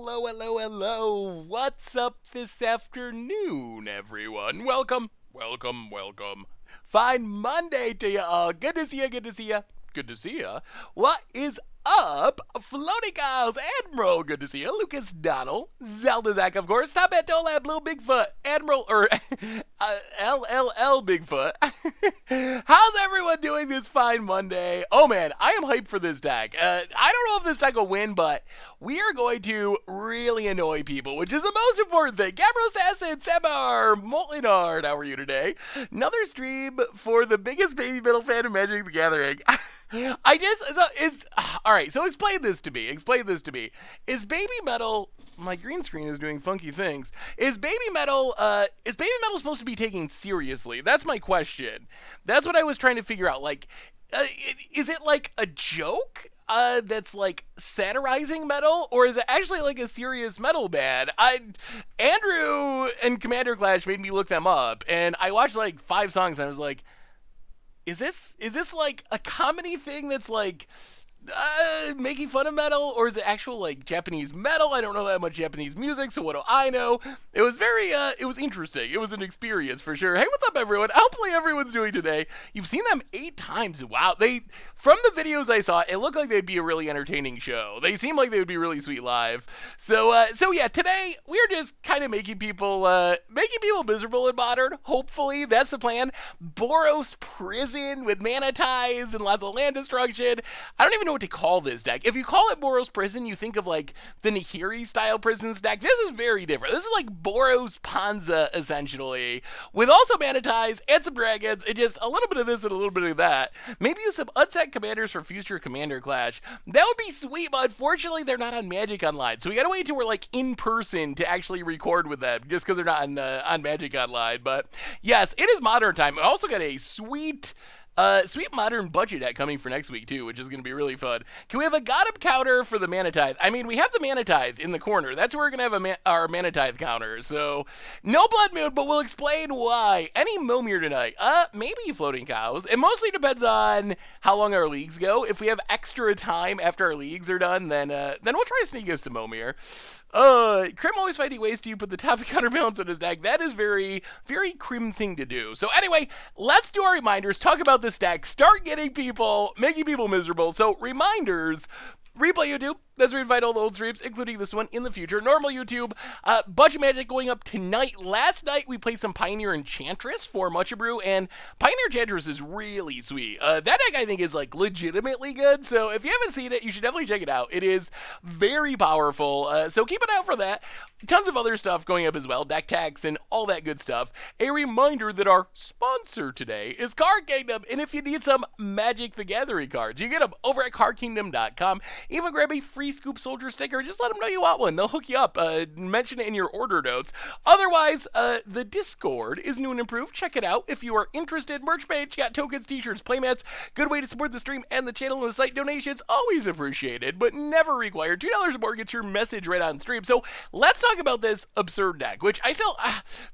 hello. What's up this afternoon, everyone? Welcome. Fine Monday to you all. Good to see ya. What is up? Floating Isles, Admiral, good to see you. Lucas Donald, Zelda Zach, of course. Top at Dolab, Little Bigfoot, Admiral, or LLL Bigfoot. How's everyone doing this fine Monday? Oh man, I am hyped for this deck. I don't know if this deck will win, but we are going to really annoy people, which is the most important thing. Gabriel Assassin, Semar, Molinard, how are you today? Another stream for the biggest baby metal fan of Magic the Gathering. Alright, so explain this to me. Is baby metal, my green screen is doing funky things. Is baby metal supposed to be taken seriously? That's my question. That's what I was trying to figure out. Is it like a joke? That's like satirizing metal, or is it actually like a serious metal band? Andrew and Commander Clash made me look them up, and I watched like 5 songs, and I was like, Is this like a comedy thing that's like making fun of metal, or is it actual like Japanese metal? I don't know that much Japanese music, so what do I know? It was very it was interesting. It was an experience for sure. Hey, what's up everyone? Hopefully everyone's doing today. You've seen them 8 times. Wow. From the videos I saw, it looked like they'd be a really entertaining show. They seem like they would be really sweet live. So yeah, today we're just kind of making people miserable in Modern. Hopefully that's the plan. Boros Prison with mana ties and lots of land destruction. I don't even know what to call this deck. If you call it Boros Prison, you think of like the Nahiri style prisons deck. This is very different. This is like Boros Panza essentially, with also mana ties and some dragons and just a little bit of this and a little bit of that. Maybe use some unset commanders for future Commander Clash. That would be sweet, but unfortunately they're not on Magic Online, so we gotta wait till we're like in person to actually record with them, just because they're not on Magic Online. But yes, it is Modern time. I also got a sweet Modern budget deck coming for next week too, which is going to be really fun. Can we have a God Up counter for the Mana Tithe? I mean, we have the Mana Tithe in the corner. That's where we're going to have our Mana Tithe counter. So, no Blood Moon, but we'll explain why. Any Momir tonight? Maybe Floating Cows. It mostly depends on how long our leagues go. If we have extra time after our leagues are done, then we'll try to sneak us to Momir. Crim always finding ways to put the top counterbalance in his deck. That is very, very Crim thing to do. So anyway, let's do our reminders, talk about this deck, start making people miserable. So reminders, replay YouTube. That's where we invite all the old streams, including this one, in the future. Normal YouTube. Bunch of Magic going up tonight. Last night, we played some Pioneer Enchantress for Mucha Brew, and Pioneer Enchantress is really sweet. That deck, I think, is, like, legitimately good, so if you haven't seen it, you should definitely check it out. It is very powerful, so keep an eye out for that. Tons of other stuff going up as well, deck tags and all that good stuff. A reminder that our sponsor today is Card Kingdom, and if you need some Magic the Gathering cards, you get them over at cardkingdom.com. Even grab a free Scoop Soldier sticker. Just let them know you want one. They'll hook you up. Mention it in your order notes. Otherwise, the Discord is new and improved. Check it out if you are interested. Merch page, got tokens, t-shirts, playmats. Good way to support the stream and the channel and the site. Donations always appreciated, but never required. $2 or more gets your message right on stream. So let's talk about this absurd deck, which I still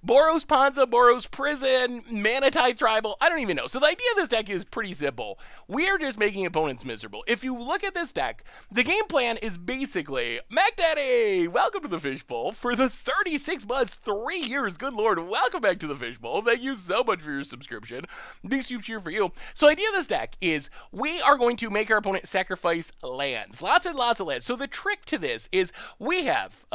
Boros Panza, Boros Prison, Mana Tithe Tribal. I don't even know. So the idea of this deck is pretty simple. We are just making opponents miserable. If you look at this deck, the game plan is basically, Mac Daddy, welcome to the Fishbowl for the 36 months, 3 years. Good Lord, welcome back to the Fishbowl. Thank you so much for your subscription. Big soup cheer for you. So the idea of this deck is we are going to make our opponent sacrifice lands, lots and lots of lands. So the trick to this is we have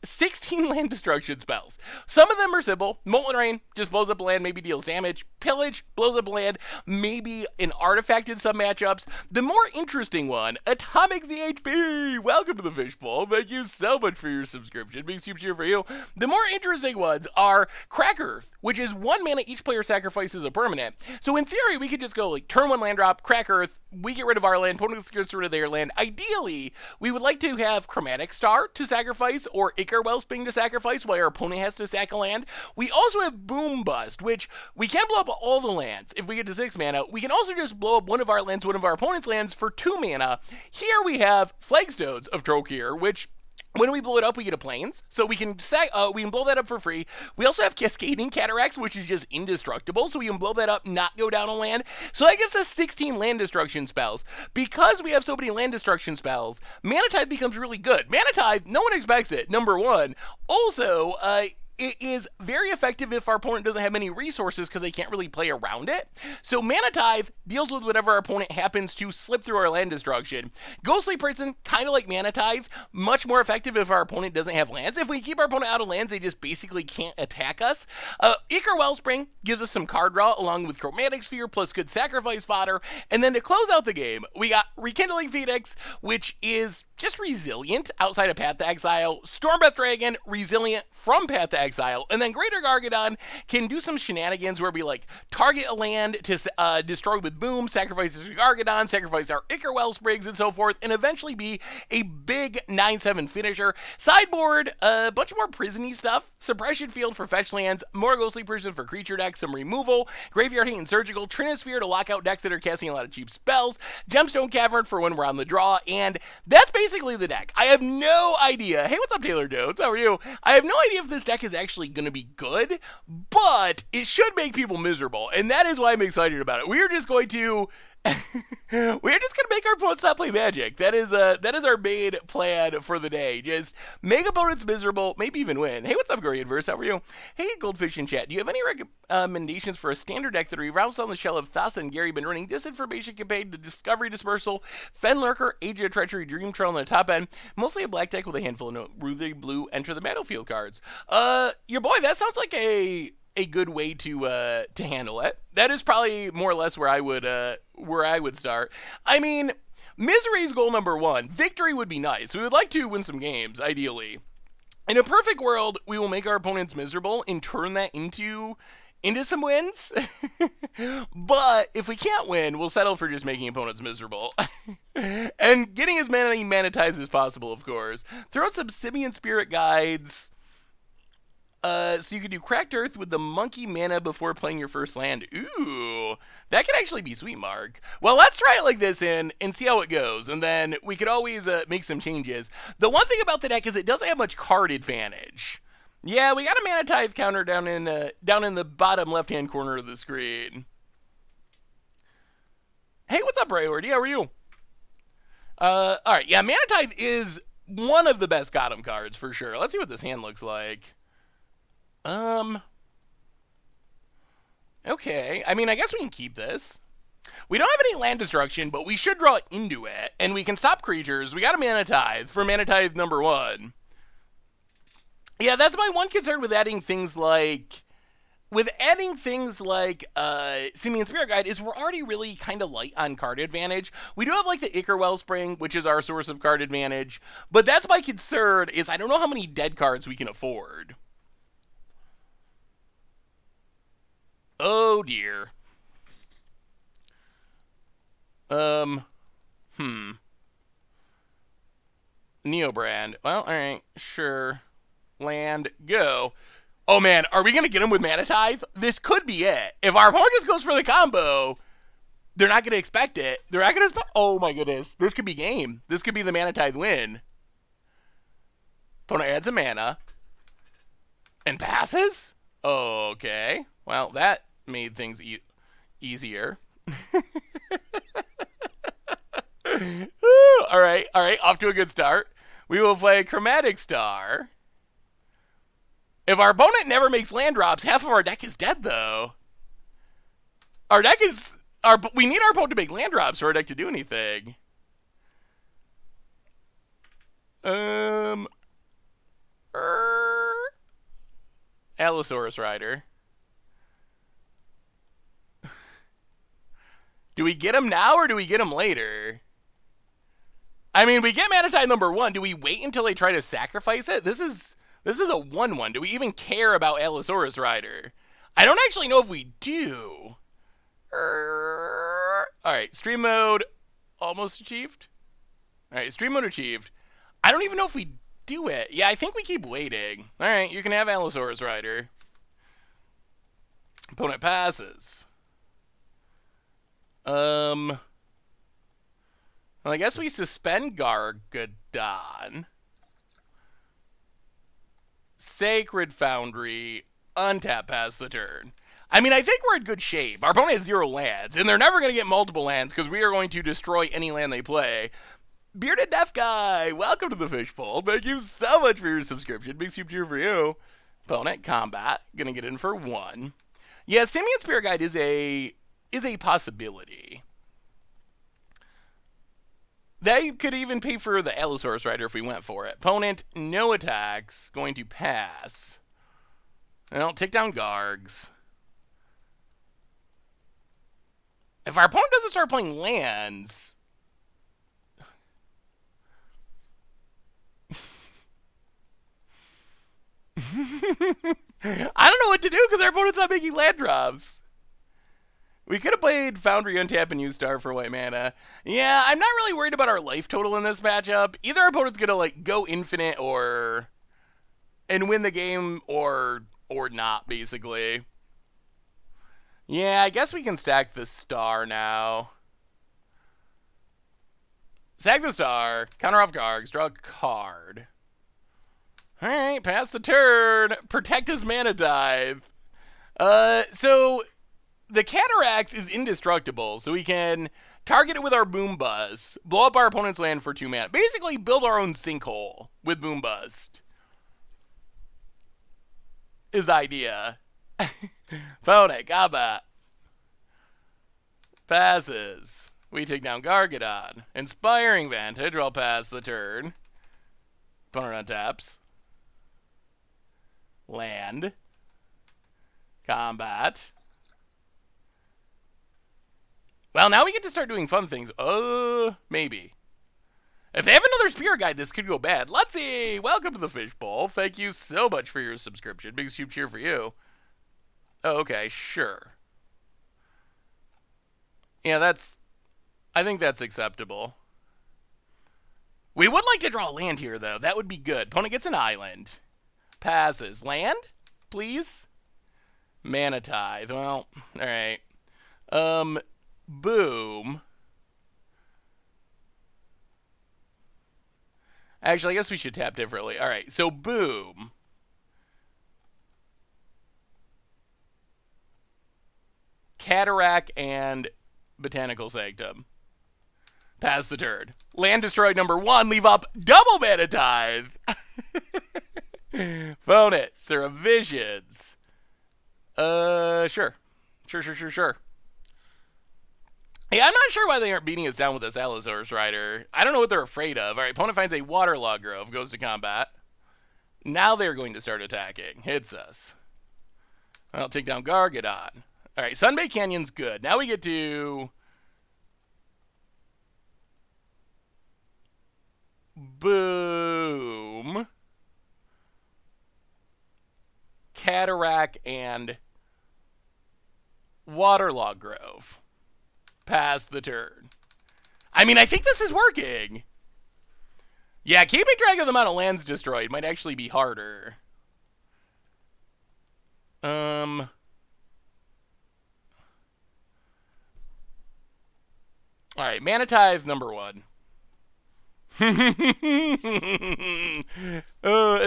16 land destruction spells. Some of them are simple. Molten Rain just blows up a land, maybe deals damage. Pillage blows up a land, maybe an artifact in some matchups. The more interesting one, Atomic ZHP, welcome to the Fishbowl. Thank you so much for your subscription. Big super cheer for you. The more interesting ones are Crack Earth, which is 1 mana each player sacrifices a permanent. So in theory, we could just go like turn 1 land drop, Crack Earth, we get rid of our land, opponent gets rid of their land. Ideally, we would like to have Chromatic Star to sacrifice or Ichor Wellspring to sacrifice while our opponent has to sack a land. We also have Boom Bust, which we can blow up all the lands if we get to 6 mana. We can also just blow up one of our lands, one of our opponent's lands for 2 mana. Here we have Flagstones of Trokir, which When we blow it up, we get a plains, so we can blow that up for free. We also have Cascading Cataracts, which is just indestructible, so we can blow that up, not go down on land. So that gives us 16 land destruction spells. Because we have so many land destruction spells, Mana Tithe becomes really good. Mana Tithe, no one expects it, number one. Also, it is very effective if our opponent doesn't have many resources because they can't really play around it. So Mana Tithe deals with whatever our opponent happens to slip through our land destruction. Ghostly Prison, kind of like Mana Tithe, much more effective if our opponent doesn't have lands. If we keep our opponent out of lands, they just basically can't attack us. Ichor Wellspring gives us some card draw along with Chromatic Sphere plus good sacrifice fodder. And then to close out the game, we got Rekindling Phoenix, which is just resilient outside of Path to Exile. Stormbreath Dragon, resilient from Path to Exile. And then Greater Gargadon can do some shenanigans where we like target a land to destroy with boom, sacrifice Gargadon, sacrifice our Ichor Wellsprings and so forth, and eventually be a big 9/7 finisher. Sideboard, a bunch more prison-y stuff. Suppression Field for fetch lands, more Ghostly Prison for creature decks, some removal, Graveyard Hate and Surgical, Trinisphere to lock out decks that are casting a lot of cheap spells, Gemstone Cavern for when we're on the draw, and that's basically the deck. I have no idea. Hey, what's up, Taylor Dodes? How are you? I have no idea if this deck is actually going to be good, but it should make people miserable, and that is why I'm excited about it. We're just going to make our opponents stop playing Magic. That is our main plan for the day. Just make opponents miserable, maybe even win. Hey, what's up, Gory Adverse? How are you? Hey, Goldfish in chat. Do you have any recommendations for a standard deck that reroutes on the shell of Thassa and Gary been running Disinformation Campaign to Discovery Dispersal, Fen Lurker, Age of Treachery, Dream Trail on the top end? Mostly a black deck with a handful of Ruthie Blue Enter the Battlefield cards. Your boy, that sounds like a good way to handle it. That is probably more or less where I would start. I mean, misery is goal number one. Victory would be nice. We would like to win some games, ideally. In a perfect world, we will make our opponents miserable and turn that into some wins. But if we can't win, we'll settle for just making opponents miserable. And getting as many mana ties as possible, of course. Throw out some Simian Spirit Guides. So you can do Cracked Earth with the monkey mana before playing your first land. Ooh, that could actually be sweet, Mark. Well, let's try it like this and see how it goes, and then we could always make some changes. The one thing about the deck is it doesn't have much card advantage. Yeah, we got a Mana Tithe counter down in the bottom left-hand corner of the screen. Hey, what's up, Rayward? How are you? All right, yeah, Mana Tithe is one of the best Gotham cards for sure. Let's see what this hand looks like. Okay. I mean, I guess we can keep this. We don't have any land destruction, but we should draw into it, and we can stop creatures. We got a Mana Tithe for Mana Tithe number one. Yeah, that's my one concern with adding things like... Simian Spirit Guide is we're already really kind of light on card advantage. We do have like the Ichor Wellspring, which is our source of card advantage, but that's my concern is I don't know how many dead cards we can afford. Oh dear. Neobrand. Well, alright, sure. Land, go. Oh man, are we gonna get him with Mana Tithe? This could be it. If our opponent just goes for the combo, they're not gonna expect it. They're not gonna oh my goodness. This could be game. This could be the Mana Tithe win. Opponent adds a mana. And passes? Okay. Well, that made things easier. All right. Off to a good start. We will play Chromatic Star. If our opponent never makes land drops, half of our deck is dead, though. Our deck is... we need our opponent to make land drops for our deck to do anything. Allosaurus Rider. Do we get him now or do we get him later? I mean, we get Mana Tithe number one. Do we wait until they try to sacrifice it? This is a 1/1. Do we even care about Allosaurus Rider? I don't actually know if we do. Alright, stream mode almost achieved. Alright, stream mode achieved. I don't even know if we do it. Yeah, I think we keep waiting. Alright, you can have Allosaurus Rider. Opponent passes. Well, I guess we suspend Gargadon. Sacred Foundry, untap pass the turn. I mean, I think we're in good shape. Our opponent has 0 lands, and they're never going to get multiple lands because we are going to destroy any land they play. Bearded Deaf Guy, welcome to the Fishbowl. Thank you so much for your subscription. Big soup cheer for you. Opponent, combat, going to get in for 1. Yeah, Simian Spirit Guide is a possibility. They could even pay for the Allosaurus Rider if we went for it. Opponent, no attacks, going to pass. Well, take down Gargs. If our opponent doesn't start playing lands... I don't know what to do because our opponent's not making land drops. We could have played Foundry, untap, and use Star for white mana. Yeah, I'm not really worried about our life total in this matchup. Either our opponent's going to like go infinite and win the game or not, basically. Yeah, I guess we can stack the Star now. Sack the Star, counter off Gargs, draw a card. Alright, pass the turn. Protect his mana Tithe. So the Cataracts is indestructible, so we can target it with our Boom Bust, blow up our opponent's land for 2 mana. Basically, build our own sinkhole with Boom Bust. Is the idea. Opponent, combat. Passes. We take down Gargadon. Inspiring Vantage, I'll pass the turn. Opponent untaps. Land. Combat. Well, now we get to start doing fun things. Maybe. If they have another Spirit Guide, this could go bad. Lutsy, welcome to the Fishbowl. Thank you so much for your subscription. Big soup cheer for you. Oh, okay, sure. Yeah, I think that's acceptable. We would like to draw a land here, though. That would be good. Opponent gets an island. Passes. Land, please? Mana Tithe. Well, alright. Boom. Actually, I guess we should tap differently. Alright, so boom. Cataract and Botanical Sanctum. Pass the turn. Land destroyed number 1. Leave up double Mana Tithe. Phone it. Sir of Visions. Sure. Sure. Yeah, I'm not sure why they aren't beating us down with this Allosaurus Rider. I don't know what they're afraid of. Alright, opponent finds a Waterlog Grove. Goes to combat. Now they're going to start attacking. Hits us. I'll take down Gargadon. Alright, Sunbay Canyon's good. Now we get to... Boom. Cataract and Waterlog Grove. Pass the turn. I mean, I think this is working. Yeah, keeping track of the amount of lands destroyed might actually be harder. Alright, Mana Tithe number 1. Is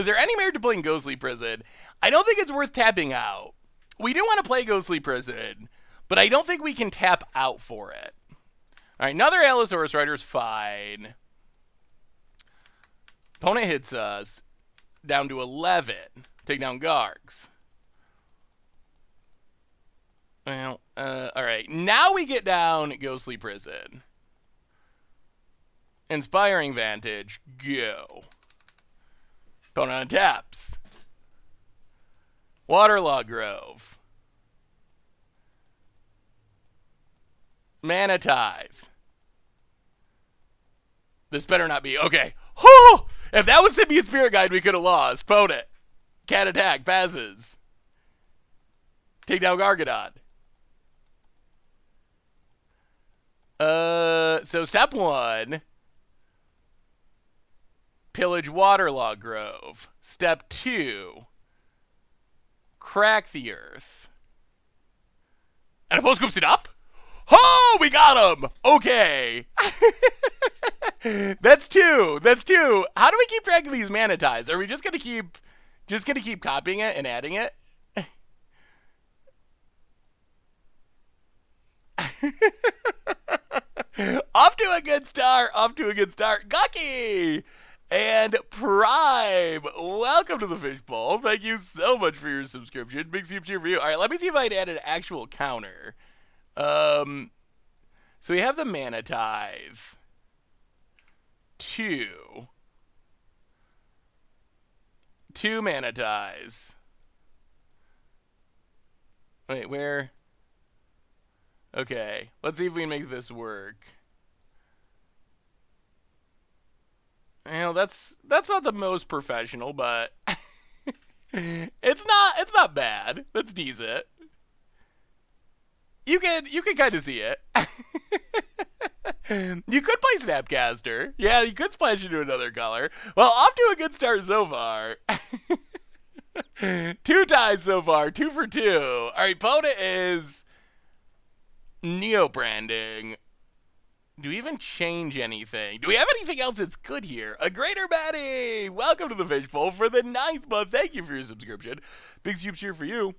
there any merit to playing Ghostly Prison? I don't think it's worth tapping out. We do want to play Ghostly Prison, but I don't think we can tap out for it. Alright, another Allosaurus Rider is fine. Opponent hits us down to 11. Take down Gargs. Well, alright. Now we get down Ghostly Prison. Inspiring Vantage. Go. Opponent untaps. Waterlog Grove. Mana Tithe. This better not be. Okay. Whew! If that was Simian Spirit Guide, we could have lost. Opponent. Cat attack. Passes. Take down Gargadon. So step 1. Pillage Waterlog Grove. Step 2. Crack the Earth. And opponent scoops it up? Oh, we got him! Okay. That's 2. That's 2. How do we keep track of these Mana Tides? Are we just going to keep Just gonna keep copying it and adding it. Off to a good start. Off to a good start. Gucky and Prime, welcome to the Fishbowl. Thank you so much for your subscription. Big super cheer for you. All right, let me see if I can add an actual counter. So we have the Mana Tithe. 2 Mana Tithes. Wait, where? Okay, let's see if we can make this work. You know, that's not the most professional, but it's not bad. That's decent. You can kind of see it. You could play Snapcaster. Yeah, you could splash into another color. Well, off to a good start so far. 2 ties so far. 2 for 2. All right, Pona is neo-branding. Do we even change anything? Do we have anything else that's good here? A Greater Batty! Welcome to the Fishbowl for the 9th month. Thank you for your subscription. Big soup cheer for you.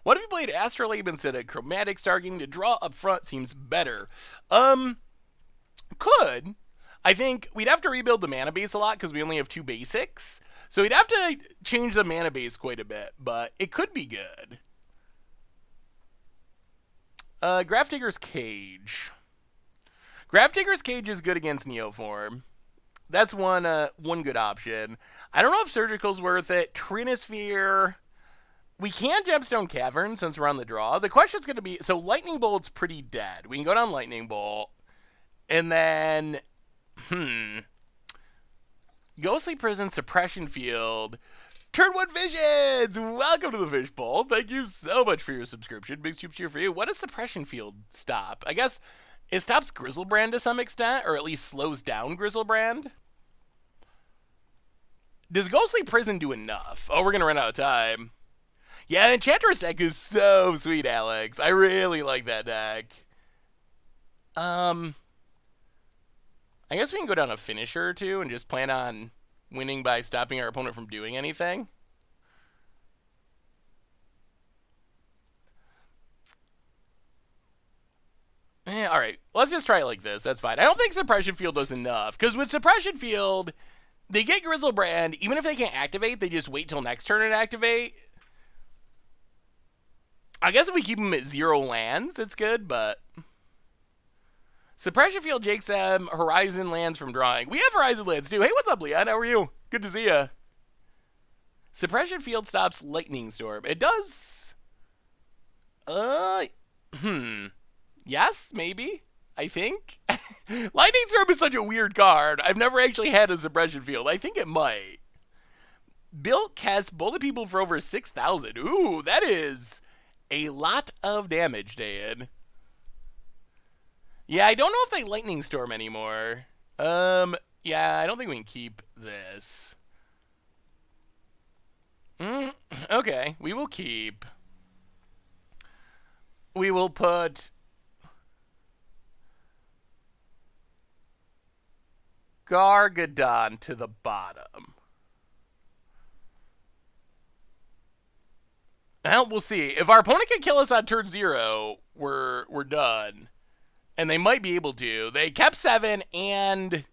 What if you played Astrolabe instead of Chromatic Starging? To draw up front seems better. Could. I think we'd have to rebuild the mana base a lot because we only have 2 basics. So we'd have to change the mana base quite a bit, but it could be good. Grafdigger's Cage. Grafdigger's Cage is good against Neoform. That's one good option. I don't know if Surgical's worth it. Trinosphere. We can Gemstone Cavern since we're on the draw. The question's going to be, so Lightning Bolt's pretty dead. We can go down Lightning Bolt. And then, Ghostly Prison, Suppression Field. Turn 1 Visions! Welcome to the Fishbowl. Thank you so much for your subscription. Big soup cheer for you. What does Suppression Field stop? I guess it stops Grizzlebrand to some extent, or at least slows down Grizzlebrand. Does Ghostly Prison do enough? Oh, we're going to run out of time. Yeah, Enchantress deck is so sweet, Alex. I really like that deck. I guess we can go down a finisher or two and just plan on winning by stopping our opponent from doing anything. All right, let's just try it like this. That's fine. I don't think Suppression Field does enough, because with Suppression Field, they get Grizzlebrand. Even if they can't activate, they just wait till next turn and activate. I guess if we keep them at 0 lands, it's good, but Suppression Field jakes them Horizon lands from drawing. We have Horizon lands too. Hey, what's up, Leon? How are you? Good to see ya. Suppression Field stops Lightning Storm. It does. Yes, maybe. I think. Lightning Storm is such a weird card. I've never actually had a Suppression Field. I think it might. Built casts Bullet People for over 6,000. Ooh, that is a lot of damage, Dan. Yeah, I don't know if they Lightning Storm anymore. Yeah, I don't think we can keep this. Okay, we will keep. We will put Gargadon to the bottom. Well, we'll see. If our opponent can kill us on turn 0, we're done. And they might be able to. They kept 7 and...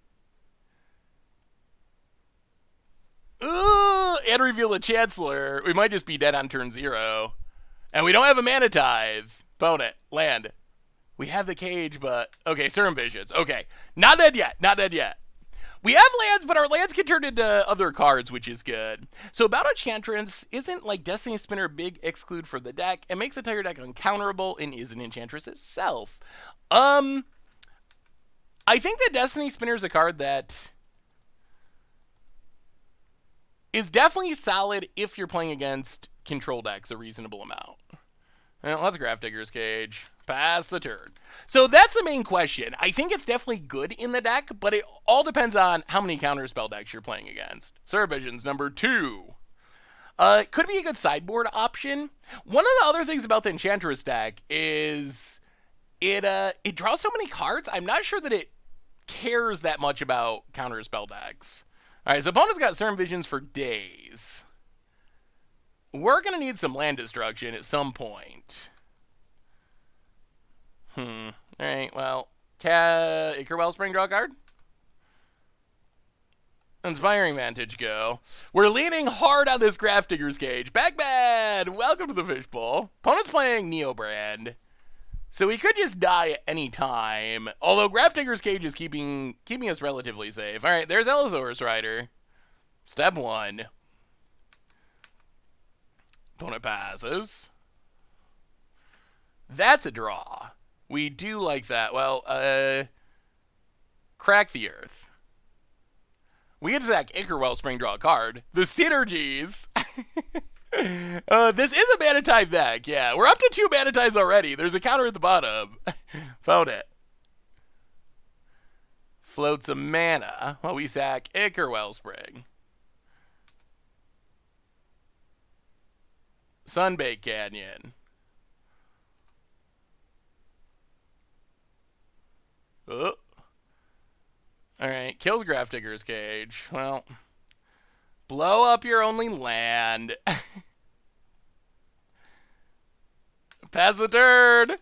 Ooh, and reveal the Chancellor. We might just be dead on turn 0. And we don't have a Mana Tithe. Opponent, land. We have the Cage, but... Okay, Serum Visions. Okay, not dead yet. Not dead yet. We have lands, but our lands can turn into other cards, which is good. So Battle Enchantress isn't like Destiny Spinner big exclude for the deck. It makes the entire deck uncounterable and is an Enchantress itself. I think that Destiny Spinner is a card that is definitely solid if you're playing against control decks a reasonable amount. Well, let's Grafdigger's Cage. Pass the turn. So that's the main question. I think it's definitely good in the deck, but it all depends on how many counterspell decks you're playing against. Visions number 2. It could be a good sideboard option. One of the other things about the Enchantress deck is it draws so many cards. I'm not sure that it cares that much about counterspell decks. Alright, so opponent's got certain visions for days. We're going to need some land destruction at some point. Alright, well, Ichor Wellspring, draw a card. Inspiring Vantage, go. We're leaning hard on this Grafdigger's Cage. Backbad! Welcome to the Fishbowl. Opponent's playing Neobrand. So we could just die at any time. Although Grafdigger's Cage is keeping us relatively safe. Alright, there's Allosaurus Rider. Step 1. Opponent passes. That's a draw. We do like that. Well, Crack the Earth. We get to sack Ichor Wellspring, draw a card. The synergies. This is a Mana Tithe deck. Yeah, we're up to 2 Mana Tithes already. There's a counter at the bottom. Found it. Float some mana while we sack Ichor Wellspring. Sunbake Canyon. Oh. Alright, kills Grafdigger's Cage. Well, blow up your only land. Pass the turn.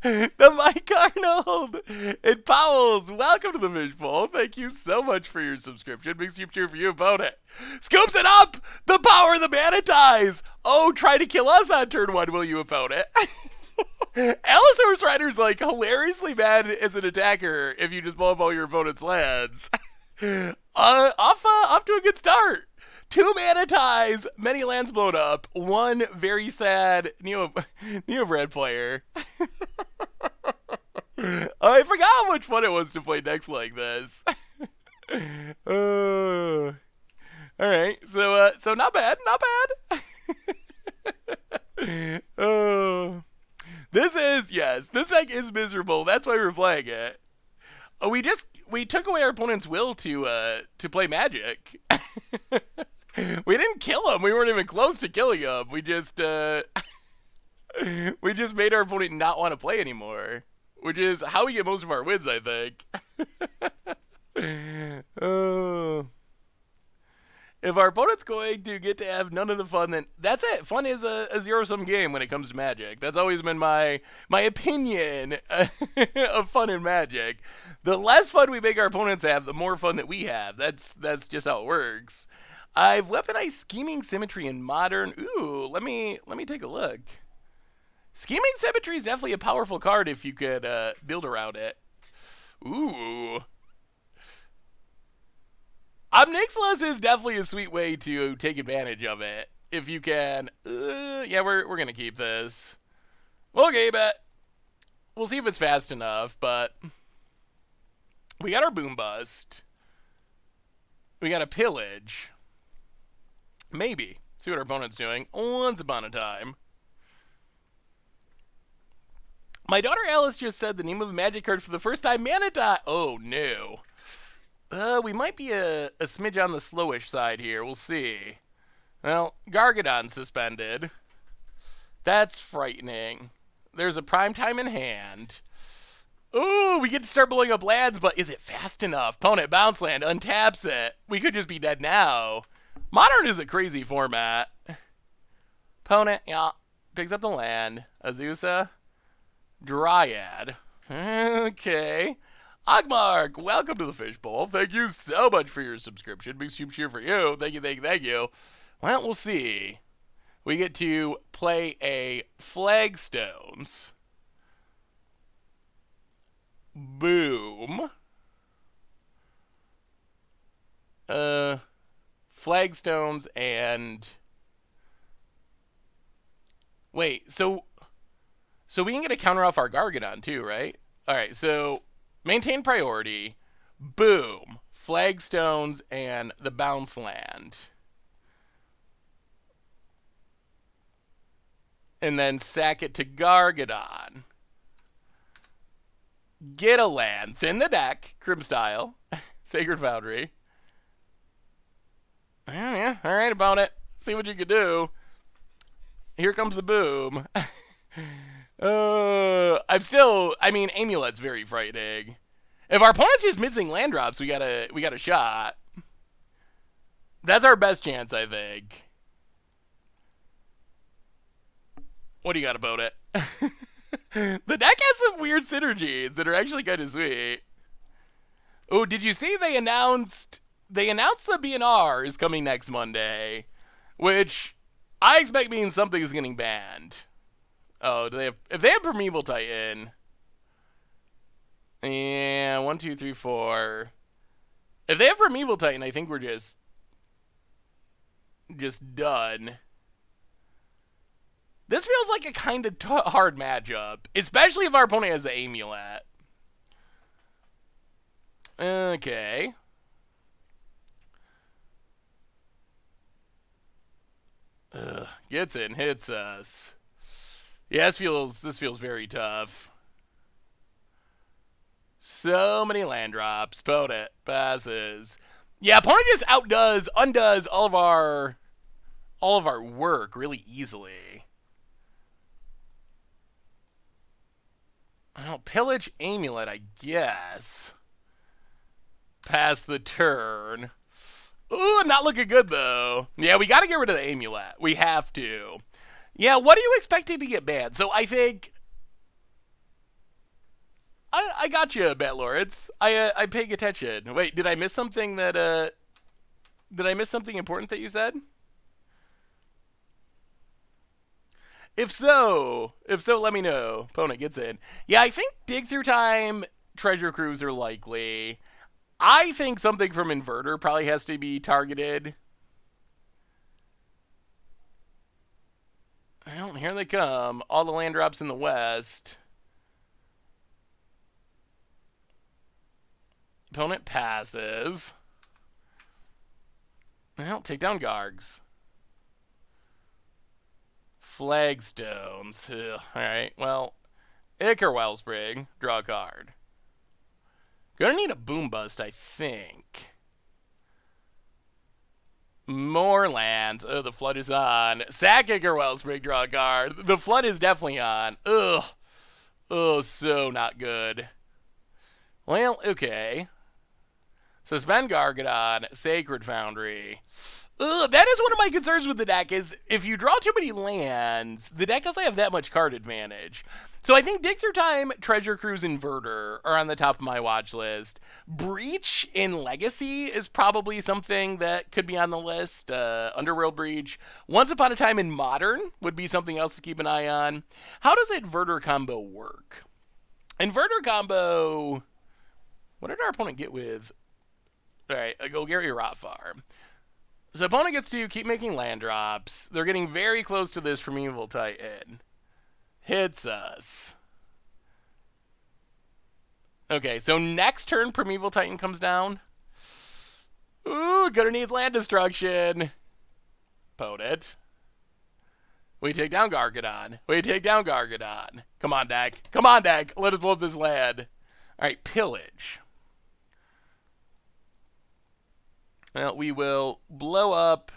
The Mike Arnold and Powell's. Welcome to the Fishbowl. Thank you so much for your subscription. Big soup cheer for you, opponent. Scoops it up. The power of the Mana Ties. Oh, try to kill us on turn 1, will you, opponent? Allosaurus Rider's like hilariously bad as an attacker if you just blow up all your opponent's lands. Off to a good start. 2 Mana Ties, many lands blown up, 1 very sad Neobrand player. I forgot how much fun it was to play decks like this. All right, so not bad, not bad. This deck is miserable. That's why we're playing it. We took away our opponent's will to play Magic. We didn't kill him. We weren't even close to killing him. We just made our opponent not want to play anymore, which is how we get most of our wins, I think. If our opponent's going to get to have none of the fun, then that's it. Fun is a zero-sum game when it comes to Magic. That's always been my opinion of fun in Magic. The less fun we make our opponents have, the more fun that we have. That's just how it works. I've weaponized Scheming Symmetry in Modern. Ooh, let me take a look. Scheming Symmetry is definitely a powerful card if you could build around it. Ooh. Obnixilis is definitely a sweet way to take advantage of it. If you can. Yeah, we're going to keep this. We'll keep it. We'll see if it's fast enough, but we got our Boom Bust. We got a Pillage. Maybe. See what our opponent's doing. Once upon a time. My daughter Alice just said the name of a Magic card for the first time. Mana Tithe. Oh, no. We might be a smidge on the slowish side here. We'll see. Well, Gargadon suspended. That's frightening. There's a prime time in hand. Ooh, we get to start blowing up lands, but is it fast enough? Opponent bounce land, untaps it. We could just be dead now. Modern is a crazy format. Opponent, yeah, picks up the land. Azusa, Dryad. Okay. Ogmark, welcome to the Fishbowl. Thank you so much for your subscription. Big soup cheer for you. Thank you, thank you, thank you. Well, we'll see. We get to play a Flagstones. Boom. Flagstones and... Wait, so we can get a counter off our Gargadon too, right? Alright, so maintain priority. Boom. Flagstones and the bounce land. And then sack it to Gargadon. Get a land. Thin the deck. Crib style. Sacred Foundry. Yeah, alright about it. See what you can do. Here comes the boom. I mean, Amulet's very frightening. If our opponent's just missing land drops, we got a shot. That's our best chance, I think. What do you got about it? The deck has some weird synergies that are actually kind of sweet. Oh, did you see they announced the BNR is coming next Monday, which I expect means something is getting banned. Oh, if they have Primeval Titan? Yeah, 1, 2, 3, 4. If they have Primeval Titan, I think we're just done. This feels like a kind of hard matchup, especially if our opponent has the Amulet. Okay. Gets in, hits us. Yeah, this feels very tough. So many land drops. Opponent passes. Yeah, opponent just undoes all of our work really easily. Well, pillage Amulet, I guess. Pass the turn. Ooh, not looking good, though. Yeah, we got to get rid of the Amulet. We have to. Yeah, what are you expecting to get banned? So I think... I got you, Batlords. I'm paying attention. Wait, did I miss something that, Did I miss something important that you said? If so, let me know. Opponent gets in. Yeah, I think Dig Through Time, Treasure Cruise are likely. I think something from Inverter probably has to be targeted. Well, here they come. All the land drops in the west. Opponent passes. Well, take down Gargs. Flagstones. Alright, well, Ichor Wellspring. Draw a card. Gonna need a Boom Bust, I think. More lands. Oh, the Flood is on. Sack Ichor Wellspring, draw a card. The Flood is definitely on. Ugh. Oh, so not good. Well, okay. Suspend Gargadon, Sacred Foundry. Ugh, that is one of my concerns with the deck, is if you draw too many lands, the deck doesn't have that much card advantage. So I think Dig Through Time, Treasure Cruise, Inverter are on the top of my watch list. Breach in Legacy is probably something that could be on the list. Underworld Breach. Once Upon a Time in Modern would be something else to keep an eye on. How does Inverter combo work? Inverter combo... What did our opponent get with... Alright, a Golgari Rotfarm. So opponent gets to keep making land drops. They're getting very close to this Primeval Titan. Hits us. Okay, so next turn Primeval Titan comes down. Ooh, gonna need land destruction. Opponent. We take down Gargadon. Come on, deck. Let us whoop this land. Alright, pillage. Well, we will blow up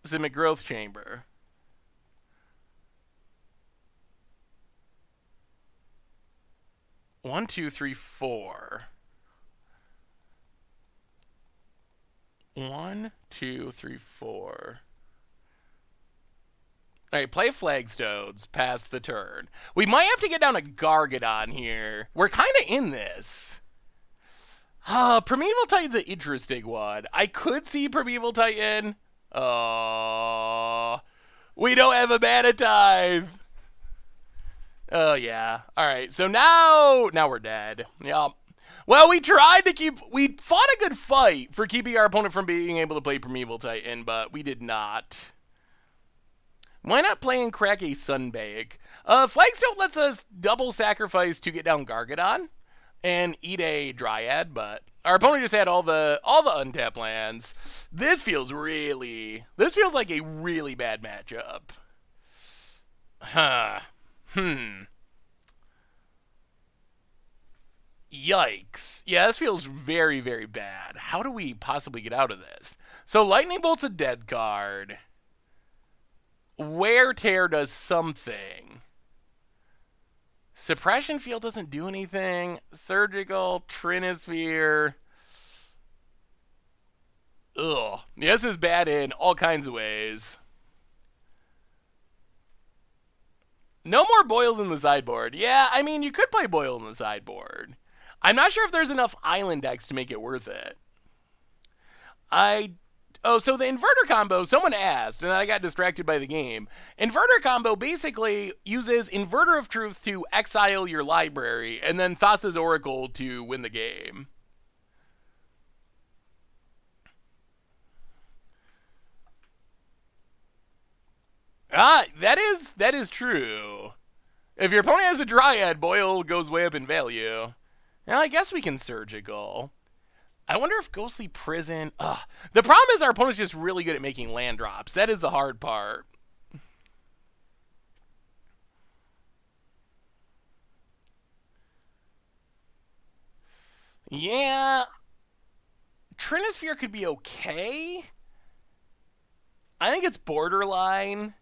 Simic Growth Chamber. One, two, three, four. 1, 2, 3, 4. Alright, play Flagstones, pass the turn. We might have to get down a Gargadon here. We're kind of in this. Primeval Titan's an interesting one. I could see Primeval Titan. Oh, we don't have a mana time. Oh, yeah. Alright, so now we're dead. Yup. Well, we fought a good fight for keeping our opponent from being able to play Primeval Titan, but we did not. Why not play and crack a Sunbake? Flagstone lets us double sacrifice to get down Gargadon and eat a Dryad, but our opponent just had all the untapped lands. This feels like a really bad matchup. Yikes. Yeah, this feels very, very bad. How do we possibly get out of this? So Lightning Bolt's a dead card. Wear Tear does something. Suppression Field doesn't do anything. Surgical, Trinisphere. Ugh. This is bad in all kinds of ways. No more Boils in the sideboard. Yeah, I mean, you could play Boil in the sideboard. I'm not sure if there's enough island decks to make it worth it. Oh, so the inverter combo, someone asked, and I got distracted by the game. Inverter combo basically uses Inverter of Truth to exile your library, and then Thassa's Oracle to win the game. That is true. If your opponent has a Dryad, Boil goes way up in value. Now, I guess we can Surgical. I wonder if Ghostly Prison... The problem is our opponent's just really good at making land drops. That is the hard part. Yeah. Trinisphere could be okay. I think it's borderline.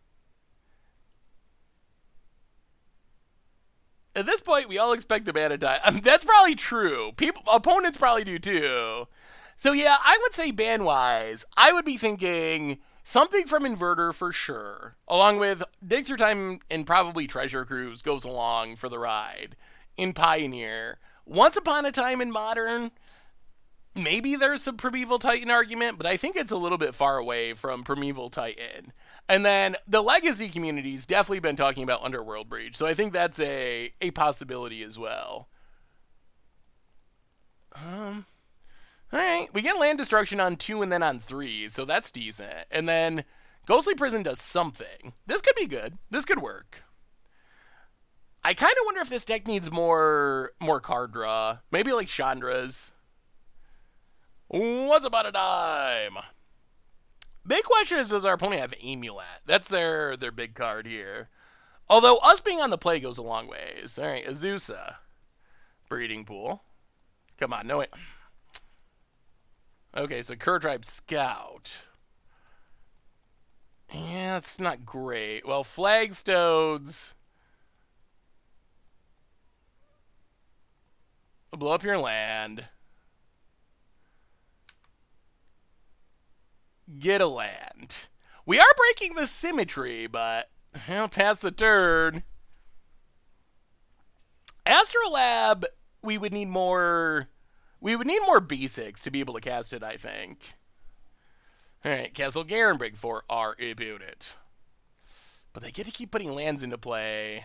At this point, we all expect the mana die. That's probably true. Opponents probably do too. So yeah, I would say ban-wise, I would be thinking something from Inverter for sure, along with Dig Through Time and probably Treasure Cruise goes along for the ride. In Pioneer. Once Upon a Time in Modern, maybe there's some Primeval Titan argument, but I think it's a little bit far away from Primeval Titan. And then the Legacy community's definitely been talking about Underworld Breach, so I think that's a possibility as well. Alright, we get Land Destruction on 2 and then on 3, so that's decent. And then Ghostly Prison does something. This could be good. This could work. I kind of wonder if this deck needs more card draw. Maybe like Chandra's. Once Upon a Time. Big question is, does our opponent have Amulet? That's their big card here. Although us being on the play goes a long ways. All right, Azusa. Breeding Pool. Come on, no way. Okay, so Kerr Tribe Scout. Yeah, it's not great. Well, Flagstones. Blow up your land. Get a land. We are breaking the symmetry, but past the turn. Astrolab, we would need more basics to be able to cast it, I think. Alright, Castle Garenbrig for our opponent. But they get to keep putting lands into play.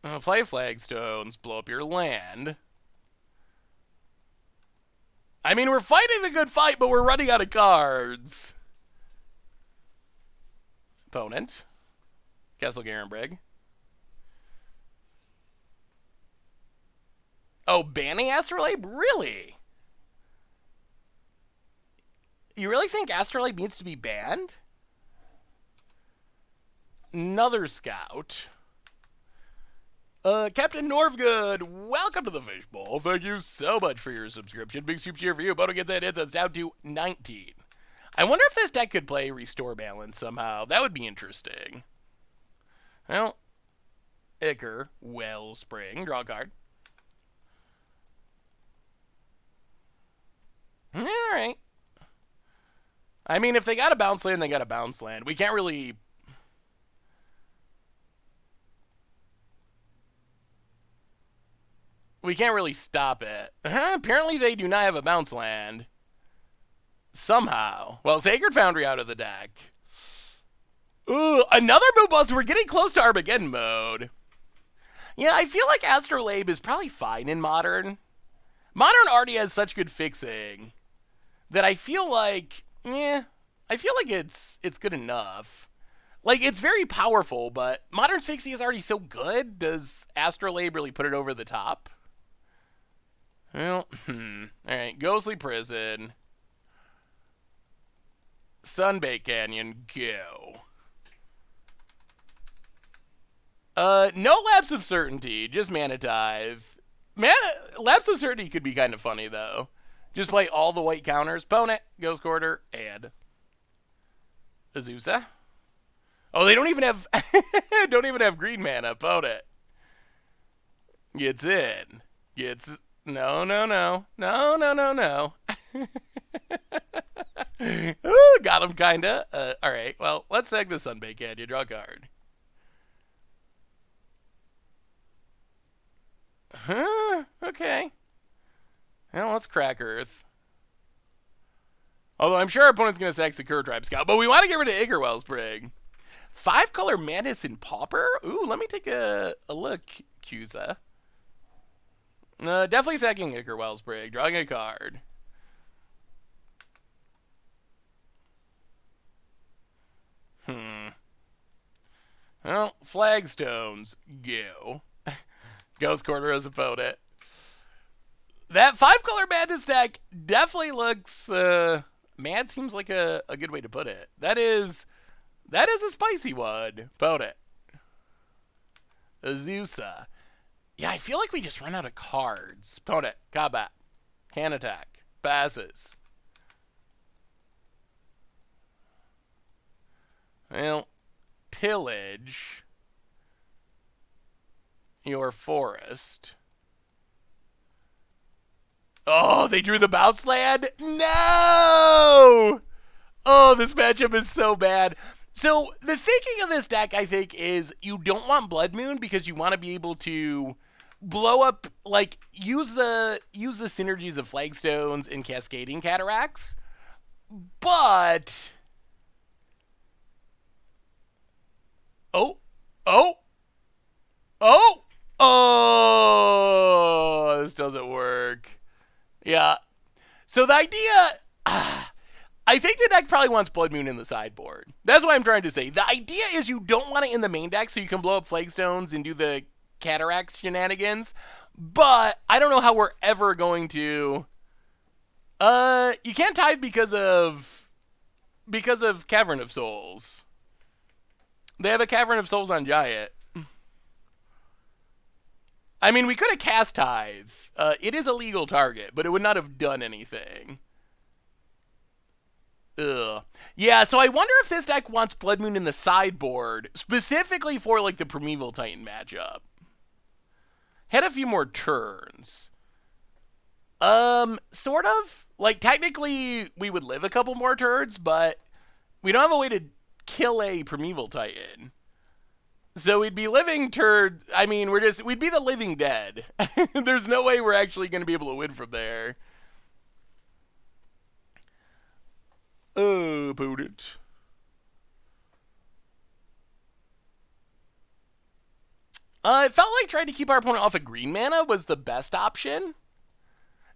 Play Flagstones, blow up your land. I mean, we're fighting the good fight, but we're running out of cards. Opponent. Castle Garenbrig. Oh, banning Astrolabe? Really? You really think Astrolabe needs to be banned? Another Scout. Captain Norvgood, welcome to the Fishbowl. Thank you so much for your subscription. Big super cheer for you. Bono gets it. It's us down to 19. I wonder if this deck could play Restore Balance somehow. That would be interesting. Well, Ichor, Wellspring, draw a card. Alright. I mean, if they got a bounce land, they got a bounce land. We can't really... We can't really stop it. Apparently they do not have a bounce land. Somehow. Well, Sacred Foundry out of the deck. Ooh, another Moon Buster. We're getting close to Armageddon mode. Yeah, I feel like Astrolabe is probably fine in Modern. Modern already has such good fixing that I feel like, it's good enough. Like, it's very powerful, but Modern's fixing is already so good. Does Astrolabe really put it over the top? Well, Alright, Ghostly Prison. Sunbait Canyon, go. No Lapse of Certainty, just Mana Tithe. Lapse of Certainty could be kind of funny, though. Just play all the white counters. Opponent, Ghost Quarter, and Azusa. Oh, they don't even have don't even have green mana. Opponent gets in. Gets no no no no no no no. Ooh, got him kinda. All right. Well, let's egg the Sunbake Canyon. Draw a card. Huh? Okay. Well, let's crack Earth. Although I'm sure our opponent's going to sack Secure Tribe Scout, but we want to get rid of Ichor Wellspring. 5-color Madness and Pauper? Ooh, let me take a look, Cusa. Definitely sacking Ichor Wellspring. Drawing a card. Well, Flagstones. Go. Ghost Quarter as opponent. That 5-color Madness deck definitely looks... mad seems like a good way to put it. That is a spicy one. Opponent. Azusa. Yeah, I feel like we just run out of cards. Opponent. Combat. Can attack. Passes. Well, pillage your forest. Oh, they drew the bounce land? No! Oh, this matchup is so bad. So, the thinking of this deck, I think, is you don't want Blood Moon because you want to be able to blow up, like, use the synergies of Flagstones and Cascading Cataracts. But... Oh! This doesn't work. Yeah. So the idea... I think the deck probably wants Blood Moon in the sideboard. That's what I'm trying to say. The idea is you don't want it in the main deck so you can blow up Flagstones and do the Cataracts shenanigans. But I don't know how we're ever going to... You can't Tithe because of Cavern of Souls. They have a Cavern of Souls on Giant. I mean, we could have cast Tithe. It is a legal target, but it would not have done anything. Ugh. Yeah, so I wonder if this deck wants Blood Moon in the sideboard, specifically for, like, the Primeval Titan matchup. Had a few more turns. Sort of. Like, technically, we would live a couple more turns, but we don't have a way to kill a Primeval Titan. So we'd be living turds. I mean, we'd be the living dead. There's no way we're actually going to be able to win from there. Opponent. It felt like trying to keep our opponent off of green mana was the best option.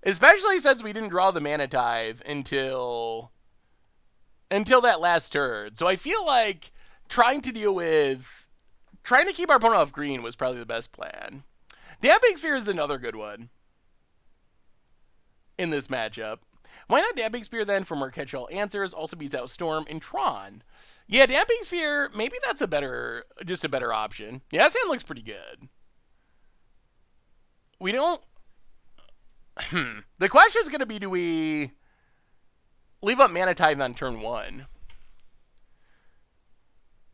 Especially since we didn't draw the Mana Tithe until that last turn. So I feel like trying to keep our opponent off green was probably the best plan. Damping Sphere is another good one in this matchup. Why not Damping Spear then for more catch-all answers? Also beats out Storm and Tron. Yeah, Damping Sphere, maybe that's just a better option. Yeah, that hand looks pretty good. We don't... The question's going to be, do we leave up Mana Tithe on turn 1?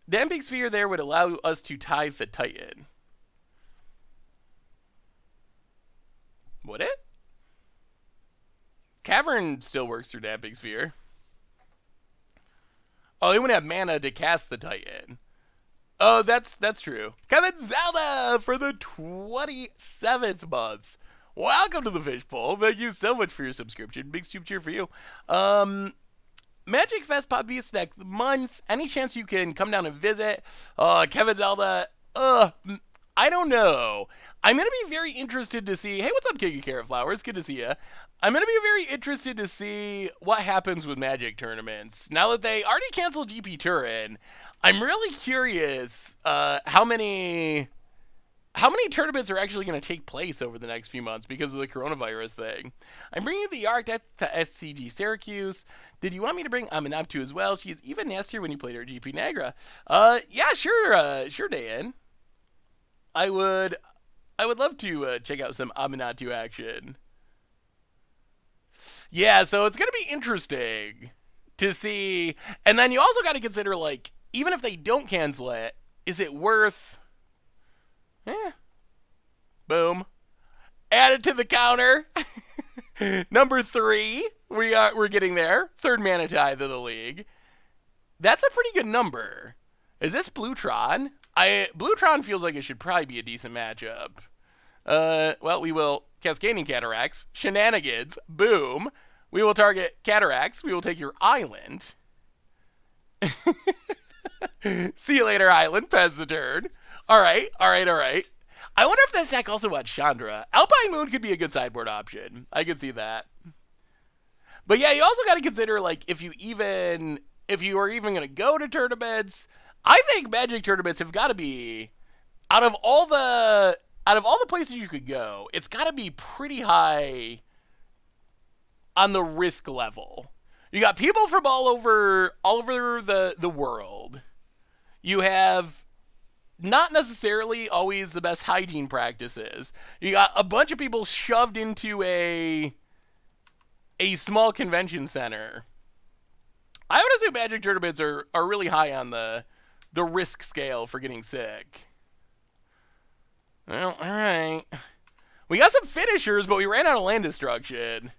Damping Sphere there would allow us to Tithe the Titan. Would it? Cavern still works through Damping Sphere. Oh, they wouldn't have mana to cast the Titan. Oh, that's true. Kevin Zelda for the 27th month. Welcome to the Fishbowl. Thank you so much for your subscription. Big soup cheer for you. Magic Fest Podbeast next month. Any chance you can come down and visit? Kevin Zelda. I don't know. I'm going to be very interested to see... Hey, what's up, King of Carrot Flowers? Good to see you. I'm going to be very interested to see what happens with Magic tournaments. Now that they already canceled GP Turin, I'm really curious how many tournaments are actually going to take place over the next few months because of the coronavirus thing. I'm bringing the Arc to SCG Syracuse. Did you want me to bring Aminaptu as well? She's even nastier when you played her at GP Niagara. Yeah, sure, Dan. I would love to check out some Aminatu action. Yeah, so it's going to be interesting to see. And then you also got to consider, like, even if they don't cancel it, is it worth... Boom. Add it to the counter. Number 3. We're getting there. Third mana Tithe of the league. That's a pretty good number. Is this Bluetron? Bluetron feels like it should probably be a decent matchup. Well, we will Cascading Cataracts. Shenanigans. Boom. We will target Cataracts. We will take your island. See you later, island. Pass the turn. All right. I wonder if this deck also wants Chandra. Alpine Moon could be a good sideboard option. I could see that. But yeah, you also got to consider, like, if you are even going to go to tournaments, I think Magic tournaments have got to be, out of all the places you could go, it's got to be pretty high on the risk level. You got people from all over the world. You have not necessarily always the best hygiene practices. You got a bunch of people shoved into a small convention center. I would assume Magic tournaments are really high on the risk scale for getting sick. Well, alright. We got some finishers, but we ran out of land destruction.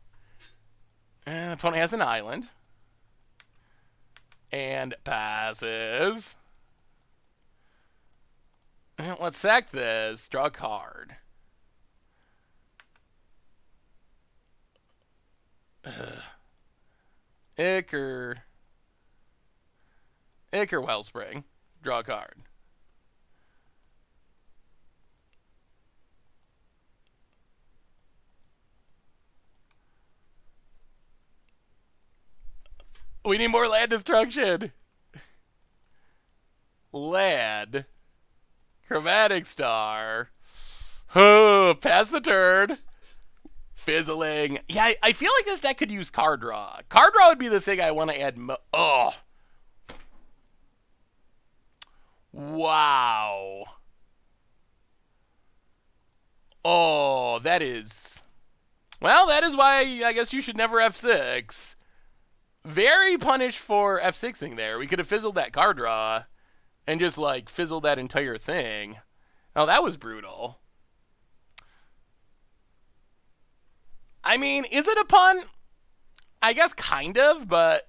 The opponent has an island. And passes. Well, let's sack this. Draw a card. Ichor Wellspring. Draw a card. We need more land destruction. Land. Chromatic Star. Oh, pass the turn. Fizzling. Yeah, I feel like this deck could use card draw. Card draw would be the thing I want to add. Oh. Wow. Oh, that is... Well, that is why I guess you should never F6. Very punished for F6ing there. We could have fizzled that card draw and just, like, fizzled that entire thing. Oh, that was brutal. I mean, is it a pun? I guess kind of, but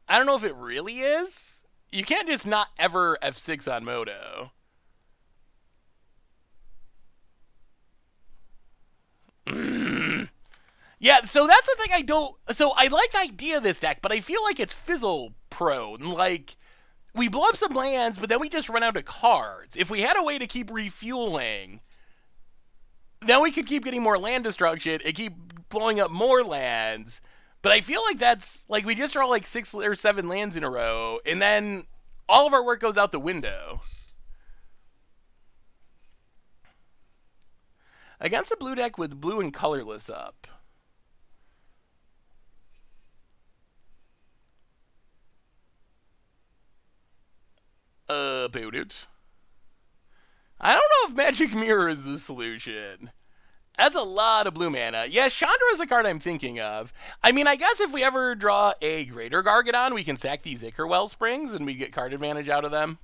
I don't know if it really is. You can't just not ever F6 on Moto. Yeah, so that's the thing I don't... So I like the idea of this deck, but I feel like it's fizzle prone. Like, we blow up some lands, but then we just run out of cards. If we had a way to keep refueling, then we could keep getting more land destruction and keep blowing up more lands. But I feel like that's... Like, we just draw like 6 or 7 lands in a row, and then all of our work goes out the window. Against a blue deck with blue and colorless up. About it. I don't know if Magic Mirror is the solution. That's a lot of blue mana. Yeah, Chandra is a card I'm thinking of. I mean, I guess if we ever draw a Greater Gargadon, we can sack these Ichor Wellsprings and we get card advantage out of them.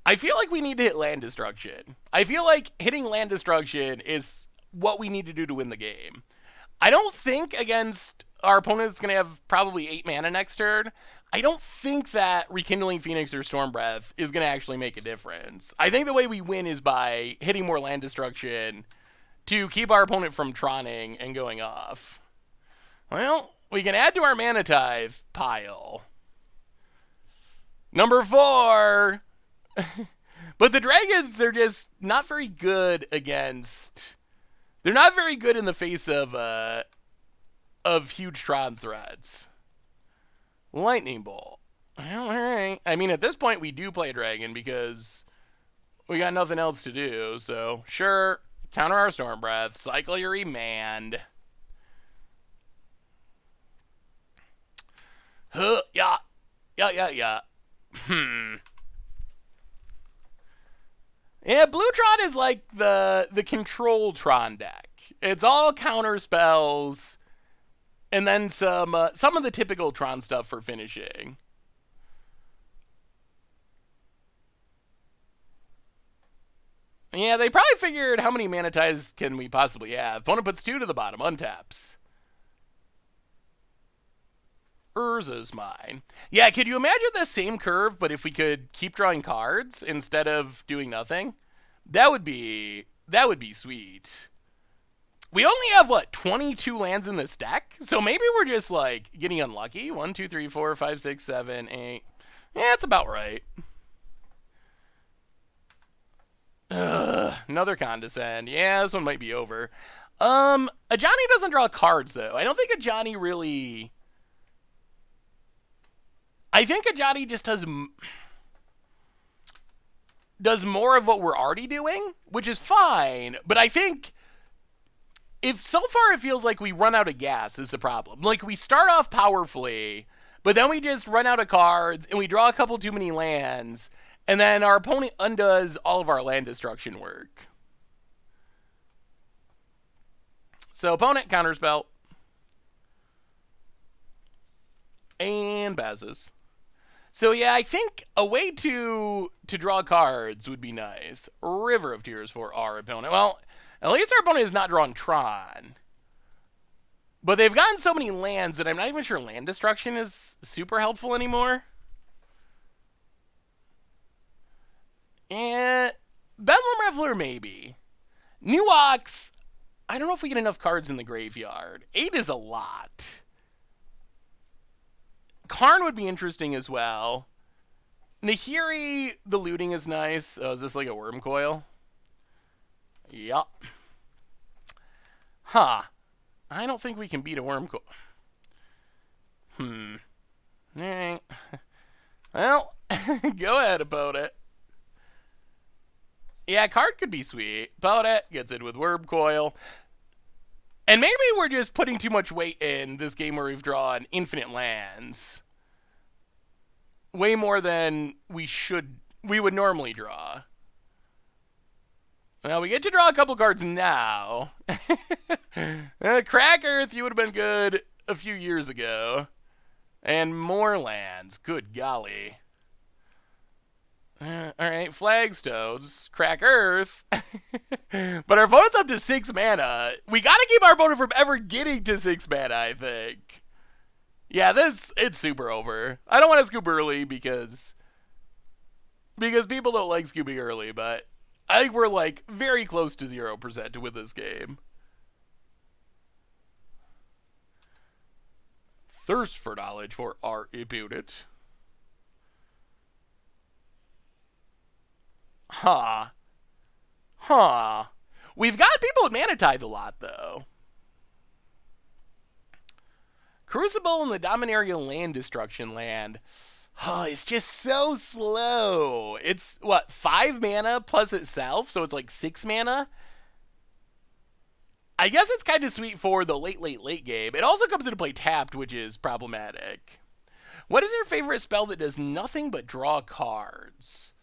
I feel like we need to hit land destruction. I feel like hitting land destruction is what we need to do to win the game. I don't think against our opponent's going to have probably 8 mana next turn. I don't think that Rekindling Phoenix or Storm Breath is going to actually make a difference. I think the way we win is by hitting more land destruction to keep our opponent from Troning and going off. Well, we can add to our Mana Tithe pile. Number 4. But the Dragons are just not very good against... They're not very good in the face of huge Tron threats. Lightning Bolt. Well, alright. I mean, at this point, we do play Dragon because we got nothing else to do. So, sure, counter our Storm Breath, cycle your Remand. Yeah. Yeah, Blue Tron is like the control Tron deck. It's all counter spells, and then some of the typical Tron stuff for finishing. Yeah, they probably figured how many mana ties can we possibly have. Opponent puts 2 to the bottom, untaps. Urza's mine. Yeah, could you imagine the same curve, but if we could keep drawing cards instead of doing nothing? That would be sweet. We only have, what, 22 lands in this deck? So maybe we're just, like, getting unlucky. 1, 2, 3, 4, 5, 6, 7, 8. Yeah, that's about right. Another Condescend. Yeah, this one might be over. Ajani doesn't draw cards, though. I don't think Ajani really... I think Ajani just does more of what we're already doing, which is fine. But I think if so far it feels like we run out of gas is the problem. Like we start off powerfully, but then we just run out of cards and we draw a couple too many lands, and then our opponent undoes all of our land destruction work. So opponent counterspell. And Bazes. So yeah, I think a way to draw cards would be nice. River of Tears for our opponent. Well, at least our opponent is not drawing Tron. But they've gotten so many lands that I'm not even sure land destruction is super helpful anymore. And Bedlam Reveler maybe. Nuox, I don't know if we get enough cards in the graveyard. 8 is a lot. Karn would be interesting as well. Nahiri, the looting is nice. Oh, is this like a worm coil? Yup. Huh. I don't think we can beat a worm coil. Alright. Well, go ahead, opponent. Yeah, card could be sweet. Opponent gets it with worm coil. And maybe we're just putting too much weight in this game where we've drawn infinite lands. Way more than we would normally draw. Well, we get to draw a couple cards now. Crack Earth, you would have been good a few years ago. And more lands. Good golly. Alright, Flagstones, Crack Earth. But our opponent's up to 6 mana. We gotta keep our opponent from ever getting to 6 mana, I think. Yeah, it's super over. I don't want to scoop early because people don't like scooping early, but I think we're like very close to 0% to win this game. Thirst for knowledge for our opponent. Huh. We've got people with Mana Tithe a lot, though. Crucible and the Dominaria land destruction land. Oh, it's just so slow. It's, what, 5 mana plus itself? So it's like 6 mana? I guess it's kind of sweet for the late game. It also comes into play tapped, which is problematic. What is your favorite spell that does nothing but draw cards?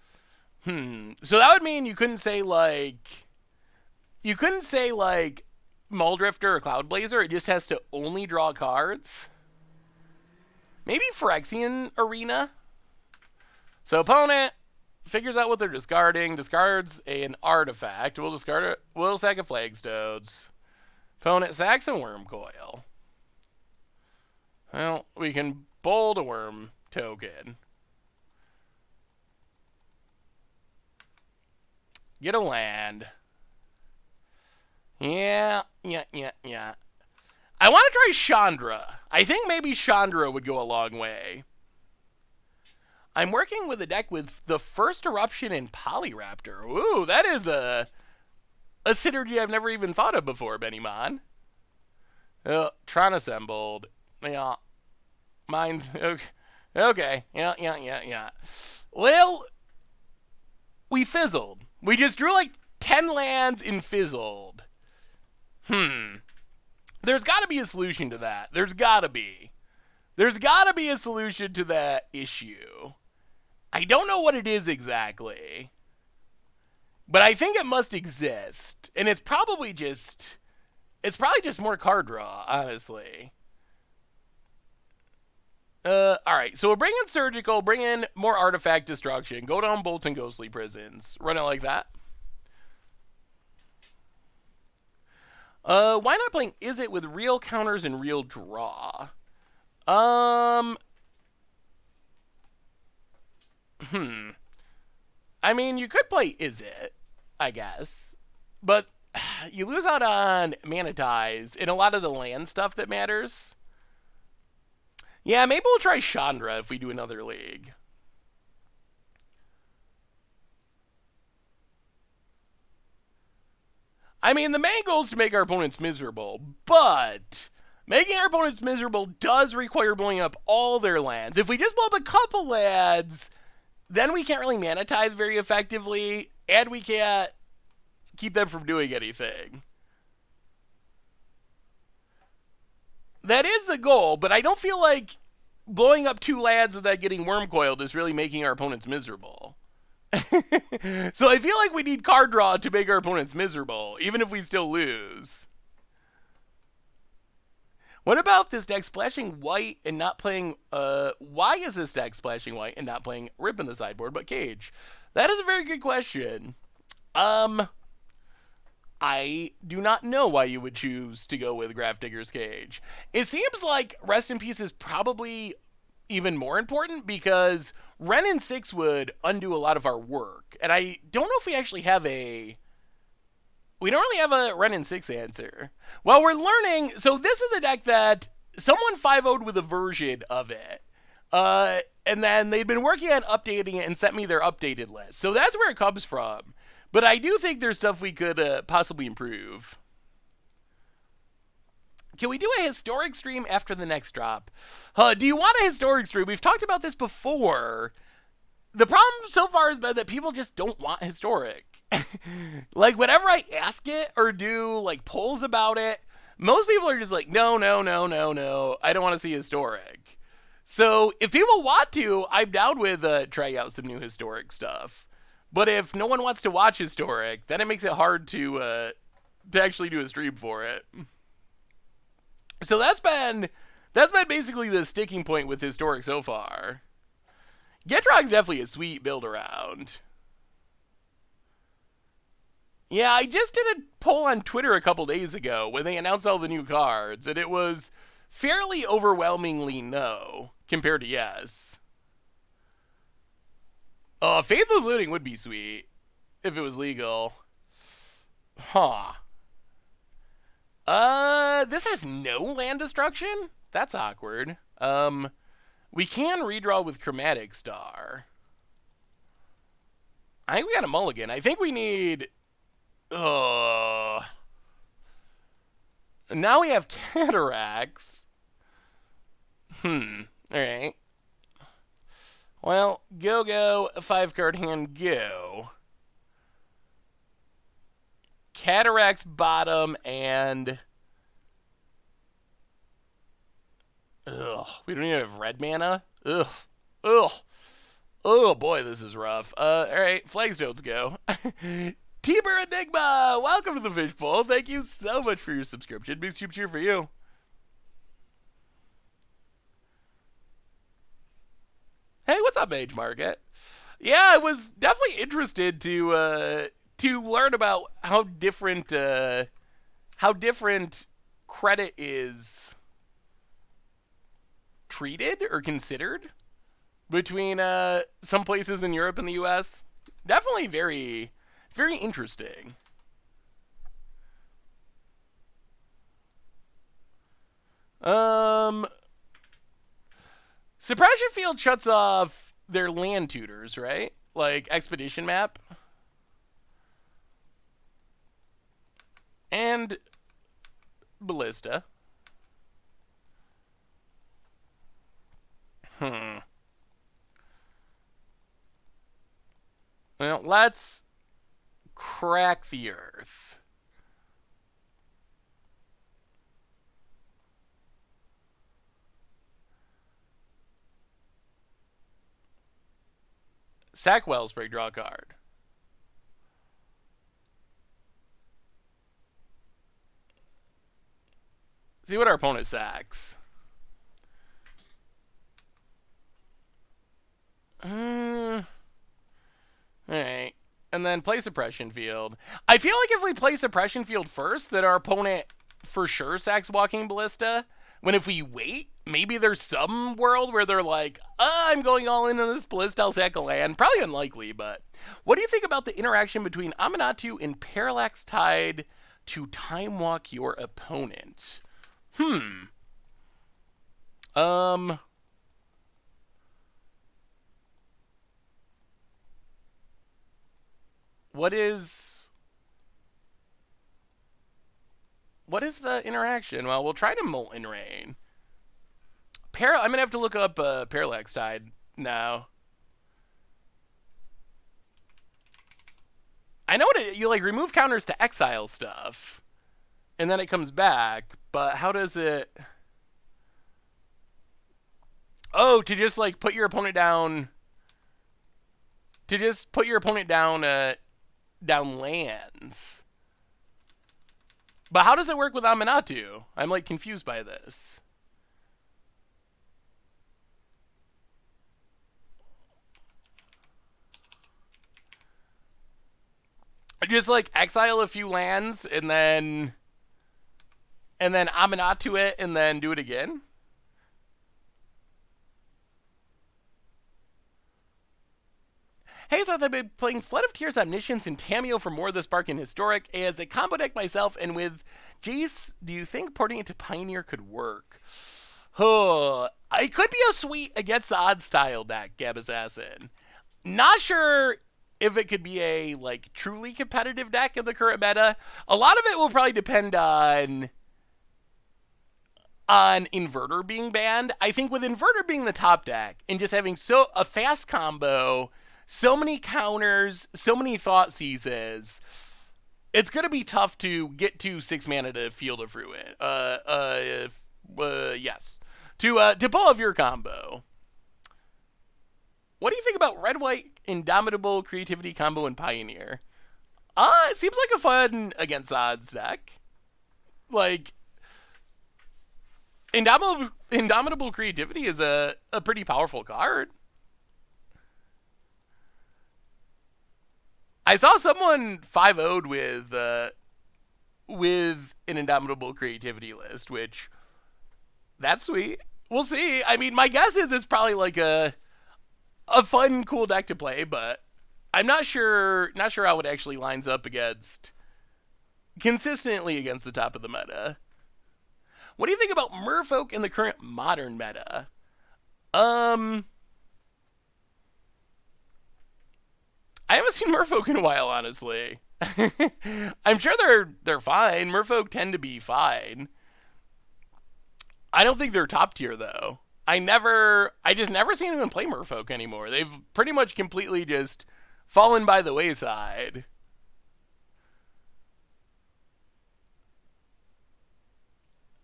So that would mean you couldn't say like Muldrifter or Cloud Blazer. It just has to only draw cards. Maybe Phyrexian Arena. So opponent figures out what they're discarding, discards an artifact. We'll discard it. We'll sack a Flagstones. Opponent sacks a Worm Coil. Well, we can bold a Worm token. Get a land. Yeah. I want to try Chandra. I think maybe Chandra would go a long way. I'm working with a deck with the First Eruption and Polyraptor. Ooh, that is a synergy I've never even thought of before, Bennymon. Tron Assembled. Yeah. Mine's... Okay. Yeah. Well, we fizzled. We just drew like 10 lands and fizzled. There's got to be a solution to that. There's got to be a solution to that issue. I don't know what it is exactly. But I think it must exist, and it's probably just more card draw, honestly. All right, so we'll bring in Surgical, bring in more Artifact Destruction, go down Bolts and Ghostly Prisons. Run it like that. Why not playing Is It with real counters and real draw? I mean, you could play Is It, I guess. But you lose out on Manitize and a lot of the land stuff that matters. Yeah, maybe we'll try Chandra if we do another league. I mean, the main goal is to make our opponents miserable, but making our opponents miserable does require blowing up all their lands. If we just blow up a couple lands, then we can't really mana tithe very effectively, and we can't keep them from doing anything. That is the goal, but I don't feel like blowing up 2 lands and then getting worm coiled is really making our opponents miserable. So I feel like we need card draw to make our opponents miserable, even if we still lose. What about this deck splashing white and not playing, why is this deck splashing white and not playing Rip in the sideboard but Cage? That is a very good question. I do not know why you would choose to go with Grafdigger's Cage. It seems like Rest in Peace is probably even more important because Wrenn and 6 would undo a lot of our work. And I don't know if we actually have a... We don't really have a Wrenn and 6 answer. Well, we're learning... So this is a deck that someone 5-0'd with a version of it. And then they'd been working on updating it and sent me their updated list. So that's where it comes from. But I do think there's stuff we could possibly improve. Can we do a historic stream after the next drop? Do you want a historic stream? We've talked about this before. The problem so far has been that people just don't want historic. Like, whenever I ask it or do, like, polls about it, most people are just like, no, no, no, no, no. I don't want to see historic. So, if people want to, I'm down with trying out some new historic stuff. But if no one wants to watch historic, then it makes it hard to actually do a stream for it. So that's been basically the sticking point with historic so far. Getrog's definitely a sweet build around. Yeah, I just did a poll on Twitter a couple days ago when they announced all the new cards, and it was fairly overwhelmingly no compared to yes. Faithless Looting would be sweet if it was legal. Huh. This has no land destruction? That's awkward. We can redraw with Chromatic Star. I think we got a mulligan. I think we need... Now we have Cataracts. Alright. Well, go, 5-card hand, go. Cataracts bottom and... we don't even have red mana? Oh boy, this is rough. Alright, Flagstones go. Tiber Enigma, welcome to the Fishbowl. Thank you so much for your subscription. Big cheer for you. Hey, what's up, Mage Market? Yeah, I was definitely interested to learn about how different credit is treated or considered between some places in Europe and the US. Definitely very, very interesting. Suppression Field shuts off their land tutors, right? Like Expedition Map. And Ballista. Well, let's crack the earth. Sack Wellspring, draw a card. See what our opponent sacks. Alright. And then play Suppression Field. I feel like if we play Suppression Field first, that our opponent for sure sacks Walking Ballista. When if we wait, maybe there's some world where they're like, I'm going all in on this Ballista, I'll sack a land. Probably unlikely, but what do you think about the interaction between Aminatou and Parallax Tide to time walk your opponent? What is the interaction? Well, we'll try to Molten Rain. I'm going to have to look up Parallax Tide now. I know you like remove counters to exile stuff, and then it comes back, but how does it... Oh, to just like put your opponent down... To just put your opponent down lands. But how does it work with Aminatou? I'm like confused by this. Just like exile a few lands and then Aminatou it and then do it again? Hey, so I've been playing Flood of Tears, Omniscience, and Tameo for more of the Spark and Historic as a combo deck myself, and with Jace, do you think porting it to Pioneer could work? Oh, it could be a sweet against the odds style deck, Gab Assassin. Not sure if it could be a like truly competitive deck in the current meta. A lot of it will probably depend on Inverter being banned. I think with Inverter being the top deck and just having a fast combo, so many counters, so many Thought Seizes, it's going to be tough to get to 6 mana to Field of Ruin. Yes. To pull off your combo. What do you think about Red-White Indomitable Creativity combo in Pioneer? It seems like a fun against odds deck. Like, Indomitable Creativity is a pretty powerful card. I saw someone 5-0'd with an Indomitable Creativity list, which, that's sweet. We'll see. I mean, my guess is it's probably like a fun, cool deck to play, but I'm not sure how it actually lines up consistently against the top of the meta. What do you think about Merfolk in the current Modern meta? I haven't seen Merfolk in a while, honestly. I'm sure they're fine. Merfolk tend to be fine. I don't think they're top tier though. I just never seen anyone play Merfolk anymore. They've pretty much completely just fallen by the wayside.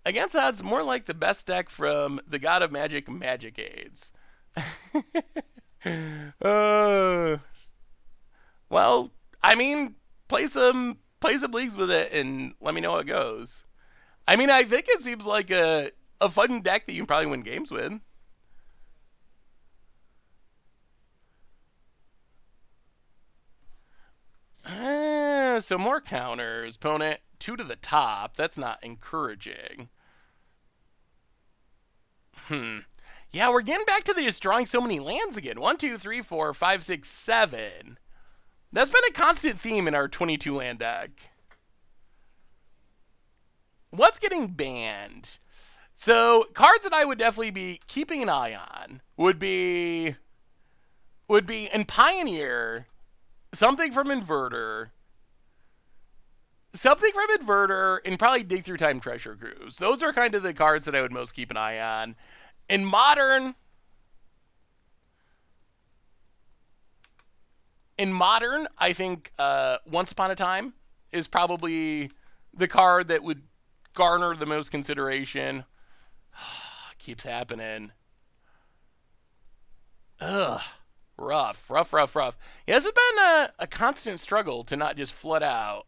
Against odds, more like the best deck from the God of Magic, Magic Aids. Well, I mean, play some leagues with it and let me know how it goes. I mean, I think it seems like a fun deck that you can probably win games with. So more counters. Opponent 2 to the top. That's not encouraging. Yeah, we're getting back to just drawing so many lands again. 1, 2, 3, 4, 5, 6, 7. That's been a constant theme in our 22 land deck. What's getting banned? So, cards that I would definitely be keeping an eye on would be in Pioneer, something from Inverter, and probably Dig Through Time Treasure Cruise. Those are kind of the cards that I would most keep an eye on. In Modern, I think Once Upon a Time is probably the card that would garner the most consideration. Keeps happening. Ugh. Rough. Yeah, this has been a constant struggle to not just flood out.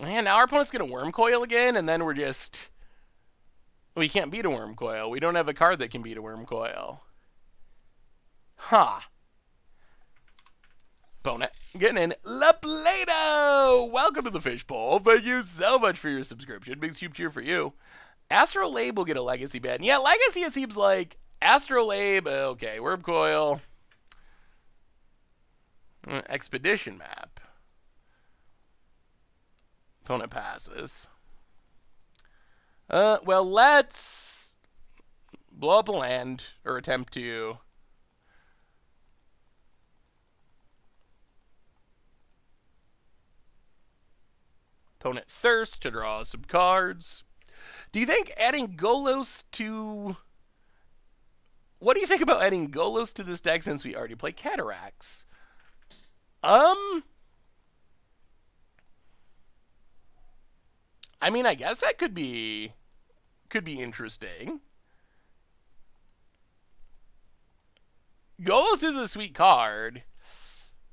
And now our opponent's going to Worm Coil again, and then we're just... We can't beat a Worm Coil. We don't have a card that can beat a Worm Coil. Huh. Opponent getting in. La Play-Doh! Welcome to the Fishbowl. Thank you so much for your subscription. Big soup cheer for you. Astrolabe will get a Legacy ban. Yeah, Legacy, it seems like Astrolabe. Okay, Worm Coil. Expedition map. Opponent passes. Well, let's blow up a land, or attempt to. Opponent thirst to draw some cards. Do you think adding Golos to... What do you think about adding Golos to this deck since we already play Cataracts? I mean, I guess that could be interesting. Golos is a sweet card.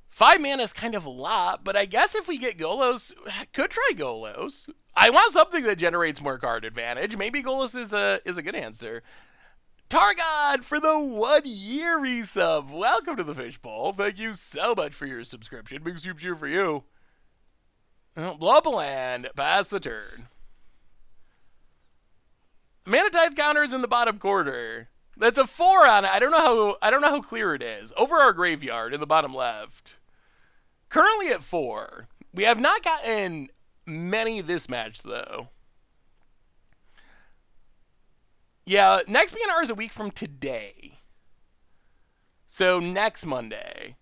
5 mana is kind of a lot, but I guess if we get Golos, could try Golos. I want something that generates more card advantage. Maybe Golos is a good answer. Targon for the 1 year resub. Welcome to the Fishbowl. Thank you so much for your subscription. Big soup cheer for you. Blow up a land. Pass the turn. Mana Tithe counter is in the bottom corner. That's a 4 on it. I don't know how clear it is. Over our graveyard in the bottom left. Currently at 4. We have not gotten many this match though. Yeah, next BNR is a week from today. So next Monday.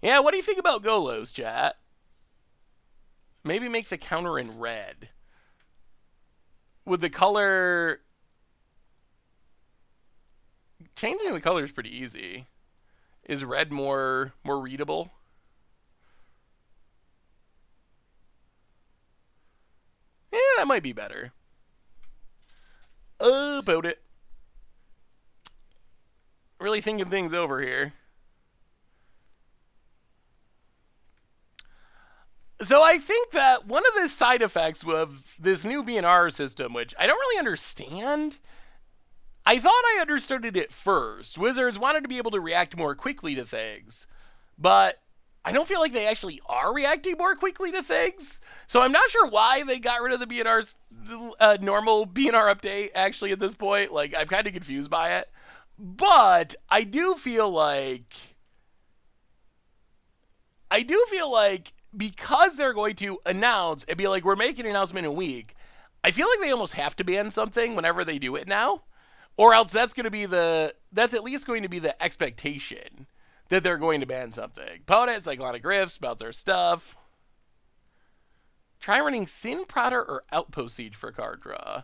Yeah, what do you think about Golos, chat? Maybe make the counter in red. Would the color... Changing the color is pretty easy. Is red more readable? Yeah, that might be better. About it. Really thinking things over here. So I think that one of the side effects of this new BNR system, which I don't really understand... I thought I understood it at first. Wizards wanted to be able to react more quickly to things, but I don't feel like they actually are reacting more quickly to things. So I'm not sure why they got rid of the BNR's normal BNR update, actually, at this point. Like, I'm kind of confused by it. But I do feel like because they're going to announce and be like, we're making an announcement in a week, I feel like they almost have to ban something whenever they do it now. Or else that's at least going to be the expectation that they're going to ban something. Opponent, Cyclonic Rifts, bounce our stuff. Try running Sin Prodder or Outpost Siege for card draw.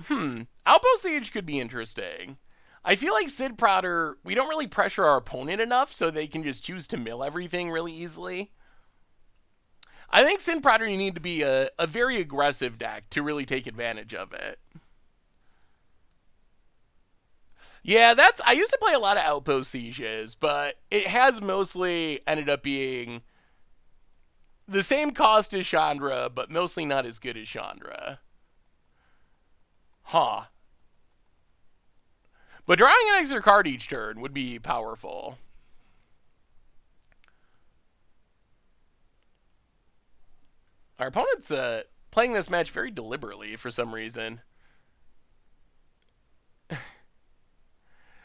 Outpost Siege could be interesting. I feel like Sin Prodder, we don't really pressure our opponent enough so they can just choose to mill everything really easily. I think Sin Prodder, you need to be a very aggressive deck to really take advantage of it. Yeah, I used to play a lot of Outpost Sieges, but it has mostly ended up being the same cost as Chandra, but mostly not as good as Chandra. Huh. But drawing an extra card each turn would be powerful. Our opponent's playing this match very deliberately for some reason.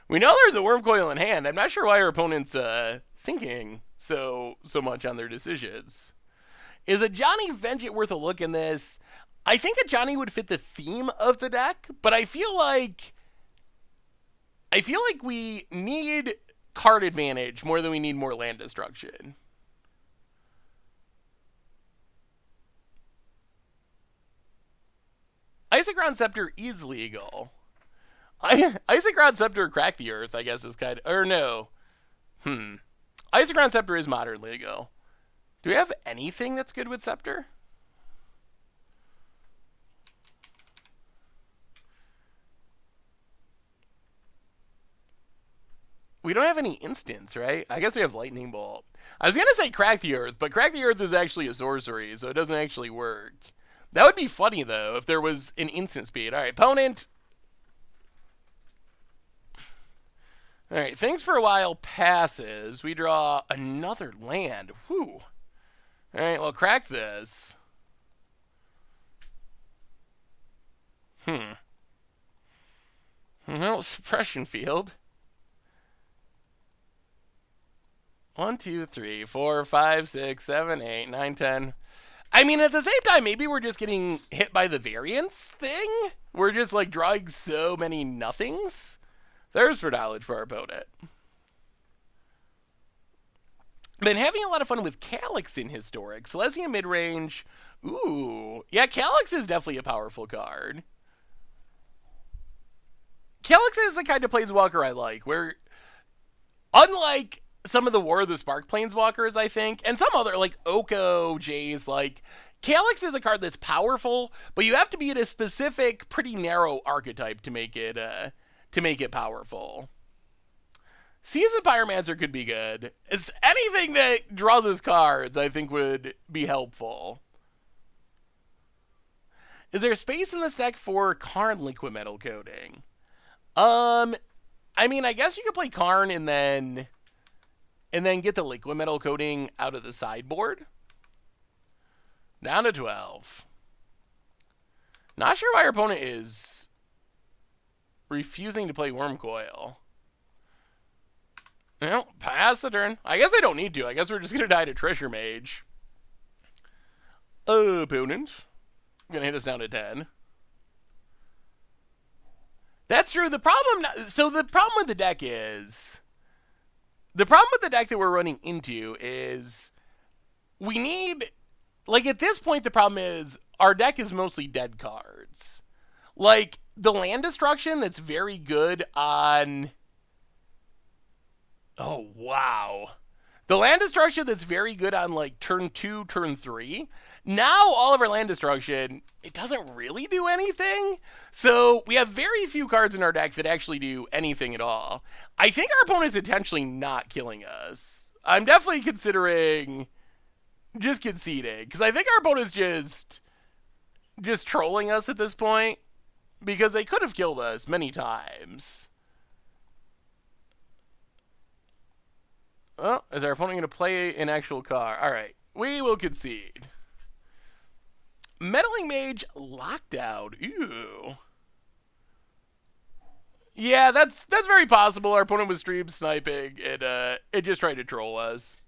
We know there's a Worm Coil in hand. I'm not sure why our opponent's thinking so much on their decisions. Is a Johnny Vengeance worth a look in this? I think a Johnny would fit the theme of the deck, but I feel like we need card advantage more than we need more land destruction. Isochron Scepter is legal. Isochron Scepter Crack the Earth, I guess, is kind of... Or no. Isochron Scepter is modern legal. Do we have anything that's good with Scepter? We don't have any instants, right? I guess we have Lightning Bolt. I was going to say Crack the Earth, but Crack the Earth is actually a sorcery, so it doesn't actually work. That would be funny, though, if there was an instant speed. All right, opponent. All right, Things for a While passes. We draw another land. Whew. All right, well, crack this. No, Suppression Field. 1, 2, 3, 4, 5, 6, 7, 8, 9, 10. I mean, at the same time, maybe we're just getting hit by the variance thing. We're just like drawing so many nothings. There's for knowledge for our opponent. Been having a lot of fun with Calyx in Historic. Selesnya midrange. Ooh. Yeah, Calyx is definitely a powerful card. Calyx is the kind of planeswalker I like, where unlike some of the War of the Spark planeswalkers, I think, and some other, like Oko, Jace, like, Calyx is a card that's powerful, but you have to be in a specific, pretty narrow archetype to make it powerful. Seasoned Pyromancer could be good. It's anything that draws us cards, I think, would be helpful. Is there space in this deck for Karn Liquid Metal Coating? I mean, I guess you could play Karn and then get the Liquid Metal Coating out of the sideboard. Down to 12. Not sure why our opponent is refusing to play Wormcoil. No, pass the turn. I guess I don't need to. I guess we're just going to die to Treasure Mage. Opponent. Going to hit us down to 10. That's true. The problem with the deck is... The problem with the deck that we're running into is... We need... Like, at this point, the problem is our deck is mostly dead cards. Like, the land destruction that's very good on... Oh, wow. The land destruction that's very good on, like, turn 2, turn 3. Now, all of our land destruction, it doesn't really do anything. So, we have very few cards in our deck that actually do anything at all. I think our opponent's intentionally not killing us. I'm definitely considering just conceding, because I think our opponent's just trolling us at this point, because they could have killed us many times. Oh, is our opponent going to play an actual card? All right, we will concede. Meddling Mage locked out. Ew. Yeah, that's very possible. Our opponent was stream sniping, and it just tried to troll us.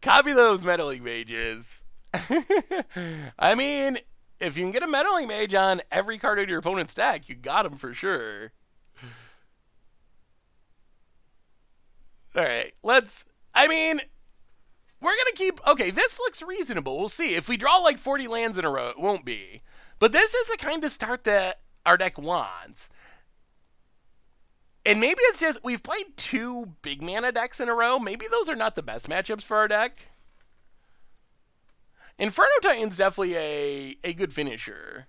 Copy those Meddling Mages. I mean, if you can get a Meddling Mage on every card in your opponent's deck, you got him for sure. Alright, I mean, we're going to keep... Okay, this looks reasonable. We'll see. If we draw like 40 lands in a row, it won't be. But this is the kind of start that our deck wants. And maybe it's just... We've played 2 big mana decks in a row. Maybe those are not the best matchups for our deck. Inferno Titan's definitely a good finisher.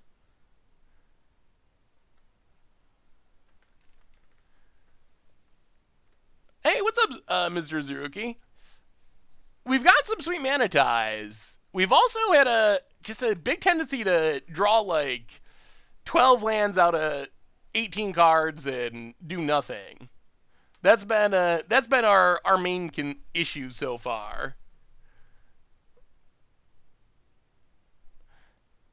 Hey, what's up, Mr. Zeruki? We've got some sweet mana ties. We've also had just a big tendency to draw like 12 lands out of 18 cards and do nothing. That's been our main issue so far.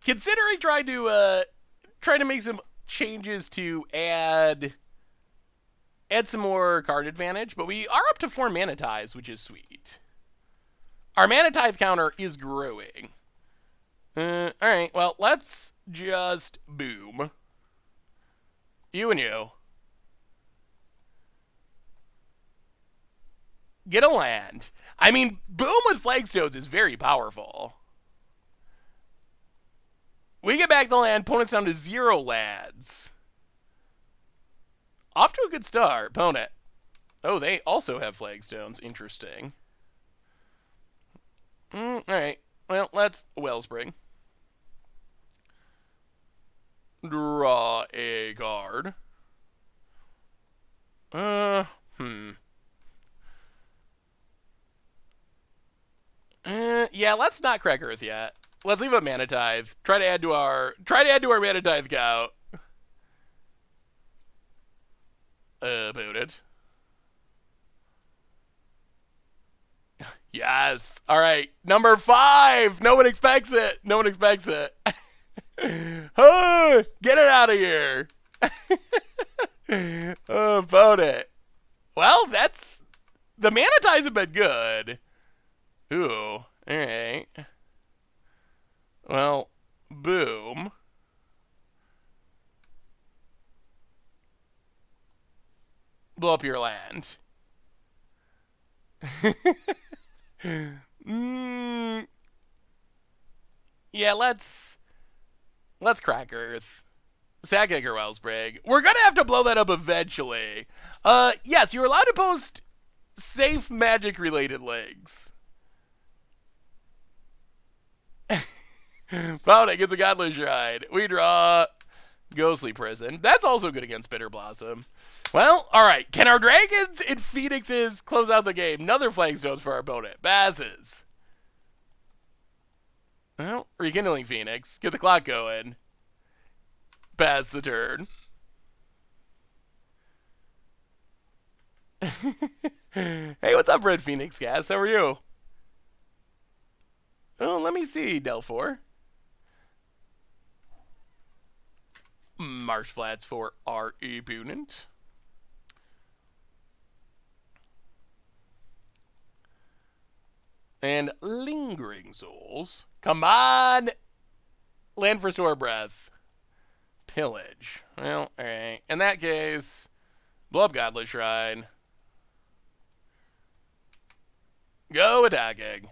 Considering trying to make some changes to add some more card advantage, but we are up to 4 mana ties, which is sweet. Our mana tithe counter is growing. Alright, well, let's just boom. You and you. Get a land. I mean, boom with flagstones is very powerful. We get back the land, opponent's down to 0 lands. Off to a good start, opponent. Oh, they also have flagstones. Interesting. Alright. Well, let's Wellspring. Draw a card. Yeah, let's not crack Earth yet. Let's leave a Mana Tithe. Try to add to our Mana Tithe count. About it. Yes. All right. Number 5. No one expects it. No one expects it. Oh, get it out of here. Oh, vote it. Well, that's... The Mana Tides have been good. Ooh. All right. Well, boom. Blow up your land. Yeah, let's crack Earth. Sack Egg or Wellspring. We're gonna have to blow that up eventually. Yes, you're allowed to post safe magic related links. Found it gets a Godless Shrine. We draw Ghostly Prison. That's also good against Bitter Blossom. Well, alright. Can our dragons and phoenixes close out the game? Another flagstones for our opponent. Passes. Well, Rekindling Phoenix. Get the clock going. Pass the turn. Hey, what's up, Red Phoenix Gas? How are you? Oh, let me see, Delphor. Marsh Flats for our opponent. And Lingering Souls. Come on! Land for Store Breath. Pillage. Well, alright. In that case, blow up Godless Shrine. Go attacking.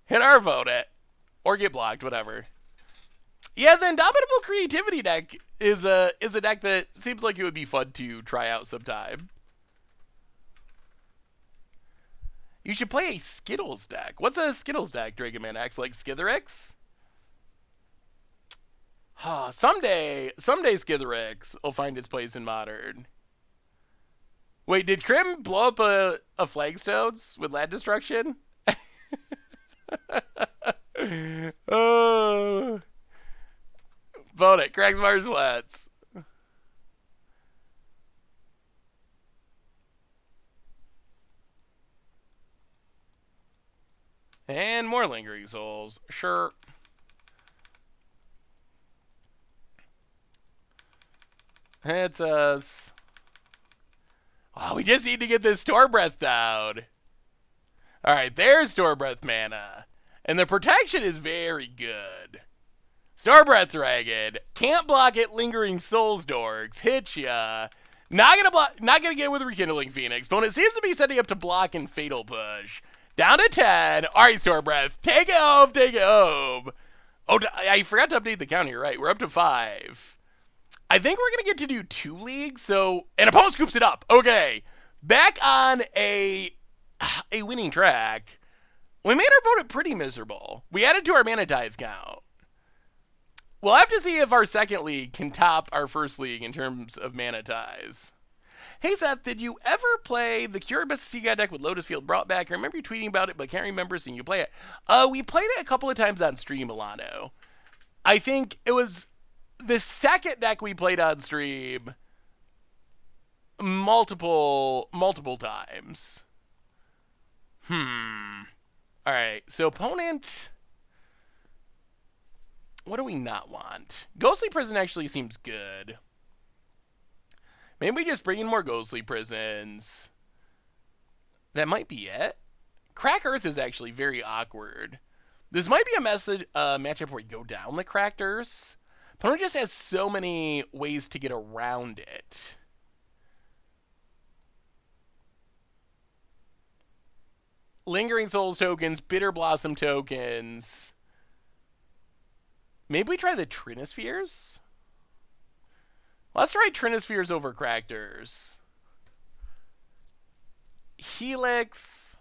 Hit our vote it. Or get blocked, whatever. Yeah, the Indomitable Creativity deck is a deck that seems like it would be fun to try out sometime. You should play a Skittles deck. What's a Skittles deck, Dragonman X? Like Skitherix? Someday Skitherix will find its place in Modern. Wait, did Crim blow up a Flagstones with Land Destruction? Oh. Vote it. Cracks Marsh Flats. And more Lingering Souls. Sure. It's us. Wow, we just need to get this Store Breath down. Alright, there's Store Breath mana. And the protection is very good. Store Breath Dragon. Can't block it, Lingering Souls Dorks. Hit ya. Not gonna get it with Rekindling Phoenix. Opponent seems to be setting up to block and Fatal Push. Down to 10. Alright, Store Breath. Take it home. Take it home. Oh, I forgot to update the count here. Right, we're up to 5. I think we're going to get to do 2 leagues. So, and opponent scoops it up. Okay. Back on a winning track. We made our opponent pretty miserable. We added to our Mana Tithe count. We'll have to see if our second league can top our first league in terms of Mana Tithes. Hey Seth, did you ever play the Curibus Seaguy deck with Lotus Field brought back? I remember you tweeting about it, but can't remember seeing you play it. We played it a couple of times on stream, Milano. I think it was the second deck we played on stream multiple times. Alright, so opponent... What do we not want? Ghostly Prison actually seems good. Maybe we just bring in more Ghostly Prisons. That might be it. Crack Earth is actually very awkward. This might be a matchup where we go down the Cracked Earth. Opponent just has so many ways to get around it. Lingering Souls tokens, Bitter Blossom tokens. Maybe we try the Trinispheres? Let's try Trinispheres over Crackers. Helix.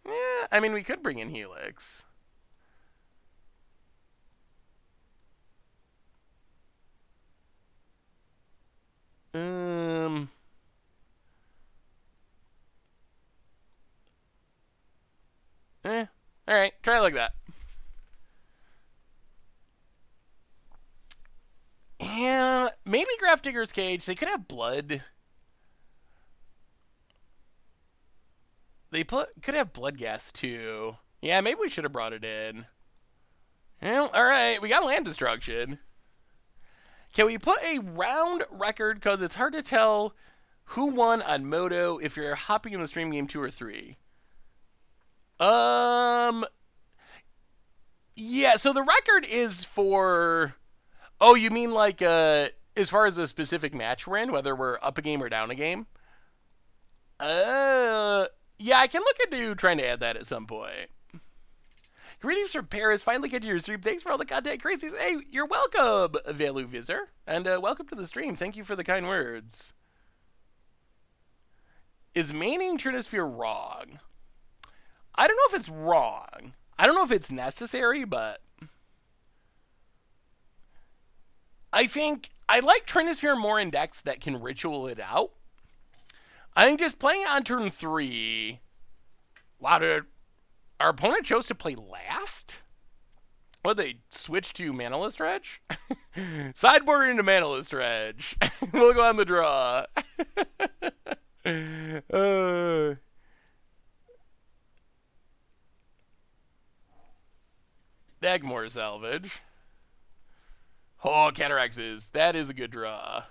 Yeah, I mean, we could bring in Helix. All right, try it like that. Yeah, maybe Grafdigger's Cage. They could have blood. Could have blood gas too. Yeah, maybe we should have brought it in. Well, all right, we got land destruction. Can we put a round record? Because it's hard to tell who won on Moto if you're hopping in the stream game 2 or 3. Yeah, so the record is for... Oh, you mean like as far as a specific match we're in, whether we're up a game or down a game? Yeah, I can look into trying to add that at some point. Greetings from Paris. Finally get to your stream. Thanks for all the content, crazies. Hey, you're welcome, Velu Visor. And welcome to the stream. Thank you for the kind words. Is maining Trinisphere wrong? I don't know if it's wrong. I don't know if it's necessary, but... I think I like Trinisphere more in decks that can ritual it out. I think just playing on turn 3... Wow, dude. Our opponent chose to play last? What, they switched to Manaless Dredge? Sideboard into Manaless Dredge. We'll go on the draw. Dagmore Salvage. Oh, Cataracts. That is a good draw.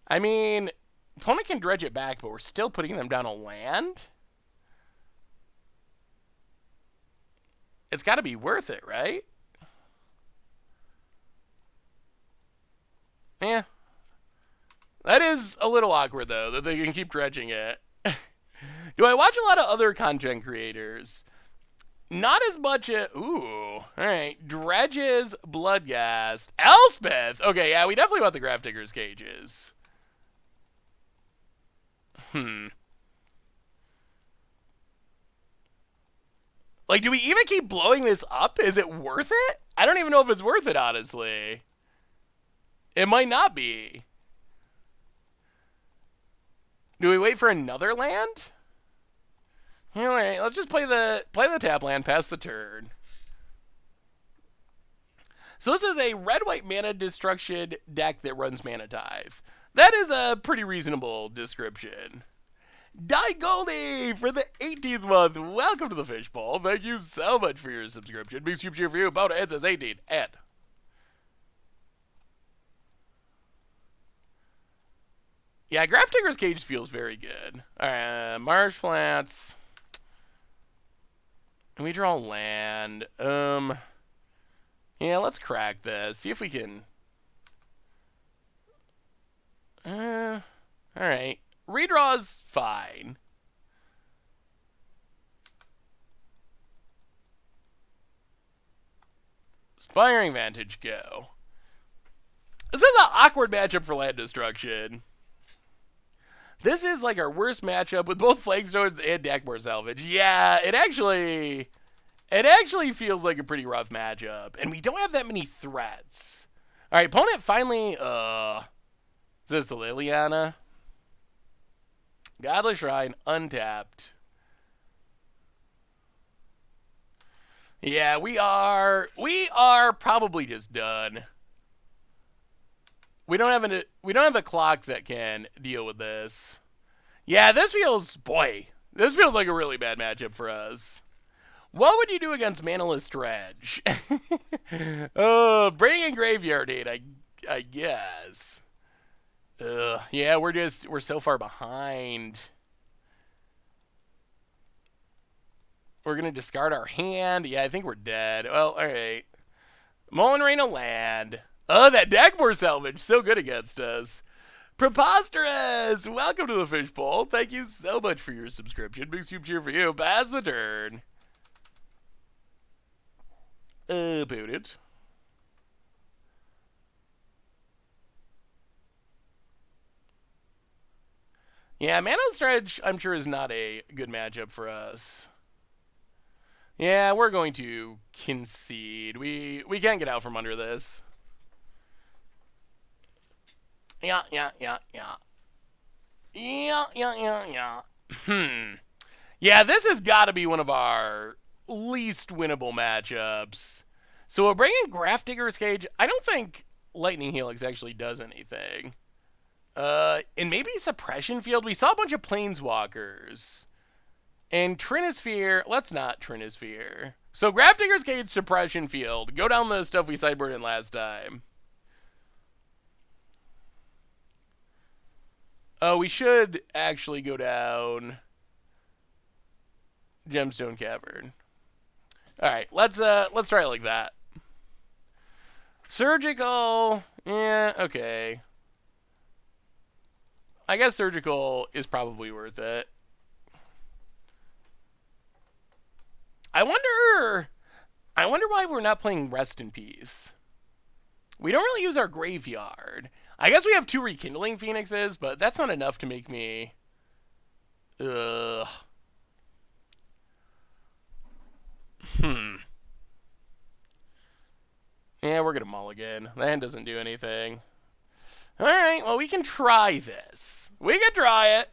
I mean, opponent can dredge it back, but we're still putting them down a land? It's got to be worth it, right? Yeah. That is a little awkward, though, that they can keep dredging it. Do I watch a lot of other content creators? Not as much as... Ooh. Alright. Dredges, Bloodghast, Elspeth! Okay, yeah, we definitely want the Grafdigger's Cages. Like, do we even keep blowing this up? Is it worth it? I don't even know if it's worth it, honestly. It might not be. Do we wait for another land? Alright, let's just play the tap land past the turn. So this is a red-white mana destruction deck that runs Mana Tithe. That is a pretty reasonable description. Die Goldie for the 18th month. Welcome to the Fishbowl. Thank you so much for your subscription. Big super cheer for you. About Ed says 18. Ed. Yeah, Grafdigger's Cage feels very good. Alright, Marsh Flats. And we draw land. Yeah, let's crack this. See if we can... Alright. Redraw's fine. Spiring Vantage, go. This is an awkward matchup for land destruction. This is like our worst matchup with both Flagstones and Dagmore Salvage. Yeah, it actually feels like a pretty rough matchup. And we don't have that many threats. Alright, opponent finally, is this the Liliana? Godless Shrine, untapped. Yeah, we are probably just done. We don't have a clock that can deal with this. Yeah, this feels like a really bad matchup for us. What would you do against Manaless Dredge? Bring in Graveyard Aid, I guess. Yeah, we're so far behind. We're gonna discard our hand. Yeah, I think we're dead. Well, alright. Mullen Rain a land. Oh, that Dagmore Salvage, so good against us. Preposterous! Welcome to the Fishbowl. Thank you so much for your subscription. Big super cheer for you. Pass the turn. Boot it. Yeah, Manaless Dredge, I'm sure, is not a good matchup for us. Yeah, we're going to concede. We can't get out from under this. Yeah. Yeah. Yeah, this has got to be one of our least winnable matchups. So we're bringing Grafdigger's Cage. I don't think Lightning Helix actually does anything. And maybe Suppression Field. We saw a bunch of Planeswalkers. And Trinisphere. Let's not Trinisphere. So Grafdigger's Cage, Suppression Field. Go down the stuff we sideboarded last time. Oh, we should actually go down Gemstone Cavern. All right, let's try it like that. Surgical, yeah, okay. I guess Surgical is probably worth it. I wonder why we're not playing Rest in Peace. We don't really use our graveyard. I guess we have 2 Rekindling Phoenixes, but that's not enough to make me... Ugh. Yeah, we're gonna mulligan. The hand doesn't do anything. Alright, well, we can try this. We can try it.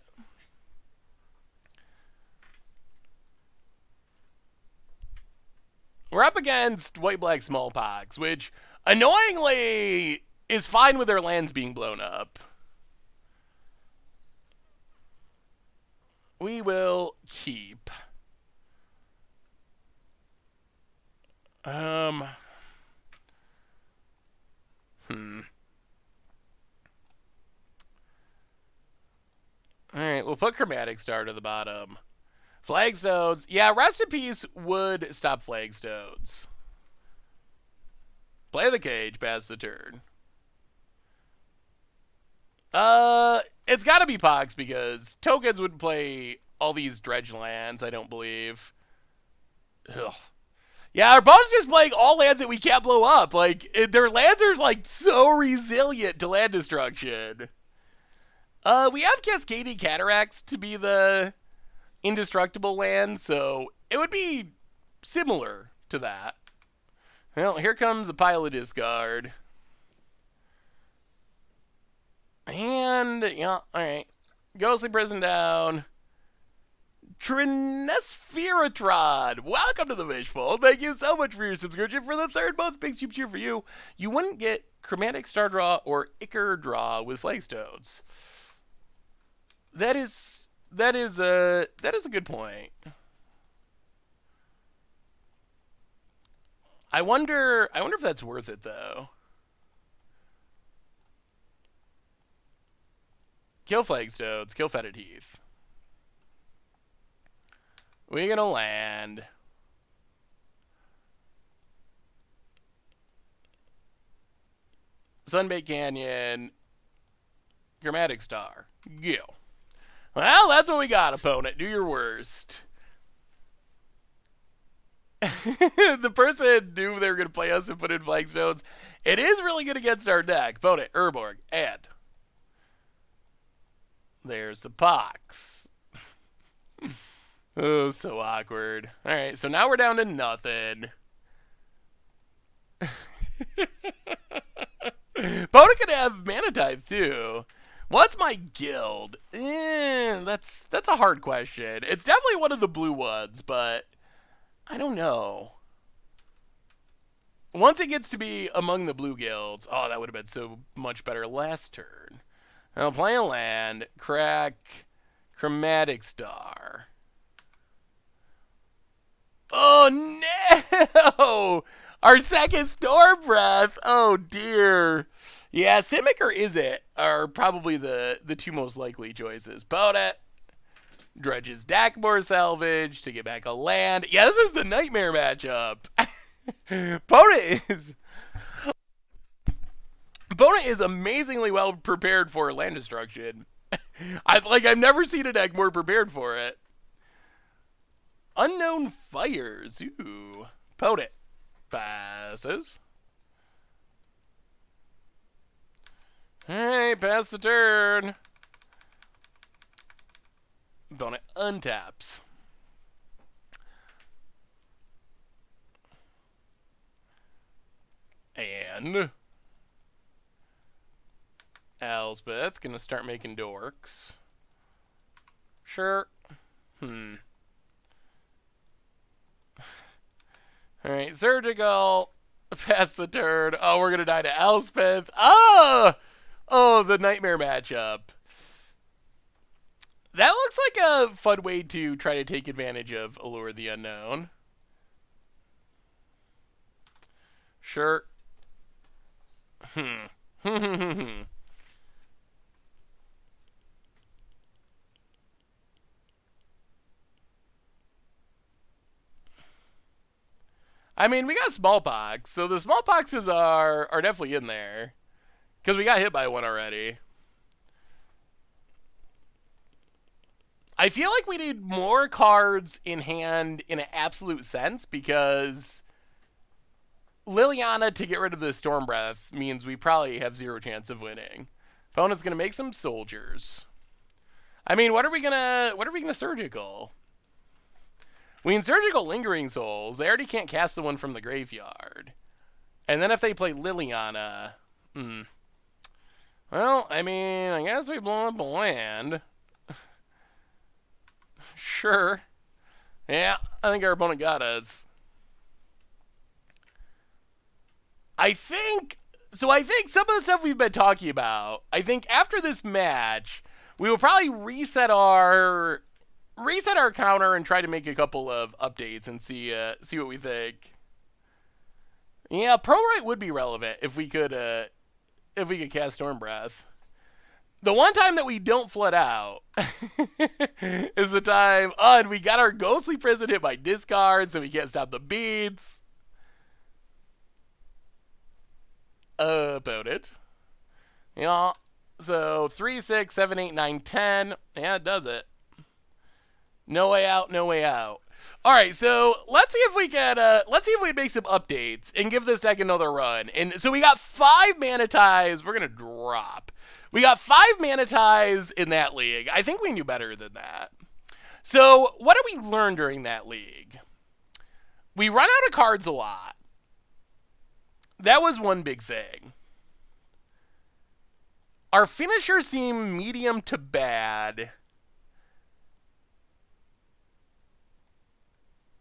We're up against White-Black Smallpox, which, annoyingly, is fine with their lands being blown up. We will keep. Alright, we'll put Chromatic Star to the bottom. Flagstones. Yeah, Rest in Peace would stop Flagstones. Play the cage, pass the turn. It's gotta be Pox because tokens would play all these dredge lands, I don't believe. Ugh. Yeah, our opponent's just playing all lands that we can't blow up. Like, their lands are, like, so resilient to land destruction. We have Cascading Cataracts to be the indestructible land, so it would be similar to that. Well, here comes a pile of discard. And, yeah, alright. Ghostly Prison down. Trinespheratrod, welcome to the Wishful. Thank you so much for your subscription for the 3rd month. Big super cheer for you. You wouldn't get Chromatic Star Draw or Ichor Draw with Flagstones. That is a good point. I wonder if that's worth it though. Kill Flagstones, kill Fetid Heath. We're gonna land. Sunbait Canyon. Chromatic Star. Go. Well, that's what we got, opponent. Do your worst. The person knew they were going to play us and put in Flagstones. It is really good against our deck. Opponent, Urborg, add. There's the Pox. Oh, so awkward. Alright, so now we're down to nothing. Opponent could have Mana Tithe, too. What's my guild? That's a hard question. It's definitely one of the blue ones, but I don't know. Once it gets to be among the blue guilds, oh, that would have been so much better last turn. I'll play a land, crack, Chromatic Star. Oh, no! Our second Storm Breath! Oh, dear. Yeah, Simic or Is It are probably the 2 most likely choices. Opponent dredges Dakmor Salvage to get back a land. Yeah, this is the nightmare matchup. Opponent is amazingly well prepared for land destruction. I've never seen a deck more prepared for it. Unknown Fires. Ooh. Opponent passes. Alright, pass the turn. Opponent untaps. And Elspeth gonna start making dorks. Sure. Alright, surgical. Pass the turn. Oh, we're gonna die to Elspeth. Oh! Oh, the nightmare matchup. That looks like a fun way to try to take advantage of Allure the Unknown. Sure. I mean, we got smallpox, so the smallpoxes are definitely in there. Because we got hit by one already. I feel like we need more cards in hand in an absolute sense, because Liliana to get rid of the Storm Breath means we probably have 0 chance of winning. Opponent's gonna make some soldiers. I mean, what are we gonna surgical? We can surgical Lingering Souls. They already can't cast the one from the graveyard. And then if they play Liliana, well, I mean, I guess we blow up a land. Sure. Yeah, I think our opponent got us. I think some of the stuff we've been talking about, I think after this match, we will probably reset our counter and try to make a couple of updates and see what we think. Yeah, Pro Right would be relevant if we could cast Storm Breath. The one time that we don't flood out is the time, and we got our Ghostly Prison hit by discard, so we can't stop the beats. About it. Yeah. So 3, 6, 7, 8, 9, 10. Yeah, it does it. No way out, no way out. All right, so let's see if we can make some updates and give this deck another run. And so we got 5 Mana Ties. We're gonna drop. We got 5 Mana Ties in that league. I think we knew better than that. So what did we learn during that league? We run out of cards a lot. That was one big thing. Our finishers seem medium to bad.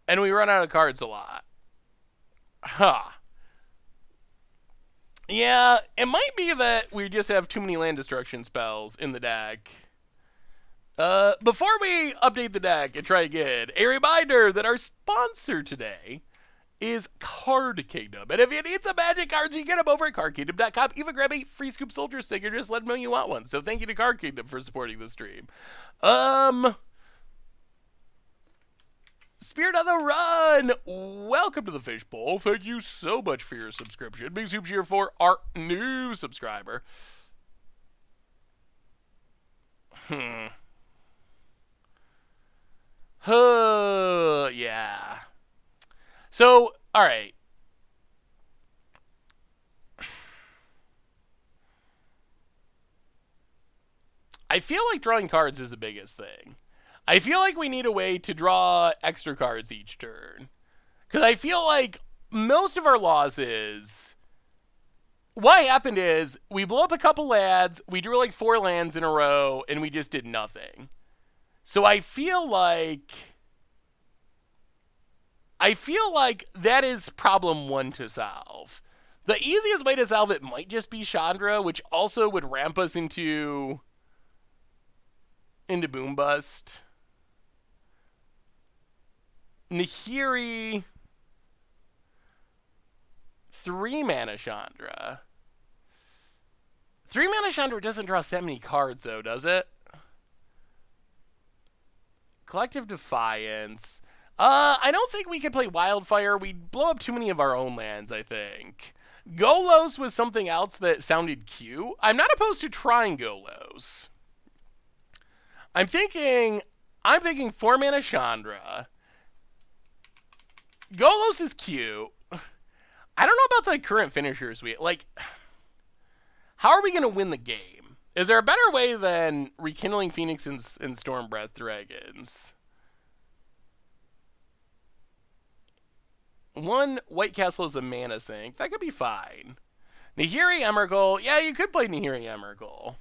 And we run out of cards a lot. Huh. Yeah, it might be that we just have too many land destruction spells in the deck. Before we update the deck and try again, a reminder that our sponsor today is Card Kingdom. And if you need some magic cards, you get them over at cardkingdom.com. Even grab a free Scoop Soldier sticker. Just let them know you want one. So thank you to Card Kingdom for supporting the stream. Spirit on the Run! Welcome to the Fishbowl. Thank you so much for your subscription. Big soup cheer for our new subscriber. Yeah. So, alright. I feel like drawing cards is the biggest thing. I feel like we need a way to draw extra cards each turn. Because I feel like most of our losses, what happened is we blew up a couple lands, we drew like 4 lands in a row, and we just did nothing. So I feel like that is problem 1 to solve. The easiest way to solve it might just be Chandra, which also would ramp us into Boom Bust. Nahiri, 3 mana Chandra. 3 mana Chandra doesn't draw that many cards, though, does it? Collective Defiance. I don't think we could play Wildfire. We'd blow up too many of our own lands, I think. Golos was something else that sounded cute. I'm not opposed to trying Golos. I'm thinking 4 mana Chandra. Golos is cute. I don't know about the current finishers how are we going to win the game? Is there a better way than Rekindling Phoenix and Stormbreath Dragons? 1 White Castle is a mana sink. That could be fine. Nahiri Emrakul. Yeah, you could play Nahiri Emrakul.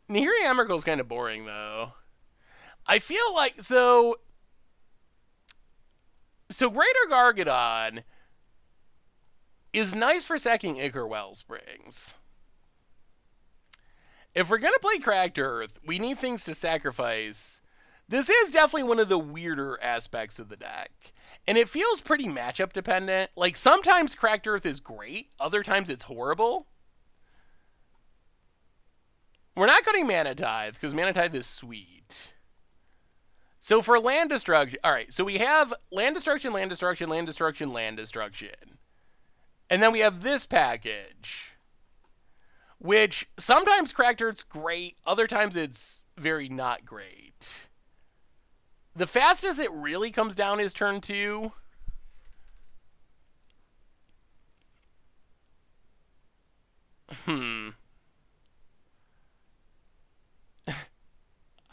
Nihiri Emerald's kind of boring, though. I feel like... So Greater Gargadon is nice for sacking Ichor Wellsprings. If we're going to play Cracked Earth, we need things to sacrifice. This is definitely one of the weirder aspects of the deck. And it feels pretty matchup dependent. Like, sometimes Cracked Earth is great, other times it's horrible. We're not cutting Mana Tithe, because Mana Tithe is sweet. So for land destruction, alright, so we have land destruction, land destruction, land destruction, land destruction. And then we have this package, which sometimes Cracked Earth's great, other times it's very not great. The fastest it really comes down is turn 2.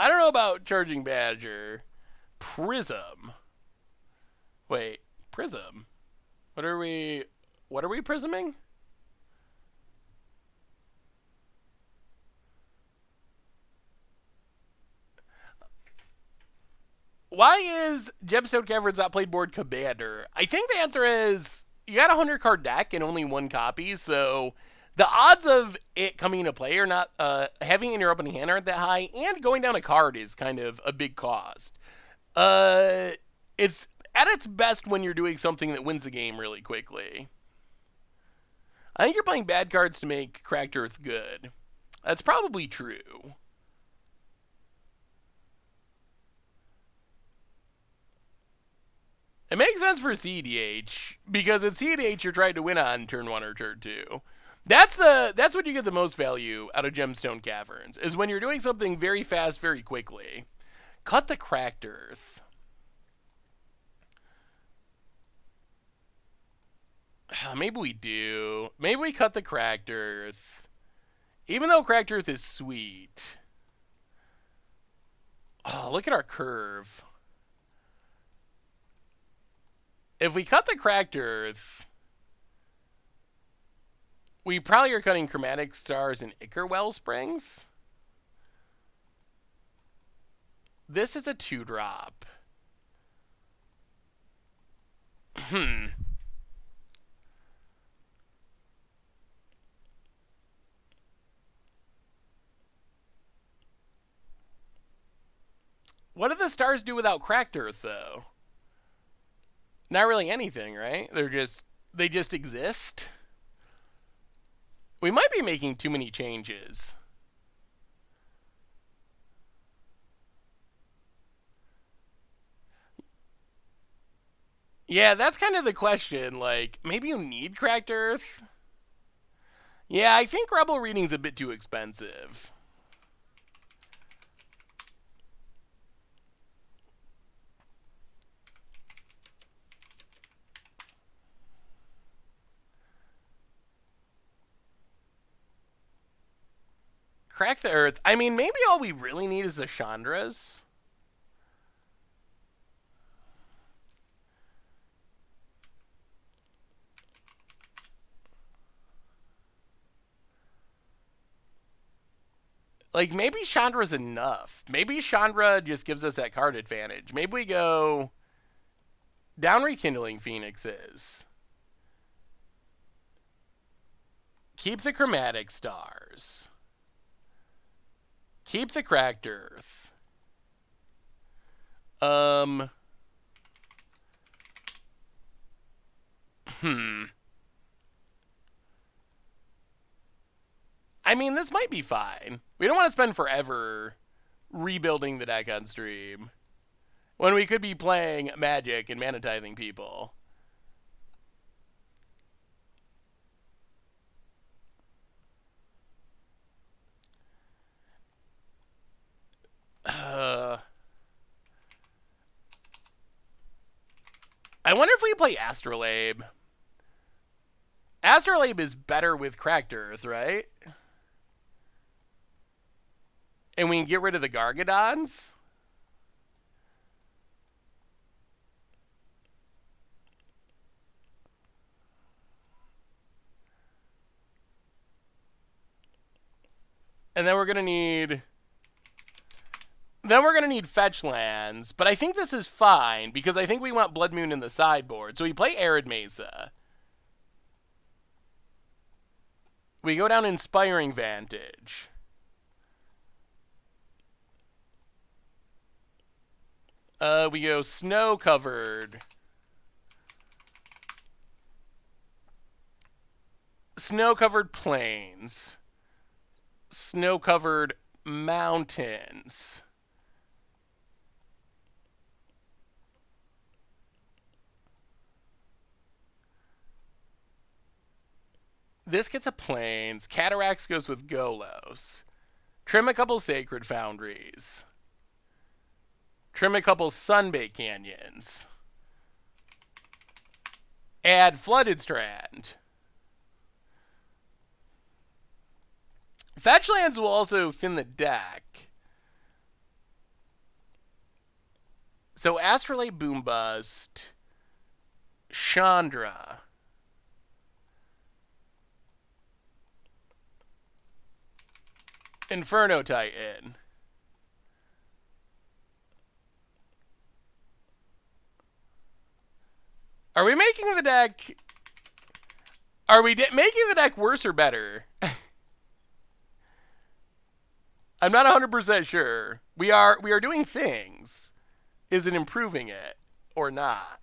I don't know about Charging Badger. Prism. Wait, Prism. What are we prisming? Why is Gemstone Caverns not played board Commander? I think the answer is you got a 100 card deck and only 1 copy, so the odds of it coming into play are not, having it in your opening hand aren't that high, and going down a card is kind of a big cost. It's at its best when you're doing something that wins the game really quickly. I think you're playing bad cards to make Cracked Earth good. That's probably true. It makes sense for CDH, because at CDH you're trying to win on turn 1 or turn 2. That's when you get the most value out of Gemstone Caverns, is when you're doing something very fast, very quickly. Cut the Cracked Earth. Maybe we do. Maybe we cut the Cracked Earth. Even though Cracked Earth is sweet. Oh, look at our curve. If we cut the Cracked Earth, we probably are cutting Chromatic Stars and Ichor Wellsprings. This is a 2-drop. What do the stars do without Cracked Earth, though? Not really anything, right? They just exist. We might be making too many changes. Yeah, that's kind of the question. Like, maybe you need Cracked Earth? Yeah, I think Rebel Reading's a bit too expensive. Crack the Earth. I mean, maybe all we really need is the Chandras. Like, maybe Chandra's enough. Maybe Chandra just gives us that card advantage. Maybe we go down Rekindling Phoenixes. Keep the Chromatic Stars. Keep the Cracked Earth. I mean, this might be fine. We don't want to spend forever rebuilding the deck on stream when we could be playing Magic and mana tithing people. I wonder if we play Astrolabe. Astrolabe is better with Cracked Earth, right? And we can get rid of the Gargadons. And then we're going to need... Then we're going to need fetch lands, but I think this is fine because I think we want Blood Moon in the sideboard. So we play Arid Mesa. We go down Inspiring Vantage. We go Snow-Covered. Snow-Covered Plains. Snow-Covered Mountains. This gets a Plains. Cataracts goes with Golos. Trim a couple Sacred Foundries. Trim a couple Sunbait Canyons. Add Flooded Strand. Fetch lands will also thin the deck. So Astrolabe Boombust. Chandra. Inferno Titan. Are we making the deck... Are we making the deck worse or better? I'm not 100% sure. We are doing things. Is it improving it or not?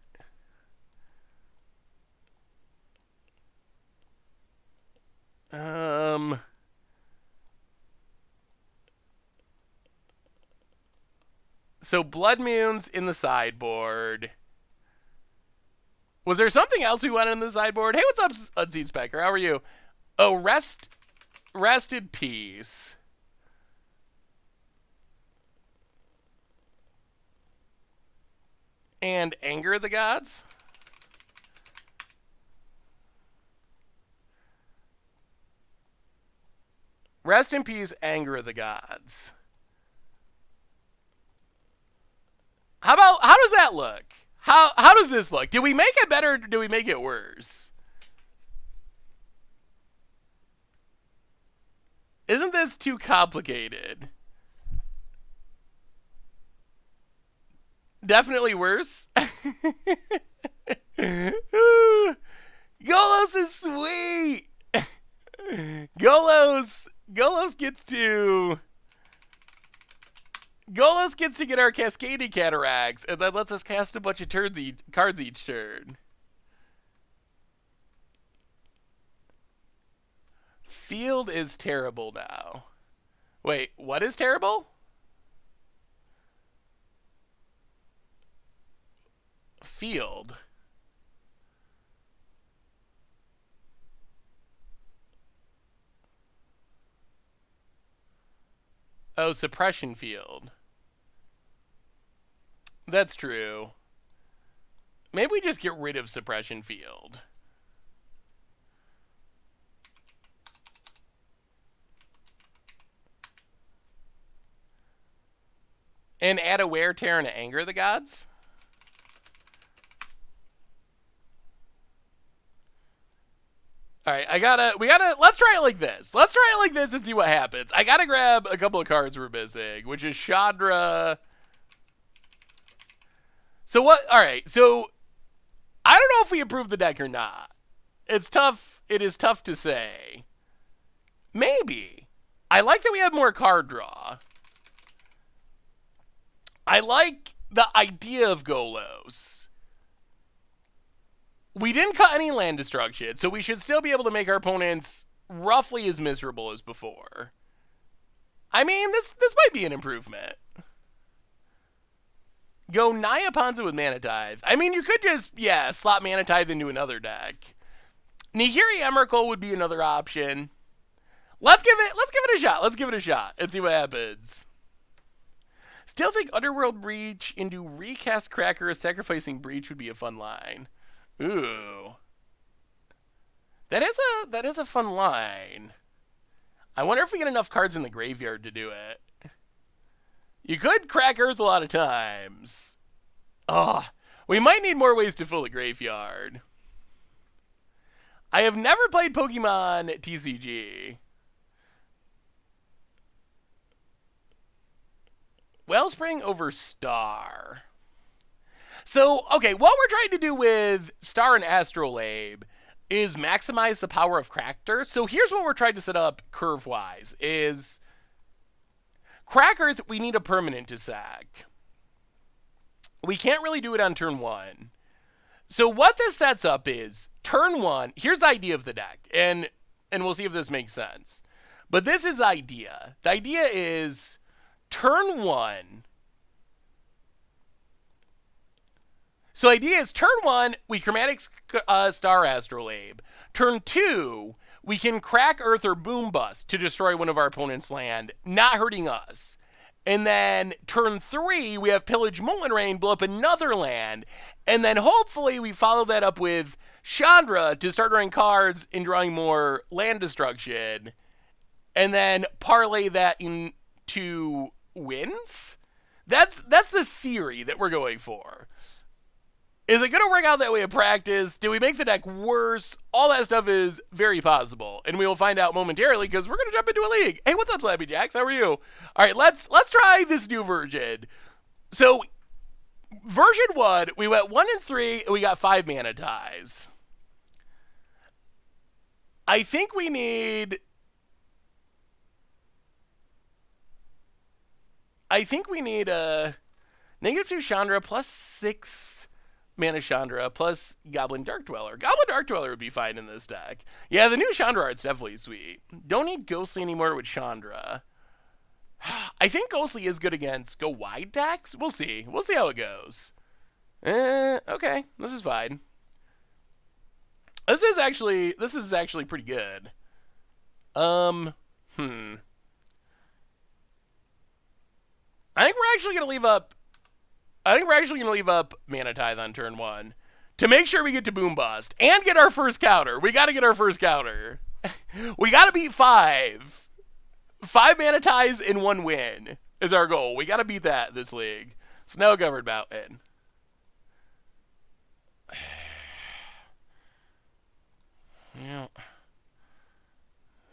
So Blood Moon's in the sideboard. Was there something else we wanted in the sideboard? Hey, what's up, Unseed Specker? How are you? Oh, rest in peace. And Anger the Gods. Rest in peace, Anger of the Gods. How does that look? How does this look? Did we make it better or did we make it worse? Isn't this too complicated? Definitely worse. Golos is sweet. Golos gets to get our Cascading Cataracts, and that lets us cast a bunch of cards each turn. Field is terrible now. Wait, what is terrible? Field. Oh, Suppression Field. That's true. Maybe we just get rid of Suppression Field. And add a Wear, Tear, and Anger the Gods? Alright, let's try it like this. Let's try it like this and see what happens. I gotta grab a couple of cards we're missing, which is Chandra. So what, alright, so I don't know if we improve the deck or not. It's tough, it is tough to say. Maybe. I like that we have more card draw. I like the idea of Golos. We didn't cut any land destruction, so we should still be able to make our opponents roughly as miserable as before. I mean, this might be an improvement. Go Naya Ponza with Mana Tithe. I mean, you could just, yeah, slot Mana Tithe into another deck. Nihiri Emrakul would be another option. Let's give it a shot. Let's give it a shot and see what happens. Still think Underworld Breach into Recast Cracker, sacrificing Breach would be a fun line. Ooh. That is a fun line. I wonder if we get enough cards in the graveyard to do it. You could crack Earth a lot of times. Oh, we might need more ways to fill the graveyard. I have never played Pokemon TCG. Wellspring over Star. So, okay, what we're trying to do with Star and Astrolabe is maximize the power of Cracker. So here's what we're trying to set up curve-wise is Crack Earth, we need a permanent to sack. We can't really do it on turn 1. So what this sets up is turn 1, here's the idea of the deck, and we'll see if this makes sense. But this is the idea. The idea is turn 1. So the idea is turn 1, we Chromatic Star Astrolabe. Turn 2, we can Crack Earth or Boom Bust to destroy one of our opponent's land, not hurting us. And then turn 3, we have Pillage Molten Rain, blow up another land. And then hopefully we follow that up with Chandra to start drawing cards and drawing more land destruction. And then parlay that into wins? That's the theory that we're going for. Is it going to work out that way in practice? Do we make the deck worse? All that stuff is very possible, and we will find out momentarily because we're going to jump into a league. Hey, what's up, Slappy Jacks? How are you? All right, let's try this new version. So, version 1, we went 1 and 3, and we got 5 mana ties. I think we need a -2 Chandra plus 6 mana Chandra plus Goblin Dark Dweller. Goblin Dark Dweller would be fine in this deck. Yeah, the new Chandra art's definitely sweet. Don't need Ghostly anymore with Chandra. I think Ghostly is good against go wide decks. We'll see. We'll see how it goes. Okay, this is fine. This is actually pretty good. I think we're actually gonna leave up Mana Tithe on turn 1 to make sure we get to Boom Bust and get our first counter. We got to get our first counter. We got to beat 5. 5 Mana Tithes in 1 win is our goal. We got to beat that this league. Snow-covered mountain. Yeah.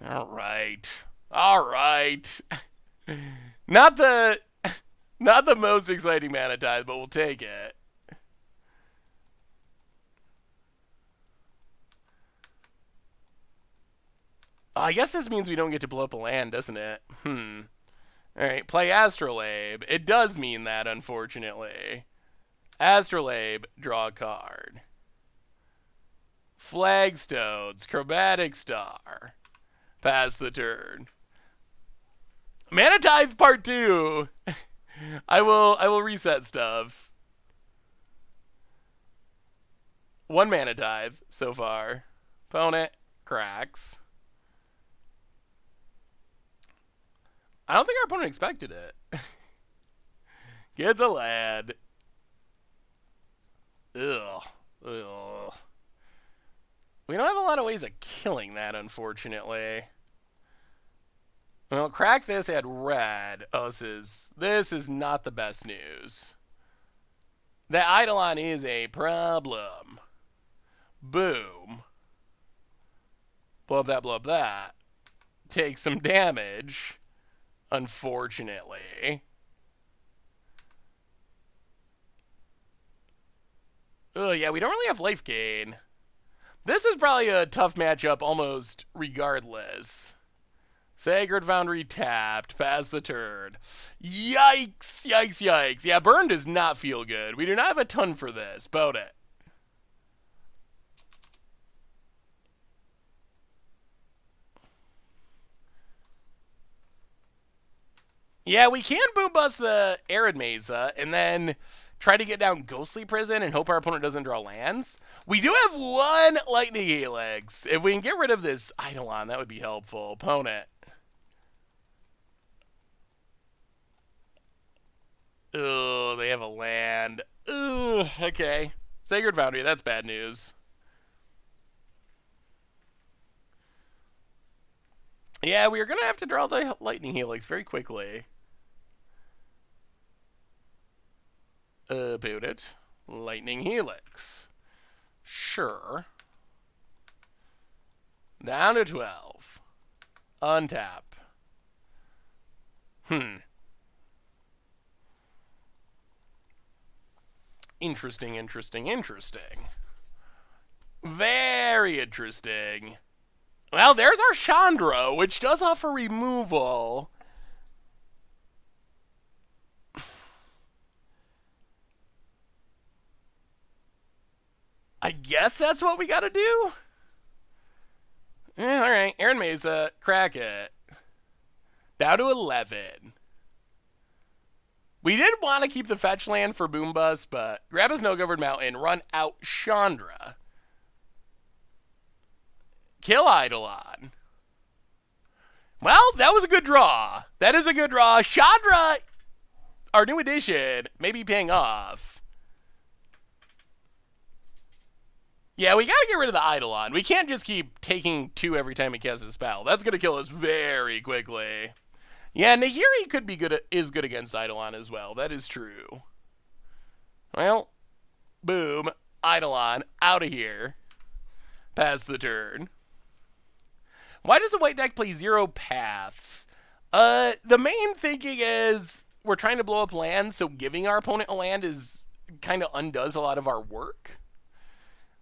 All right. Not the most exciting Mana Tithe, but we'll take it. I guess this means we don't get to blow up a land, doesn't it? Alright, play Astrolabe. It does mean that, unfortunately. Astrolabe, draw a card. Flagstones, Chromatic Star. Pass the turn. Mana Tithe Part 2. I will reset stuff. 1 Mana Tithe so far. Opponent cracks. I don't think our opponent expected it. Gets a lad. Ugh. We don't have a lot of ways of killing that, unfortunately. Well, crack this, add red. Oh, this is not the best news. The Eidolon is a problem. Boom. Blow up that. Take some damage. Unfortunately. Oh, yeah, we don't really have life gain. This is probably a tough matchup almost regardless. Sacred Foundry tapped. Pass the turn. Yikes. Yeah, burn does not feel good. We do not have a ton for this. Boat it. Yeah, we can boom bust the Arid Mesa and then try to get down Ghostly Prison and hope our opponent doesn't draw lands. We do have 1 Lightning Helix. If we can get rid of this Eidolon, that would be helpful. Opponent. Oh, they have a land. Ugh, okay. Sacred Foundry, that's bad news. Yeah, we are going to have to draw the Lightning Helix very quickly. Boot it. Lightning Helix. Sure. Down to 12. Untap. Interesting, interesting, interesting. Very interesting. Well, there's our Chandra, which does offer removal. I guess that's what we gotta do? Alright, Aaron Mesa, crack it. Down to 11. We did want to keep the fetch land for Boombus, but grab a Snow-Covered Mountain, run out Chandra. Kill Eidolon. Well, that was a good draw. That is a good draw. Chandra, our new addition, may be paying off. Yeah, we gotta get rid of the Eidolon. We can't just keep taking 2 every time he casts a spell. That's gonna kill us very quickly. Yeah, Nahiri could be good. Is good against Eidolon as well. That is true. Well, boom, Eidolon out of here. Pass the turn. Why does the white deck play 0 paths? The main thinking is we're trying to blow up lands, so giving our opponent a land is kind of undoes a lot of our work.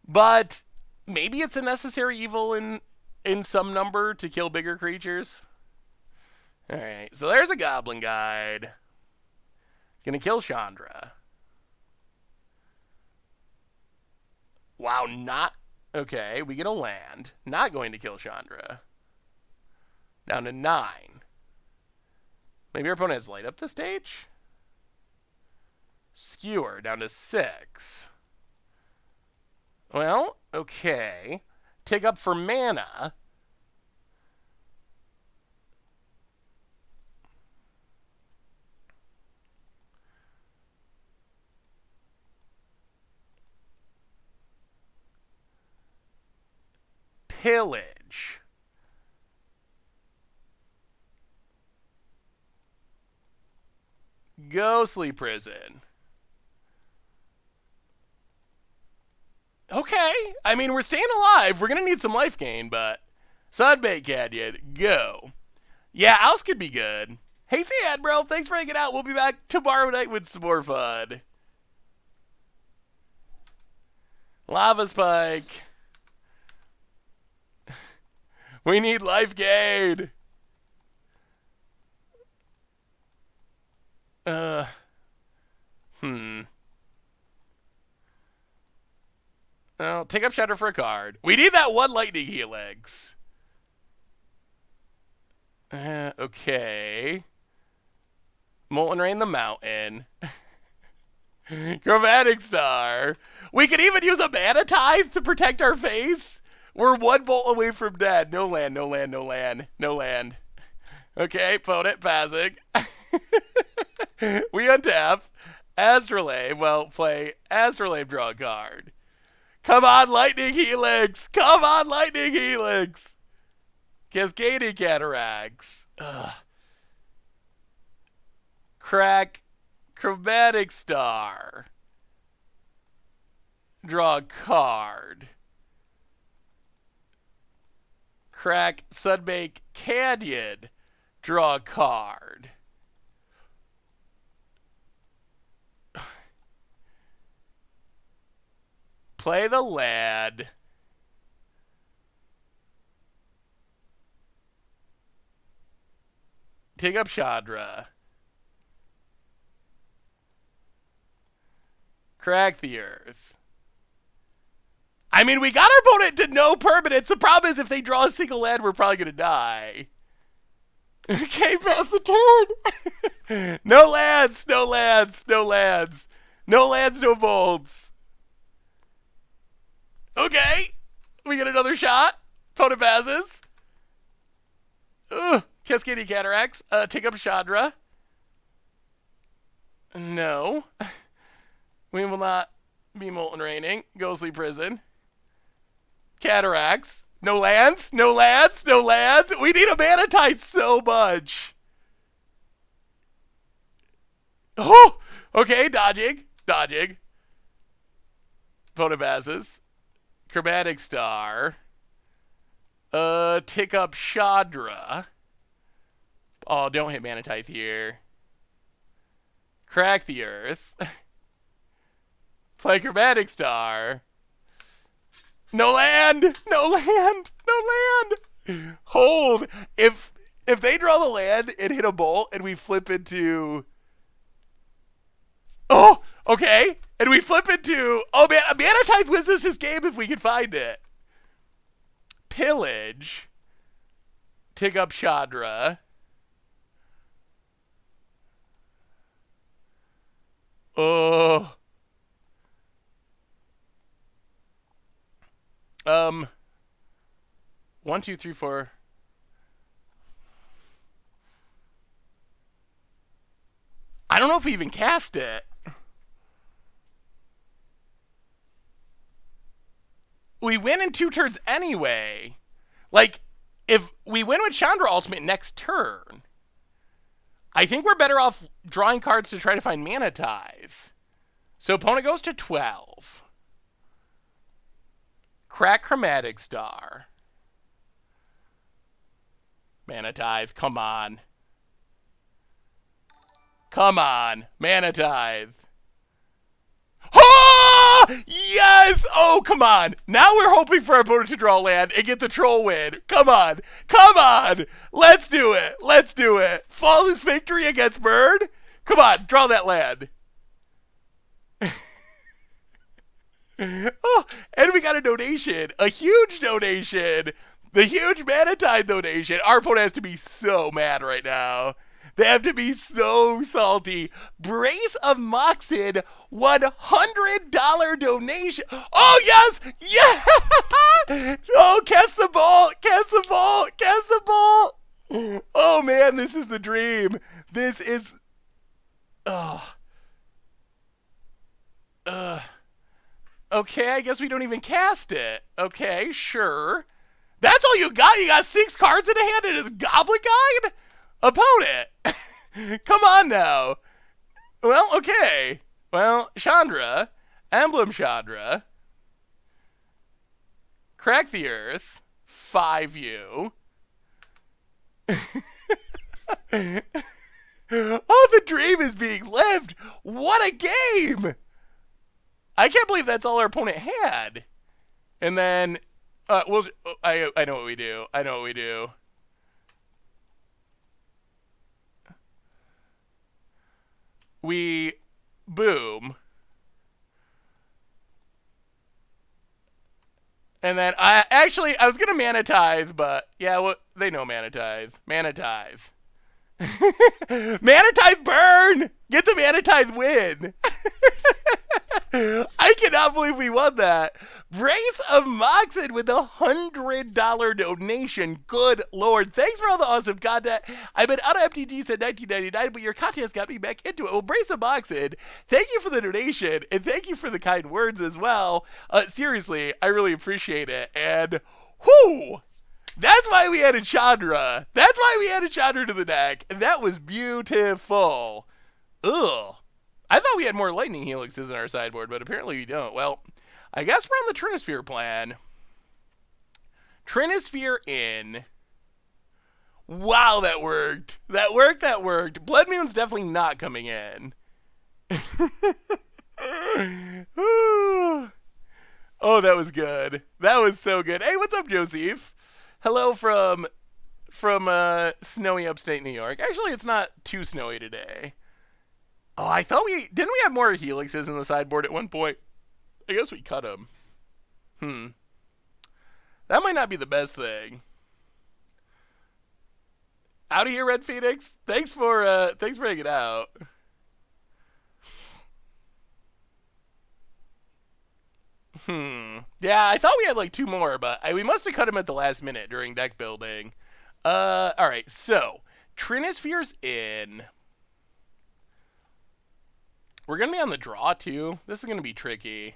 But maybe it's a necessary evil in some number to kill bigger creatures. Alright, so there's a Goblin Guide. Gonna kill Chandra. Wow, not... Okay, we get a land. Not going to kill Chandra. Down to 9. Maybe our opponent has light up the stage? Skewer, down to 6. Well, okay. Take up for mana. Pillage. Ghostly Prison. Okay. I mean, we're staying alive. We're going to need some life gain, but... Sunbait Canyon, go. Yeah, Ouse could be good. Hey, Sad, bro. Thanks for hanging out. We'll be back tomorrow night with some more fun. Lava Spike. We need life gain. Oh, take up Shatter for a card. We need that one Lightning Helix. Okay. Molten Rain the Mountain. Chromatic Star. We could even use a Mana Tithe to protect our face. We're 1 bolt away from dead. No land, no land, no land, no land. Okay, opponent passing. We untap. Astrolabe. Well, play Astrolabe, draw a card. Come on, Lightning Helix. Come on, Lightning Helix. Cascading Cataracts. Ugh. Crack Chromatic Star. Draw a card. Crack Sunbake Canyon. Draw a card. Play the lad. Take up Chandra. Crack the earth. I mean, we got our opponent to no permanence. The problem is if they draw a single land, we're probably going to die. Okay, pass the turn. No lands, no lands, no lands. No lands, no bolts. Okay. We get another shot. Opponent passes. Cascading Cataracts. Take up Chandra. No. We will not be Molten Raining. Ghostly Prison. Cataracts. No lands. No lands. No lands. We need a Mana Tithe so much. Oh! Okay, dodging. Dodging. Opponent passes. Chromatic Star. Tick up Chandra. Oh, don't hit Mana Tithe here. Crack the earth. Play Chromatic Star. No land! No land! No land! Hold! If they draw the land and hit a bolt and we flip into... Oh! Okay! And we flip into... Oh man, Mana Tithe wins us this game if we can find it. Pillage. Take up Chandra. Oh. 1, 2, 3, 4. I don't know if we even cast it. We win in 2 turns anyway. Like, if we win with Chandra Ultimate next turn, I think we're better off drawing cards to try to find Mana Tithe. So opponent goes to 12. Crack Chromatic Star. Mana Tithe, come on. Come on, Mana Tithe. Oh! Yes! Oh, come on. Now we're hoping for our opponent to draw land and get the troll win. Come on. Come on. Let's do it. Let's do it. Flawless victory against Bird. Come on, draw that land. Oh, and we got a donation. A huge donation. The huge Mana Tithe donation. Our opponent has to be so mad right now. They have to be so salty. Brace of Moxon, $100 donation. Oh, yes! Yeah! Oh, cast the ball! Cast the ball! Cast the ball! Oh, man, this is the dream. This is... Oh. Okay, I guess we don't even cast it. Okay, sure. That's all you got? You got 6 cards in hand and it's Goblin Guide? Opponent! Come on now. Well, okay. Well, Chandra. Emblem Chandra. Crack the Earth. 5U. Oh, the dream is being lived. What a game. I can't believe that's all our opponent had. And then, I know what we do. I know what we do. We boom. And then I was going to Mana Tithe, but yeah, well, they know Mana Tithe. Mana Tithe. Mana Tithe burn! Get the Mana Tithe win. I cannot believe we won that. Brace of Moxon with $100 donation. Good Lord. Thanks for all the awesome content. I've been out of MTG since 1999, but your content has got me back into it. Well, Brace of Moxon, thank you for the donation, and thank you for the kind words as well. Seriously, I really appreciate it. And, whoo! That's why we added Chandra. That's why we added Chandra to the deck. And that was beautiful. Ugh. I thought we had more Lightning Helixes in our sideboard, but apparently we don't. Well, I guess we're on the Trinisphere plan. Trinisphere in. Wow, that worked. That worked, that worked. Blood Moon's definitely not coming in. Oh, that was good. That was so good. Hey, what's up, Joseph? Hello from snowy upstate New York. Actually, it's not too snowy today. Oh, I thought didn't we have more Helixes in the sideboard at one point? I guess we cut them. That might not be the best thing. Out of here, Red Phoenix. Thanks for hanging out. Yeah, I thought we had like 2 more, but we must have cut them at the last minute during deck building. All right, so Trinisphere's in. We're going to be on the draw, too. This is going to be tricky.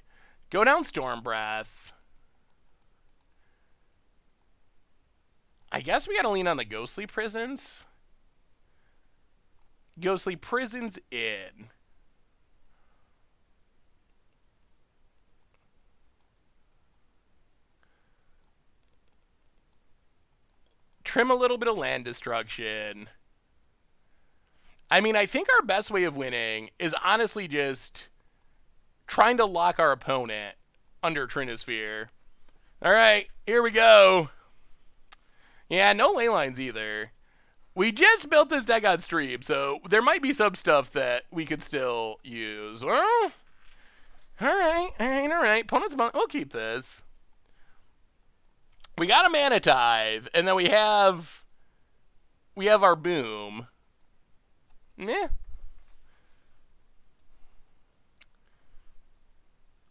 Go down Storm Breath. I guess we got to lean on the Ghostly Prisons. Ghostly Prisons in. Trim a little bit of land destruction. I mean, I think our best way of winning is honestly just trying to lock our opponent under Trinisphere. All right, here we go. Yeah, no ley lines either. We just built this deck on stream, so there might be some stuff that we could still use. Well, all right. Opponent's money. We'll keep this. We got a mana Tithe, and then we have our boom. Yeah.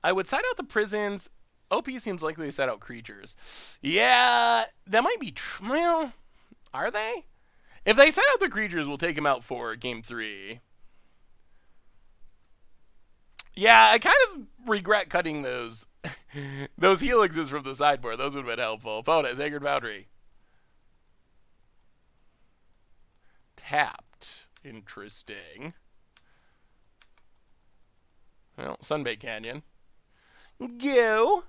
I would side out the prisons. OP seems likely to set out creatures. Yeah, that might be true. Well, are they? If they set out the creatures, we'll take them out for game 3. Yeah, I kind of regret cutting those those helixes from the sideboard. Those would have been helpful. Opponent, Sacred Foundry. Tapped. Interesting. Well, Sunbait Canyon. Go.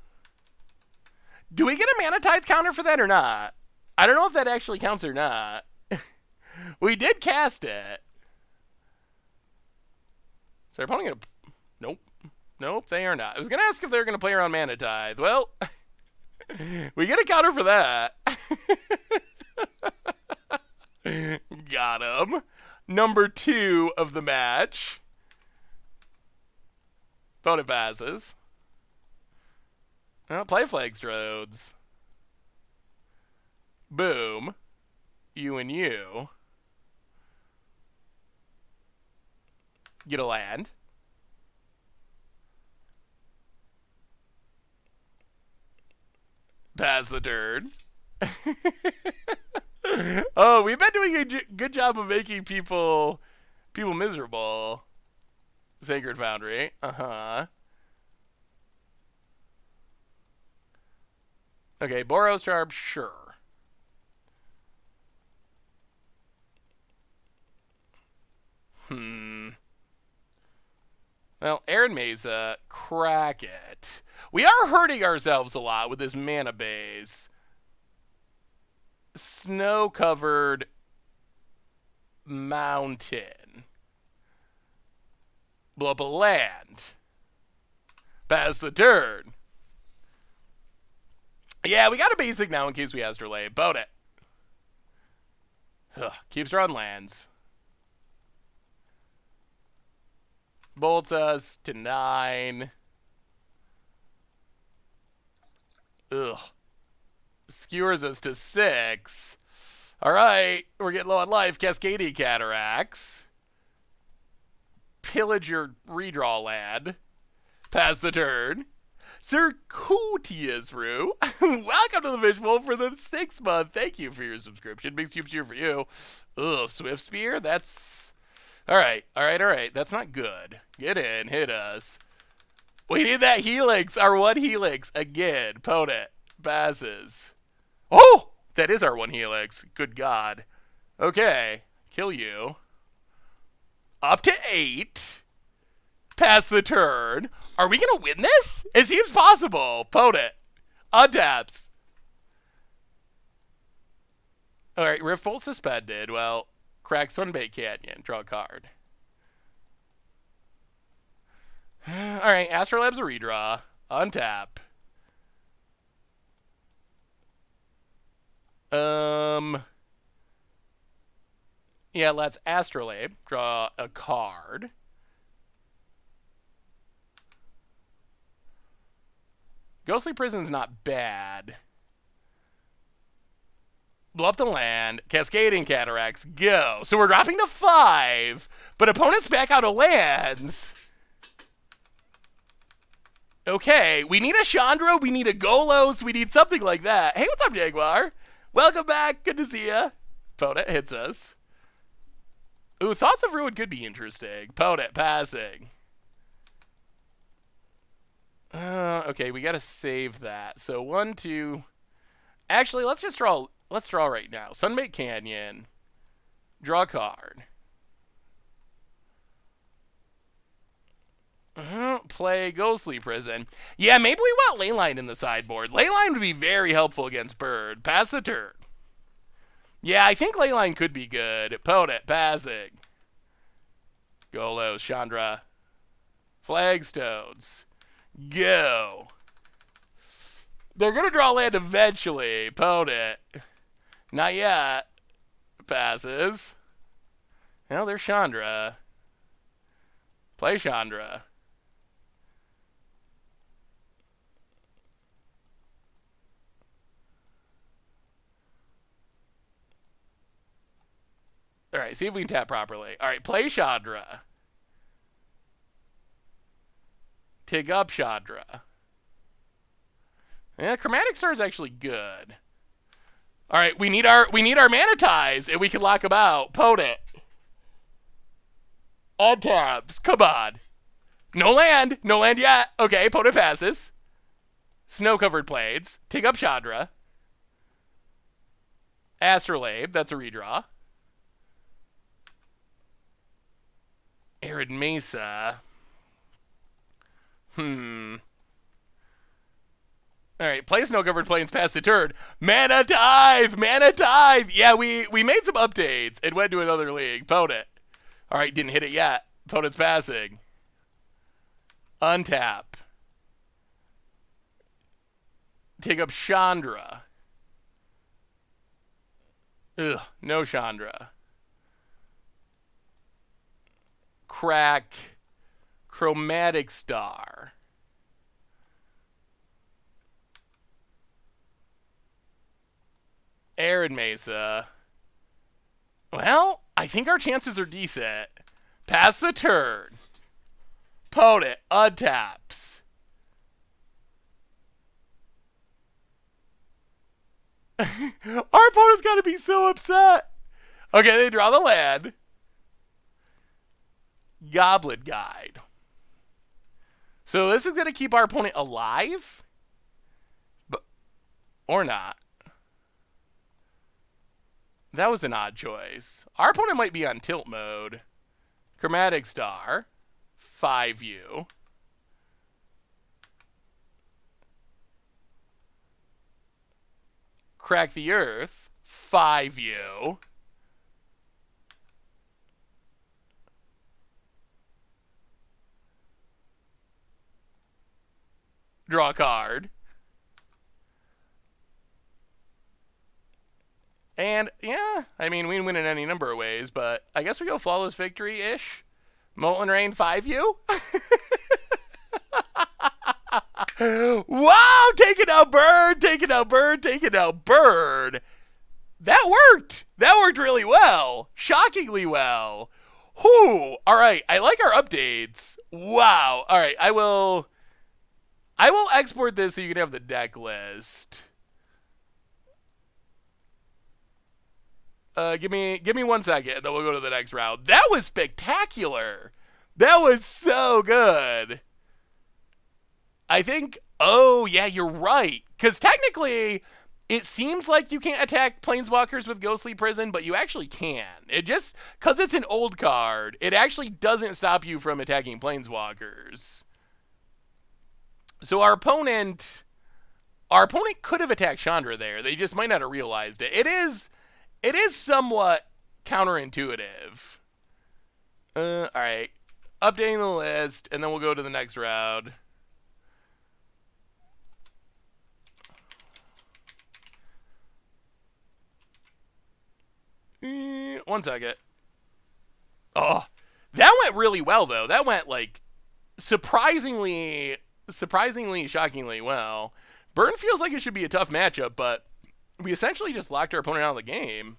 Do we get a mana Tithe counter for that or not? I don't know if that actually counts or not. We did cast it. So our opponent gonna... Nope. Nope, they are not. I was going to ask if they were going to play around mana Tithe. Well, we get a counter for that. Got him. Number 2 of the match. Opponent passes. Well, play Flagstrodes. Boom. You and you. Get a land. Pass the turn. Oh, we've been doing a good job of making people miserable. Sacred Foundry. Uh-huh. Okay, Boros Charm, sure. Well, Aaron Mesa, crack it. We are hurting ourselves a lot with this mana base. Snow-covered mountain. Blow up a land. Pass the turn. Yeah, we got a basic now in case we Astrolabe. Boat it. Ugh, keeps her on lands. Bolts us to 9. Ugh. Skewers us to 6. Alright, we're getting low on life. Cascading Cataracts. Pillage your redraw land. Pass the turn. Circuitious Rue. Welcome to the visual for the 6th month. Thank you for your subscription. Big soup cheer for you. Ugh, Swift Spear? That's... Alright. That's not good. Get in. Hit us. We need that Helix. Our 1 Helix. Again. Opponent. Passes. Oh! That is our 1 Helix. Good God. Okay. Kill you. Up to 8. Pass the turn. Are we going to win this? It seems possible. Opponent. Untaps. Alright. Riftbolt suspended. Well... Crack Sunbait Canyon. Draw a card. Alright, Astrolab's a redraw. Untap. Yeah, let's Astrolabe. Draw a card. Ghostly Prison's not bad. Blow up the land. Cascading Cataracts. Go. So we're dropping to 5. But opponents back out of lands. Okay. We need a Chandra. We need a Golos. We need something like that. Hey, what's up, Jaguar? Welcome back. Good to see ya. Opponent hits us. Ooh, Thoughts of Ruin could be interesting. Opponent passing. Okay, we gotta save that. So 1, 2... Actually, let's just draw... Let's draw right now. Sunbait Canyon. Draw a card. Play Ghostly Prison. Yeah, maybe we want Leyline in the sideboard. Leyline would be very helpful against Bird. Pass the turn. Yeah, I think Leyline could be good. Opponent, passing. Golos, Chandra. Flagstones. Go. They're going to draw land eventually. Opponent. Not yet. Passes. No, there's Chandra. Play Chandra. All right, see if we can tap properly. All right, play Chandra. Take up Chandra. Yeah, Chromatic Star is actually good. All right, we need our mana ties, and we can lock them out. Potent. Untaps. Come on. No land. No land yet. Okay, Potent passes. Snow-covered Plains. Take up Chandra. Astrolabe. That's a redraw. Arid Mesa. Alright, play Snow-covered Plains past the turn. Mana Tithe! Mana Tithe! Yeah, we made some updates and went to another league. Potent. Alright, didn't hit it yet. Potent's passing. Untap. Take up Chandra. Ugh, no Chandra. Crack. Chromatic Star. Arid Mesa. Well, I think our chances are decent. Pass the turn. Potent. Untaps. Our opponent's got to be so upset. Okay, they draw the land. Goblet Guide. So this is going to keep our opponent alive? But, or not. That was an odd choice. Our opponent might be on tilt mode. Chromatic Star. 5U. Crack the Earth. 5U. Draw a card. And, yeah, I mean, we can win in any number of ways, but I guess we go Flawless Victory-ish. Molten Rain 5U? Wow! Taking out Bird! Taking out Bird! Taking out Bird! That worked! That worked really well! Shockingly well! Whew! Alright, I like our updates. Wow! Alright, I will export this so you can have the deck list. Give me 1 second, and then we'll go to the next round. That was spectacular. That was so good. I think, oh, yeah, you're right. Because technically, it seems like you can't attack Planeswalkers with Ghostly Prison, but you actually can. It just, because it's an old card, it actually doesn't stop you from attacking Planeswalkers. So our opponent could have attacked Chandra there. They just might not have realized it. It is somewhat counterintuitive. All right. Updating the list, and then we'll go to the next round. One second. Oh, that went really well, though. That went, like, surprisingly, shockingly well. Burn feels like it should be a tough matchup, but we essentially just locked our opponent out of the game.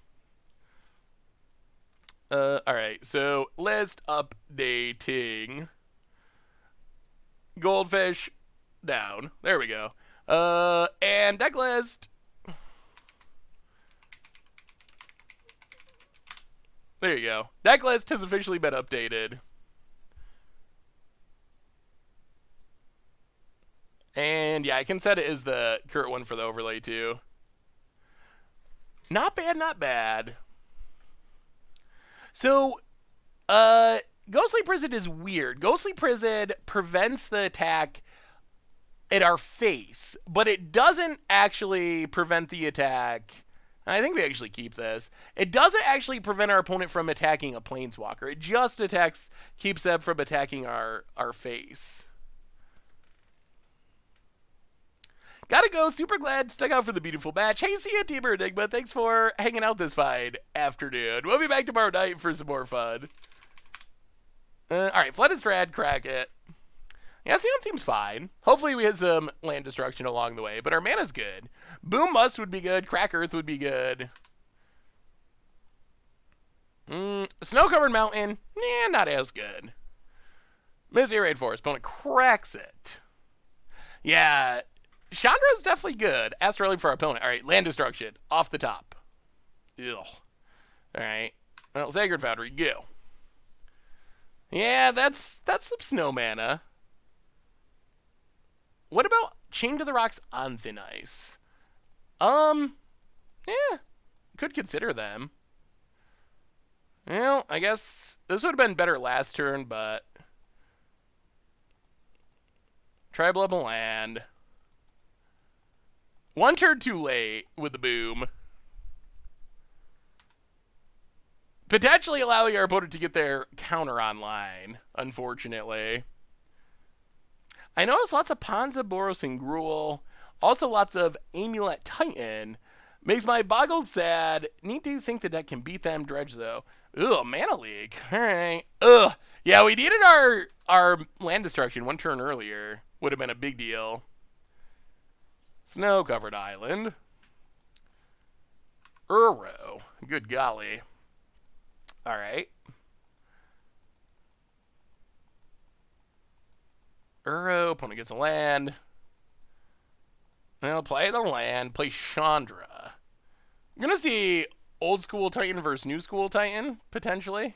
Alright, so list updating. Goldfish down. There we go. And deck list. There you go. Deck list has officially been updated. And yeah, I can set it as the current one for the overlay too. Not bad, not bad. So, Ghostly Prison is weird. Ghostly Prison prevents the attack at our face, but it doesn't actually prevent the attack. I think we actually keep this. It doesn't actually prevent our opponent from attacking a Planeswalker. It just keeps them from attacking our face. Gotta go. Super glad stuck out for the beautiful match. Hey, see ya, Team Enigma. Thanks for hanging out this fine afternoon. We'll be back tomorrow night for some more fun. Alright, Flooded Strad, crack it. Yeah, Xenon seems fine. Hopefully we have some land destruction along the way, but our mana's good. Boom Bust would be good. Crack Earth would be good. Snow-covered mountain, not as good. Misty Rainforest, opponent cracks it. Yeah, Chandra's definitely good. Astrolabe for our opponent. Alright, land destruction, off the top. Ugh. Alright, well, Sacred Foundry, go. Yeah, that's some snow mana. What about Chain to the Rocks on Thin Ice? Yeah, could consider them. Well, I guess this would have been better last turn, but Tribal up a land. One turn too late with the boom. Potentially allowing our opponent to get their counter online, unfortunately. I noticed lots of Ponza, Boros, and Gruul. Also lots of Amulet Titan. Makes my Boggles sad. Need to think the deck can beat them. Dredge, though. Ugh, Mana Leak. Alright. Ugh. Yeah, we needed our land destruction one turn earlier. Would have been a big deal. Snow-covered island. Uro. Good golly. Alright. Uro, opponent gets a land. Well, play the land, play Chandra. I'm gonna see old school Titan versus new school Titan, potentially.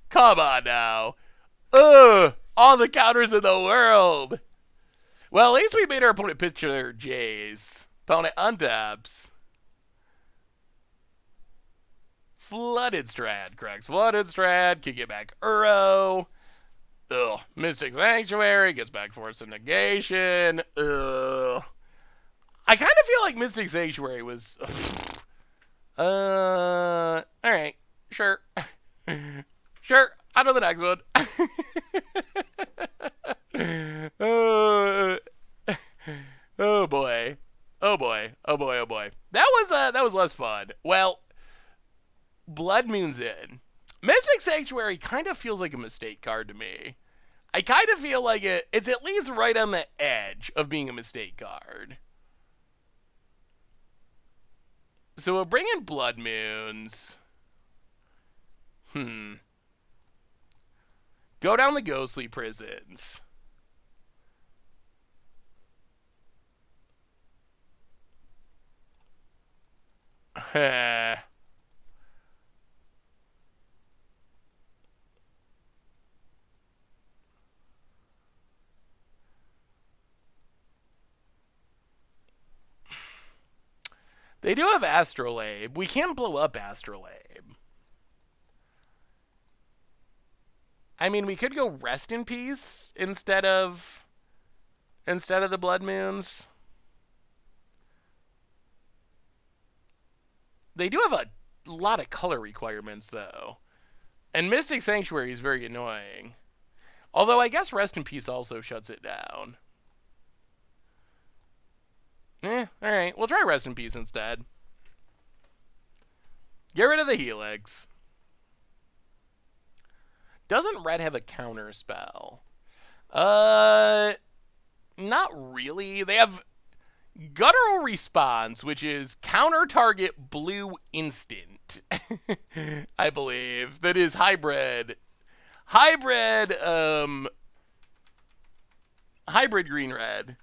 Come on now. All the counters in the world. Well, at least we made our opponent pitch their J's. Opponent untaps. Flooded Strad. Cracks Flooded Strad. Can get back Uro. Ugh. Mystic Sanctuary. Gets back Force of Negation. Ugh. I kind of feel like Mystic Sanctuary was... Alright. Sure. Sure. On to the next one. Oh boy. Oh boy. Oh boy. Oh boy. That was less fun. Well, Blood Moon's in. Mystic Sanctuary kind of feels like a mistake card to me. I kind of feel like it's at least right on the edge of being a mistake card. So we'll bring in Blood Moons. Go down the Ghostly Prisons. They do have Astrolabe. We can't blow up Astrolabe. I mean, we could go Rest in Peace instead of the Blood Moons. They do have a lot of color requirements, though. And Mystic Sanctuary is very annoying. Although I guess Rest in Peace also shuts it down. Alright. We'll try Rest in Peace instead. Get rid of the Helix. Doesn't red have a counter spell? Not really. They have Guttural Response, which is counter target blue instant. I believe. That is hybrid. Hybrid green-red.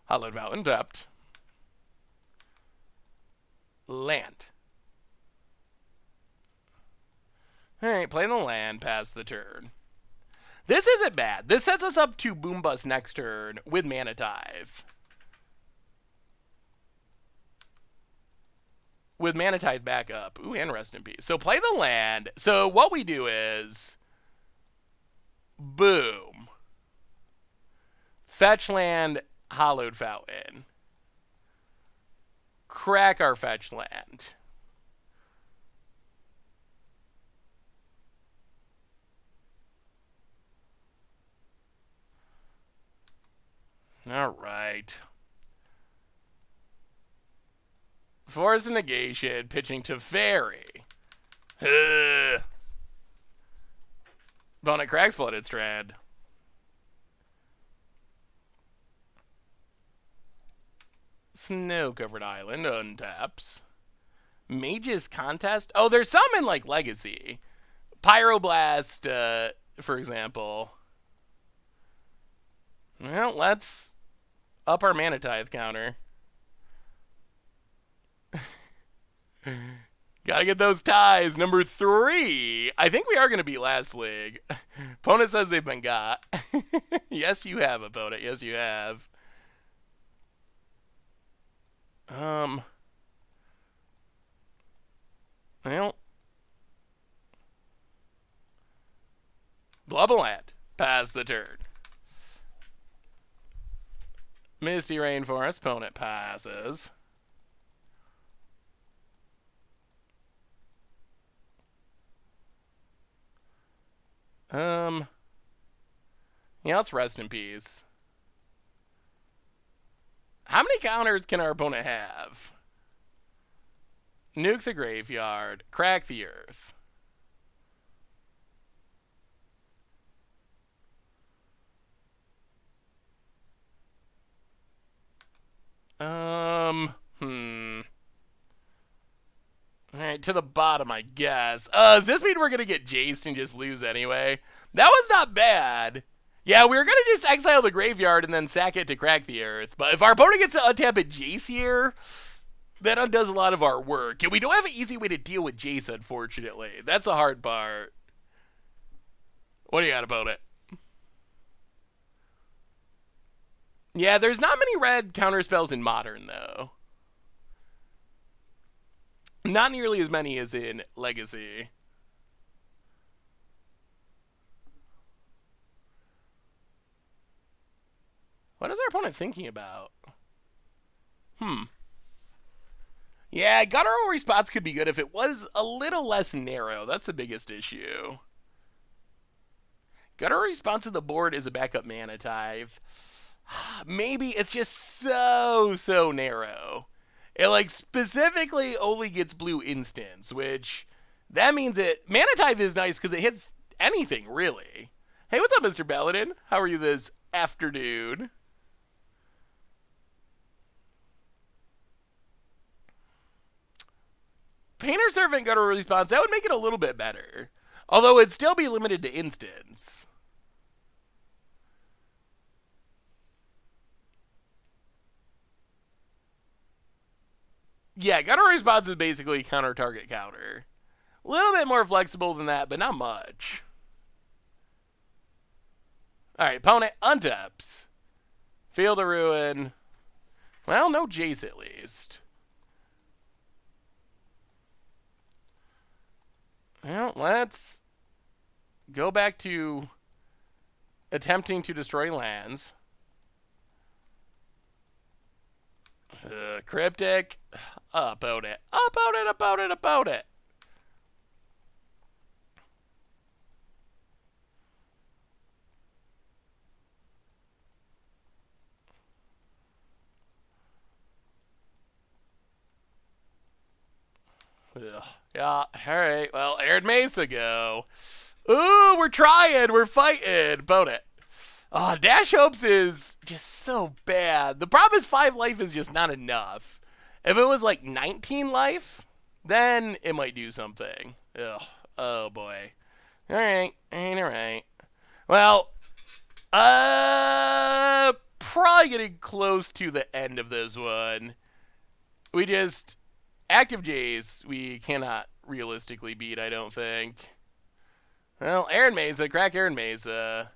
Hollowed Mountain tapped. Land. Alright, play the land, pass the turn. This isn't bad. This sets us up to Boom Bust next turn with Mana Tithe. with Mana Tithe back up. Ooh, and Rest in Peace. So play the land. So what we do is, boom. Fetch land, Hollowed Fountain. Crack our fetch land. All right. Force a negation, pitching to Fairy. Opponent cracks Flooded Strand. Snow-covered island untaps. Mage's Contest. Oh, there's some in like Legacy. Pyroblast, for example. Well, let's up our Mana Tithe counter. Gotta get those ties. Number 3. I think we are going to beat last league. Opponent says they've been got. Yes, you have, opponent. Yes, you have. Well. Blubberland. Pass the turn. Misty Rainforest. Opponent passes. Yeah, let's Rest in Peace. How many counters can our opponent have? Nuke the graveyard. Crack the earth. Alright, to the bottom, I guess. Does this mean we're gonna get Jaced and just lose anyway? That was not bad. Yeah, we were gonna just exile the graveyard and then sack it to crack the earth. But if our opponent gets to untap a Jace here, that undoes a lot of our work. And we don't have an easy way to deal with Jace, unfortunately. That's the hard part. What do you got about it? Yeah, there's not many red counterspells in Modern, though. Not nearly as many as in Legacy. What is our opponent thinking about? Yeah, guttural response could be good if it was a little less narrow. That's the biggest issue. Guttural response to the board is a backup Mana Tithe. Maybe it's just so narrow. It like specifically only gets blue instants, which that means it Mana Tithe is nice because it hits anything really. Hey, what's up, Mr. Paladin? How are you this afternoon? Painter Servant Guttural response, that would make it a little bit better. Although it'd still be limited to instants. Yeah, Guttural response is basically counter target counter. A little bit more flexible than that, but not much. Alright, opponent untaps. Field of Ruin. Well, no Jace at least. Well, let's go back to attempting to destroy lands. Cryptic. About it. About it. Ugh. Yeah, alright. Well, Arid Mesa go. Ooh, we're trying. We're fighting. About it. Oh, Dash Hopes is just so bad. The problem is 5 life is just not enough. If it was like 19 life, then it might do something. Ugh. Oh, boy. Alright. Ain't alright. Well, probably getting close to the end of this one. We just... Active Jays, we cannot realistically beat, I don't think. Well, Arid Mesa, crack Arid Mesa.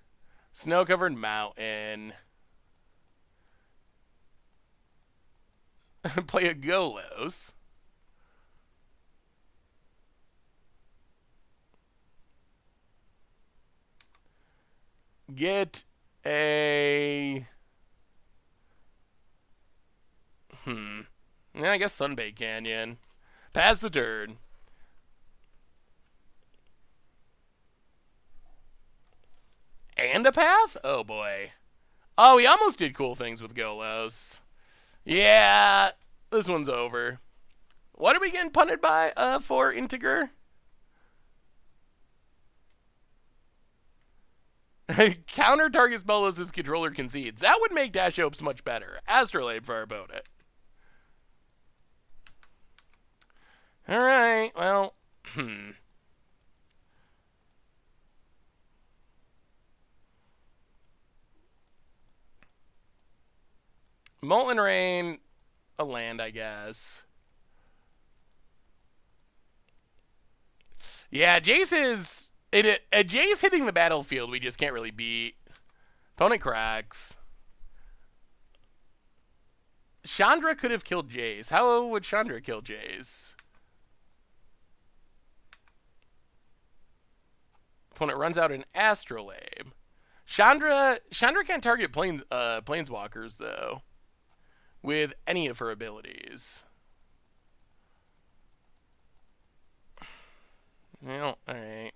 Snow-covered mountain. Play a Golos. Get a... Yeah, I guess Sunbait Canyon. Pass the turn. And a path? Oh, boy. Oh, he almost did cool things with Golos. Yeah, this one's over. What are we getting punted by for Integer? Counter target spell as his controller concedes. That would make Dash Opes much better. Astrolabe for our opponent. Alright, well, Molten Rain, a land, I guess. Yeah, Jace is... Jace hitting the battlefield we just can't really beat. Opponent cracks. Chandra could have killed Jace. How would Chandra kill Jace? Opponent runs out an Astrolabe. Chandra can't target planeswalkers, though, with any of her abilities. Well, alright.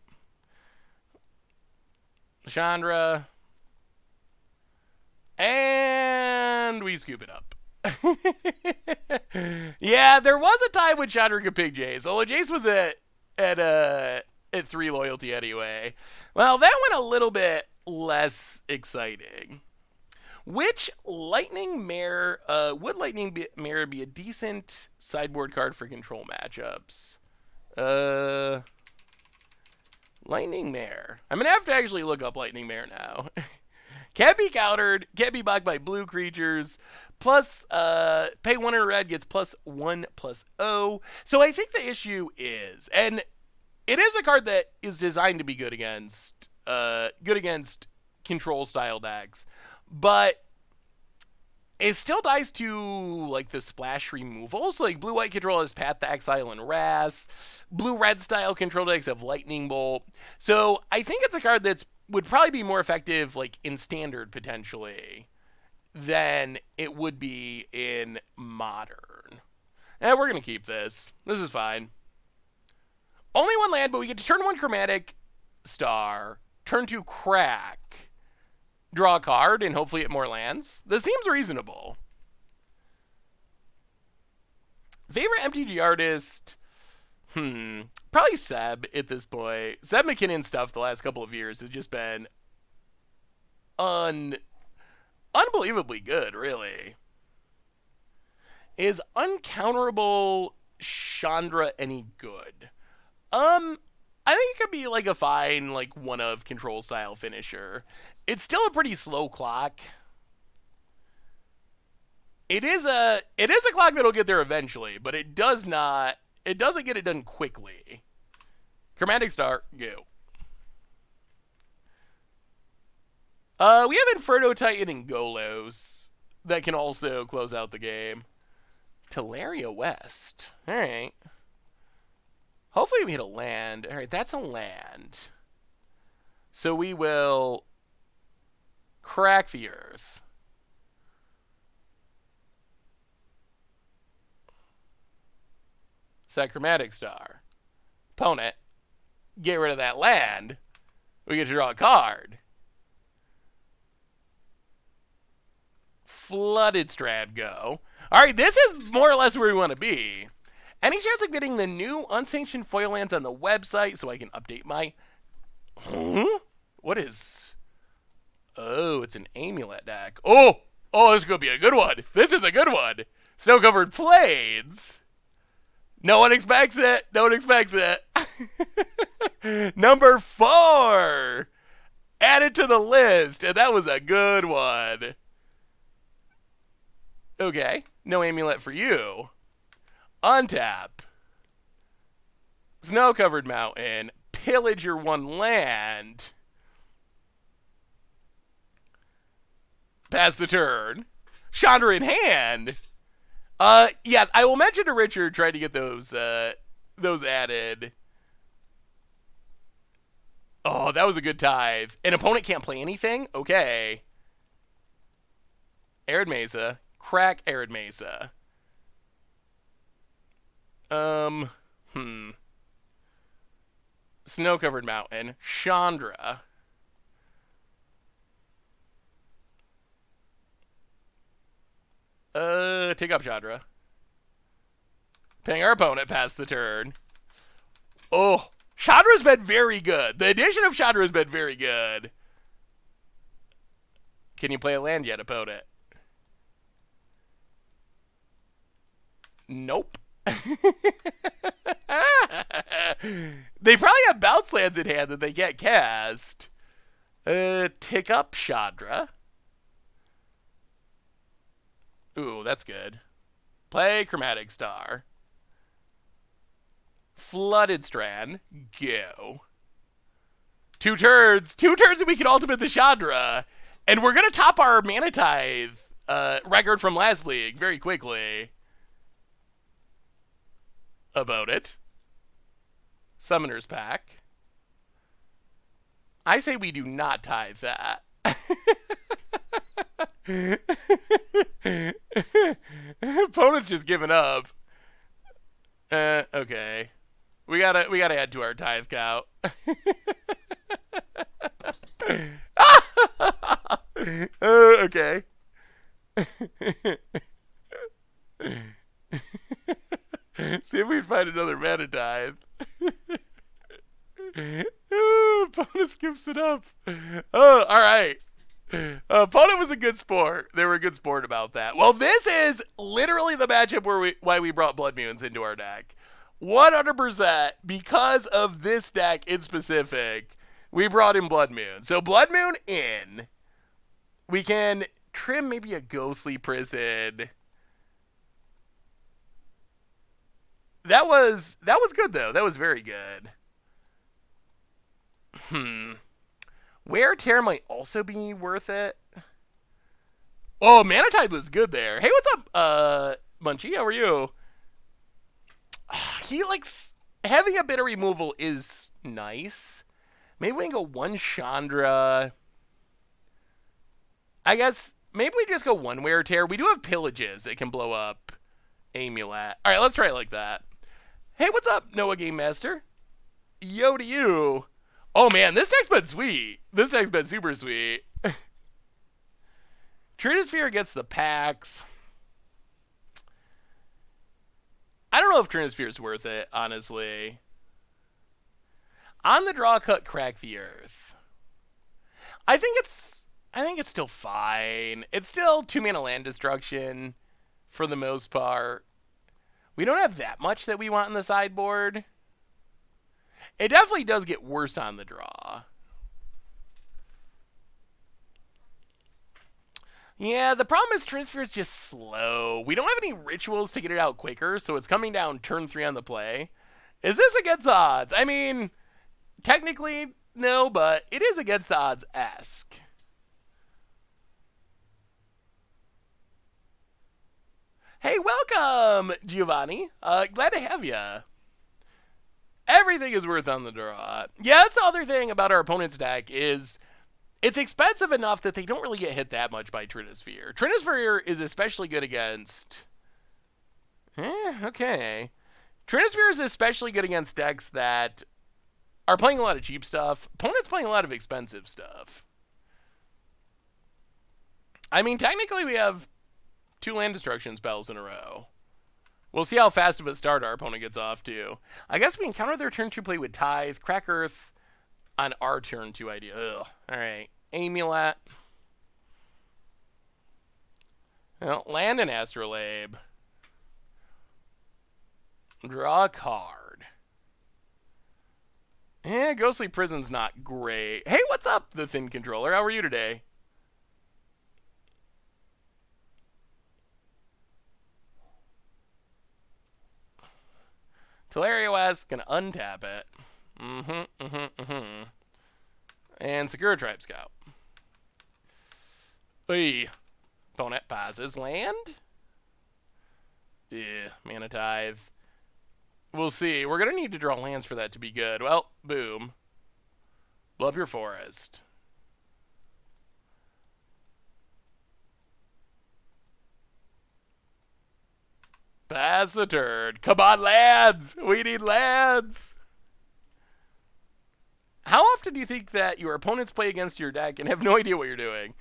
Chandra. And we scoop it up. Yeah, there was a time when Chandra could pick Jace. Although Jace was at 3 loyalty anyway. Well, that went a little bit less exciting. Which Lightning Mare, would Lightning Mare be a decent sideboard card for control matchups? Lightning Mare. I'm going to have to actually look up Lightning Mare now. Can't be countered, can't be blocked by blue creatures. Plus, pay 1 in red gets +1/+0. So I think the issue is, and it is a card that is designed to be good against control style decks, but it still dies to like the splash removal. So like blue-white control has Path to Exile and Wrath. Blue-red style control decks have Lightning Bolt. So I think it's a card that's would probably be more effective like in standard potentially than it would be in modern. And we're gonna keep this. This is fine. Only 1 land, but we get to turn 1 Chromatic Star, turn 2 Crack, draw a card, and hopefully get more lands. This seems reasonable. Favorite MTG artist? Probably Seb at this point. Seb McKinnon stuff the last couple of years has just been unbelievably good, really. Is Uncounterable Chandra any good? I think it could be like a fine, like one of control style finisher. It's still a pretty slow clock. It is a clock that'll get there eventually, but it doesn't get it done quickly. Chromatic Star, go. We have Inferno Titan and Golos that can also close out the game. Teleria West. Alright. Hopefully we hit a land. Alright, that's a land. So we will crack the earth. Set Chromatic Star. Opponent. Get rid of that land. We get to draw a card. Flooded Strad go. Alright, this is more or less where we want to be. Any chance of getting the new unsanctioned foil lands on the website so I can update my... What is... Oh, it's an amulet deck. Oh, this is going to be a good one. This is a good one. Snow-covered plains. No one expects it. No one expects it. Number 4. Added to the list. And that was a good one. Okay. No amulet for you. Untap. Snow-covered mountain. Pillage your 1 land. Pass the turn. Chandra in hand. Yes, I will mention to Richard trying to get those added. Oh, that was a good tithe. An opponent can't play anything? Okay. Arid Mesa. Crack Arid Mesa. Snow-covered mountain. Chandra. Take up Chandra. Ping our opponent past the turn. Oh, Chandra's been very good. The addition of Chandra has been very good. Can you play a land yet, opponent? Nope. They probably have bounce lands in hand that they can't cast. Tick up Chandra. Ooh, that's good. Play Chromatic Star. Flooded Strand. Go. 2 turns. 2 turns and we can ultimate the Chandra. And we're going to top our Mana Tithe record from last league very quickly. About it. Summoner's Pack. I say we do not tithe that. Opponent's just giving up. Okay. We gotta add to our tithe count. Okay. See if we can find another mana tithe. Opponent skips it up. Oh, all right. Opponent was a good sport. They were a good sport about that. Well, this is literally the matchup why we brought Blood Moons into our deck. 100% because of this deck in specific, we brought in Blood Moon. So Blood Moon in. We can trim maybe a Ghostly Prison. That was good though. That was very good. Wear Tear might also be worth it. Oh, Mana Tithe was good there. Hey, what's up, Munchie? How are you? He likes having a bit of removal is nice. Maybe we can go 1 Chandra. I guess maybe we just go 1 Wear Tear. We do have Pillages that can blow up Amulet. All right, let's try it like that. Hey, what's up, Noah Game Master? Yo to you. Oh, man, this deck's been sweet. This deck's been super sweet. Trinisphere gets the packs. I don't know if Trinisphere is worth it, honestly. On the draw cut, Crack the Earth. I think it's still fine. It's still 2 mana land destruction for the most part. We don't have that much that we want in the sideboard. It definitely does get worse on the draw. Yeah, the problem is Trinisphere is just slow. We don't have any rituals to get it out quicker, so it's coming down turn 3 on the play. Is this against the odds? I mean, technically, no, but it is against the odds-esque. Hey, welcome, Giovanni. Glad to have you. Everything is worth on the draw. Yeah, that's the other thing about our opponent's deck is it's expensive enough that they don't really get hit that much by Trinisphere. Trinisphere is especially good against... okay. Trinisphere is especially good against decks that are playing a lot of cheap stuff. Opponent's playing a lot of expensive stuff. I mean, technically we have 2 land destruction spells in a row. We'll see how fast of a start our opponent gets off to. I guess we can counter their turn 2 play with Tithe, Crack Earth on our turn 2 idea. Ugh. Alright. Amulet. Well, land an Astrolabe. Draw a card. Ghostly Prison's not great. Hey, what's up, the Thin Controller? How are you today? Teleria West, gonna untap it. And Sakura Tribe Scout. Oy. Opponent passes land? Yeah, Mana Tithe. We'll see. We're gonna need to draw lands for that to be good. Well, boom. Blow up your forest. Pass the turn. Come on, lands. We need lands. How often do you think that your opponents play against your deck and have no idea what you're doing?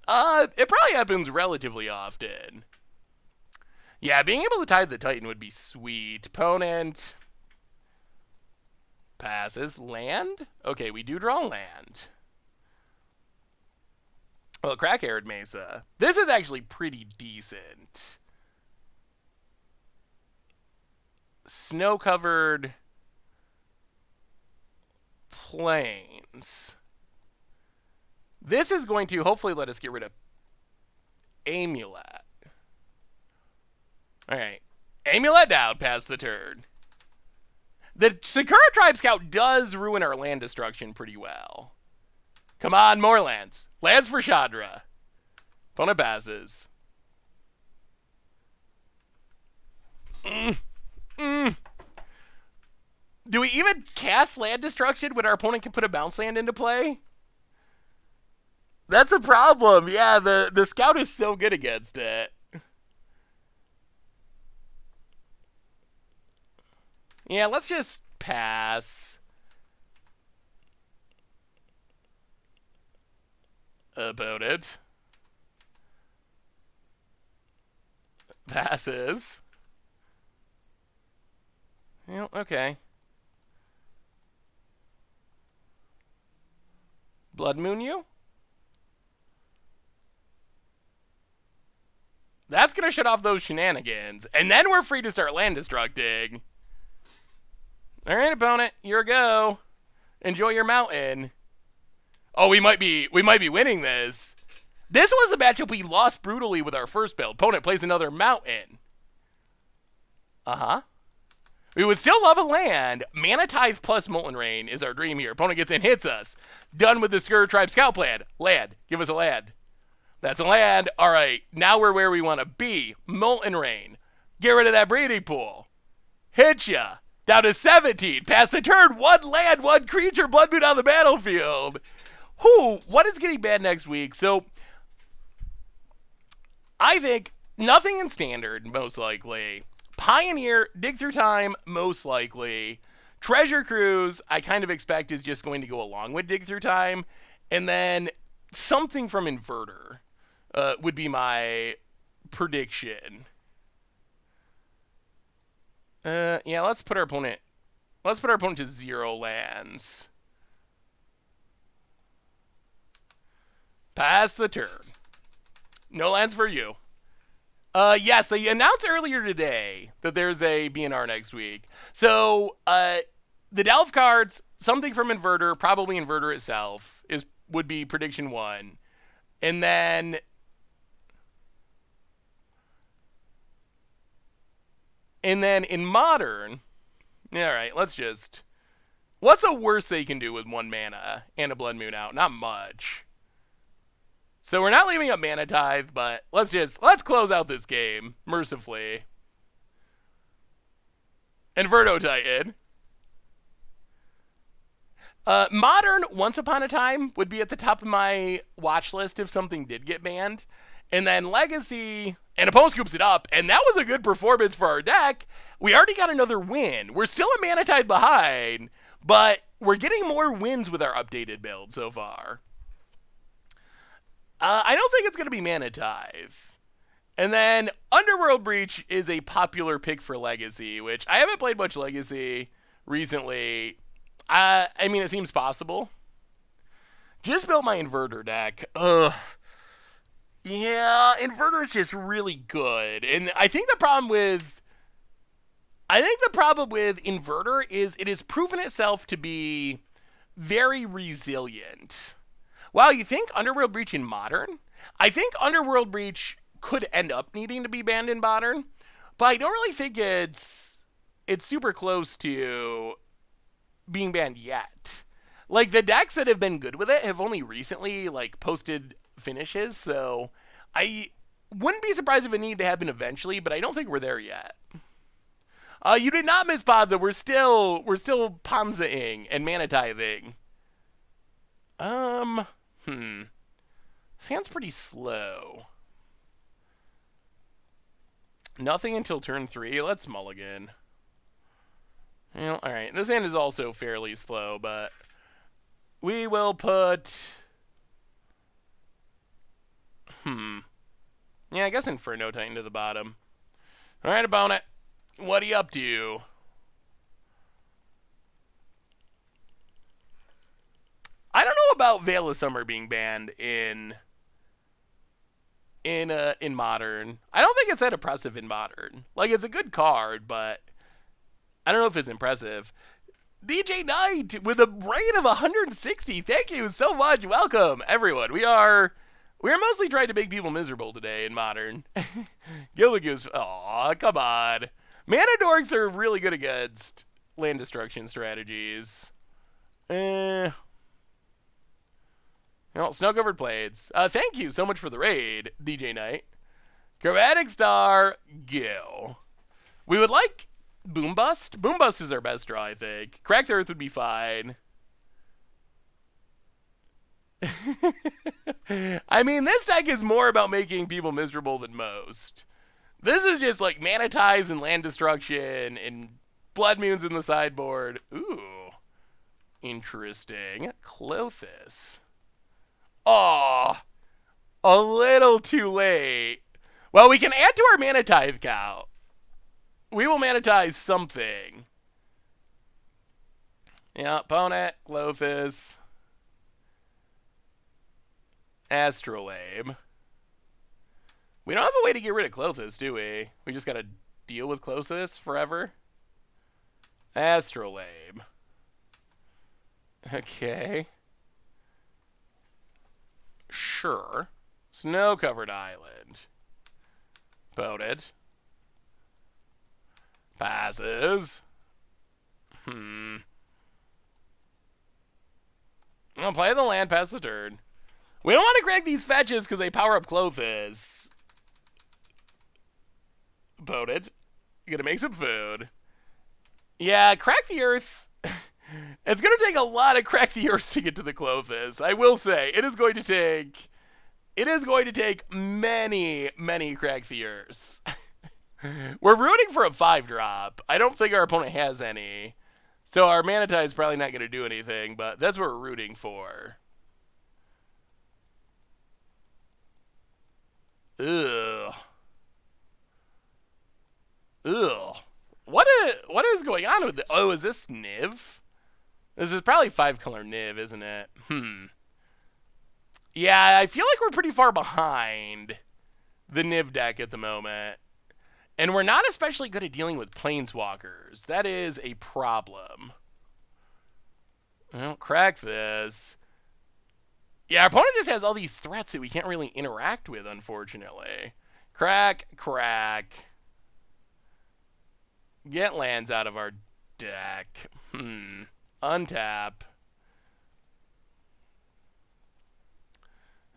It probably happens relatively often. Yeah, being able to tithe the Titan would be sweet. Opponent passes. Land? Okay, we do draw land. Well, Crack-Haired Mesa. This is actually pretty decent. Snow-covered plains. This is going to hopefully let us get rid of Amulet. Alright. Amulet down past the turn. The Sakura Tribe Scout does ruin our land destruction pretty well. Come on, more lands. Lands for Chandra. Opponent passes. Do we even cast land destruction when our opponent can put a bounce land into play? That's a problem. Yeah, the scout is so good against it. Yeah, let's just pass. Opponent passes. Well, okay. Blood Moon you? That's going to shut off those shenanigans. And then we're free to start land destructing. All right, opponent, your go. Enjoy your mountain. Oh, we might be winning this. This was a matchup we lost brutally with our first build. Opponent plays another mountain. Uh-huh. We would still love a land. Mana Tithe plus Molten Rain is our dream here. Opponent gets in, hits us. Done with the Sakura Tribe Scout plan. Land. Give us a land. That's a land. All right, now we're where we want to be. Molten Rain. Get rid of that breeding pool. Hit ya. Down to 17. Pass the turn. One land, one creature. Blood Moon on the battlefield. Whew, what is getting bad next week? So, I think nothing in Standard, most likely. Pioneer, Dig Through Time, most likely. Treasure Cruise, I kind of expect is just going to go along with Dig Through Time. And then something from Inverter would be my prediction. Yeah, let's put our opponent to 0 lands. Pass the turn. No lands for you. Yes, they announced earlier today that there's a BNR next week. So, the Delve cards, something from Inverter, probably Inverter itself, would be prediction 1. And then in Modern, alright, what's the worst they can do with 1 mana and a Blood Moon out? Not much. So we're not leaving up Mana Tithe, but let's close out this game, mercifully. Inverto Titan. Modern, Once Upon a Time, would be at the top of my watch list if something did get banned. And then Legacy, and Opponent scoops it up, and that was a good performance for our deck. We already got another win. We're still a Mana Tithe behind, but we're getting more wins with our updated build so far. I don't think it's going to be Mana Tithe. And then Underworld Breach is a popular pick for Legacy, which I haven't played much Legacy recently. I mean, it seems possible. Just built my Inverter deck. Ugh. Yeah, Inverter's just really good. And I think the problem with Inverter is it has proven itself to be very resilient. Wow, you think Underworld Breach in Modern? I think Underworld Breach could end up needing to be banned in Modern, but I don't really think it's super close to being banned yet. Like, the decks that have been good with it have only recently, like, posted finishes, so I wouldn't be surprised if it needed to happen eventually, but I don't think we're there yet. You did not miss Ponza. We're still Ponza-ing and Mana Tithing. Um, hmm. This hand's pretty slow. Nothing until turn 3. Let's mulligan. Well, alright. This hand is also fairly slow, but we will put... Yeah, I guess Inferno Titan to the bottom. Alright, opponent. What are you up to? I don't know about Veil of Summer being banned in Modern. I don't think it's that impressive in Modern. Like, it's a good card, but I don't know if it's impressive. DJ Knight with a rate of 160. Thank you so much. Welcome, everyone. We are mostly trying to make people miserable today in Modern. Gilligoose. Aw, come on. Mana Dorks are really good against land destruction strategies. Snow-covered blades. Thank you so much for the raid, DJ Knight. Chromatic Star, Gil. We would like Boombust. Boombust is our best draw, I think. Cracked Earth would be fine. I mean, this deck is more about making people miserable than most. This is just like Mana Ties and land destruction and Blood Moons in the sideboard. Ooh. Interesting. Clothis. Oh, a little too late. Well, we can add to our Mana Tithe count. We will Mana Tithe something. Yeah, opponent, Clothis. Astrolabe. We don't have a way to get rid of Clothis, do we? We just gotta deal with Clothis forever? Astrolabe. Okay. Sure. Snow-covered island. Boated. Passes. I'll play the land, pass the turn. We don't want to crack these fetches because they power up Clothis. Boated. Gonna make some food. Yeah, crack the earth. It's going to take a lot of crack the earth to get to the Clothis. I will say, it is going to take many, many crack the earths. We're rooting for a 5-drop. I don't think our opponent has any. So our Mana Tithe is probably not going to do anything, but that's what we're rooting for. Ugh. Ugh. What is going on with the... Oh, is this Niv? This is probably 5-color Niv, isn't it? Yeah, I feel like we're pretty far behind the Niv deck at the moment. And we're not especially good at dealing with Planeswalkers. That is a problem. Well, crack this. Yeah, our opponent just has all these threats that we can't really interact with, unfortunately. Crack, crack. Get lands out of our deck. Untap.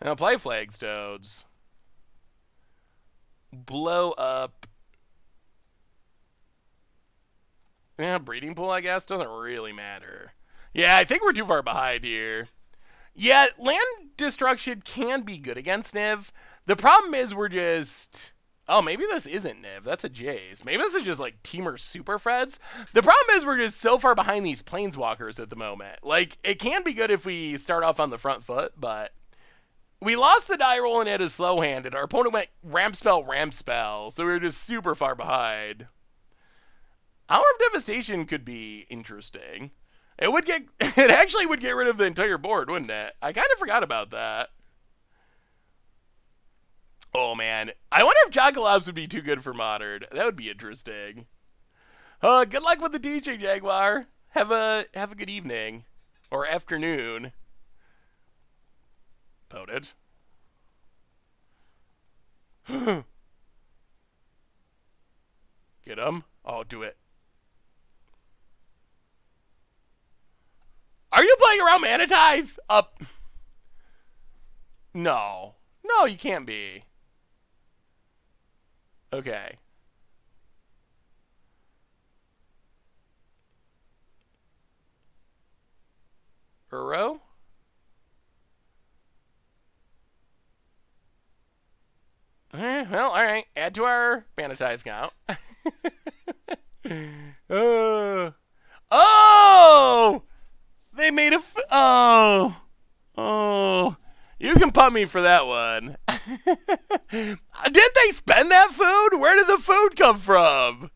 Now play Flagstones. Blow up. Yeah, Breeding Pool, I guess. Doesn't really matter. Yeah, I think we're too far behind here. Yeah, land destruction can be good against Niv. The problem is we're just... Oh, maybe this isn't Niv. That's a Jace. Maybe this is just like Teamer Super Freds. The problem is we're just so far behind these Planeswalkers at the moment. Like, it can be good if we start off on the front foot, but we lost the die roll and had a slow hand, and our opponent went ramp spell, so we were just super far behind. Hour of Devastation could be interesting. It actually would get rid of the entire board, wouldn't it? I kind of forgot about that. Oh, man. I wonder if Jockalobs would be too good for Modern. That would be interesting. Good luck with the teaching, Jaguar. Have a good evening. Or afternoon. Poted. Get him. Oh, do it. Are you playing around Mana Tithe? Up. No. No, you can't be. Okay. Uro? Well, all right. Add to our mana Tithe count. uh, oh! They made a... oh! Oh! You can pump me for that one. Didn't they spend that food? Where did the food come from?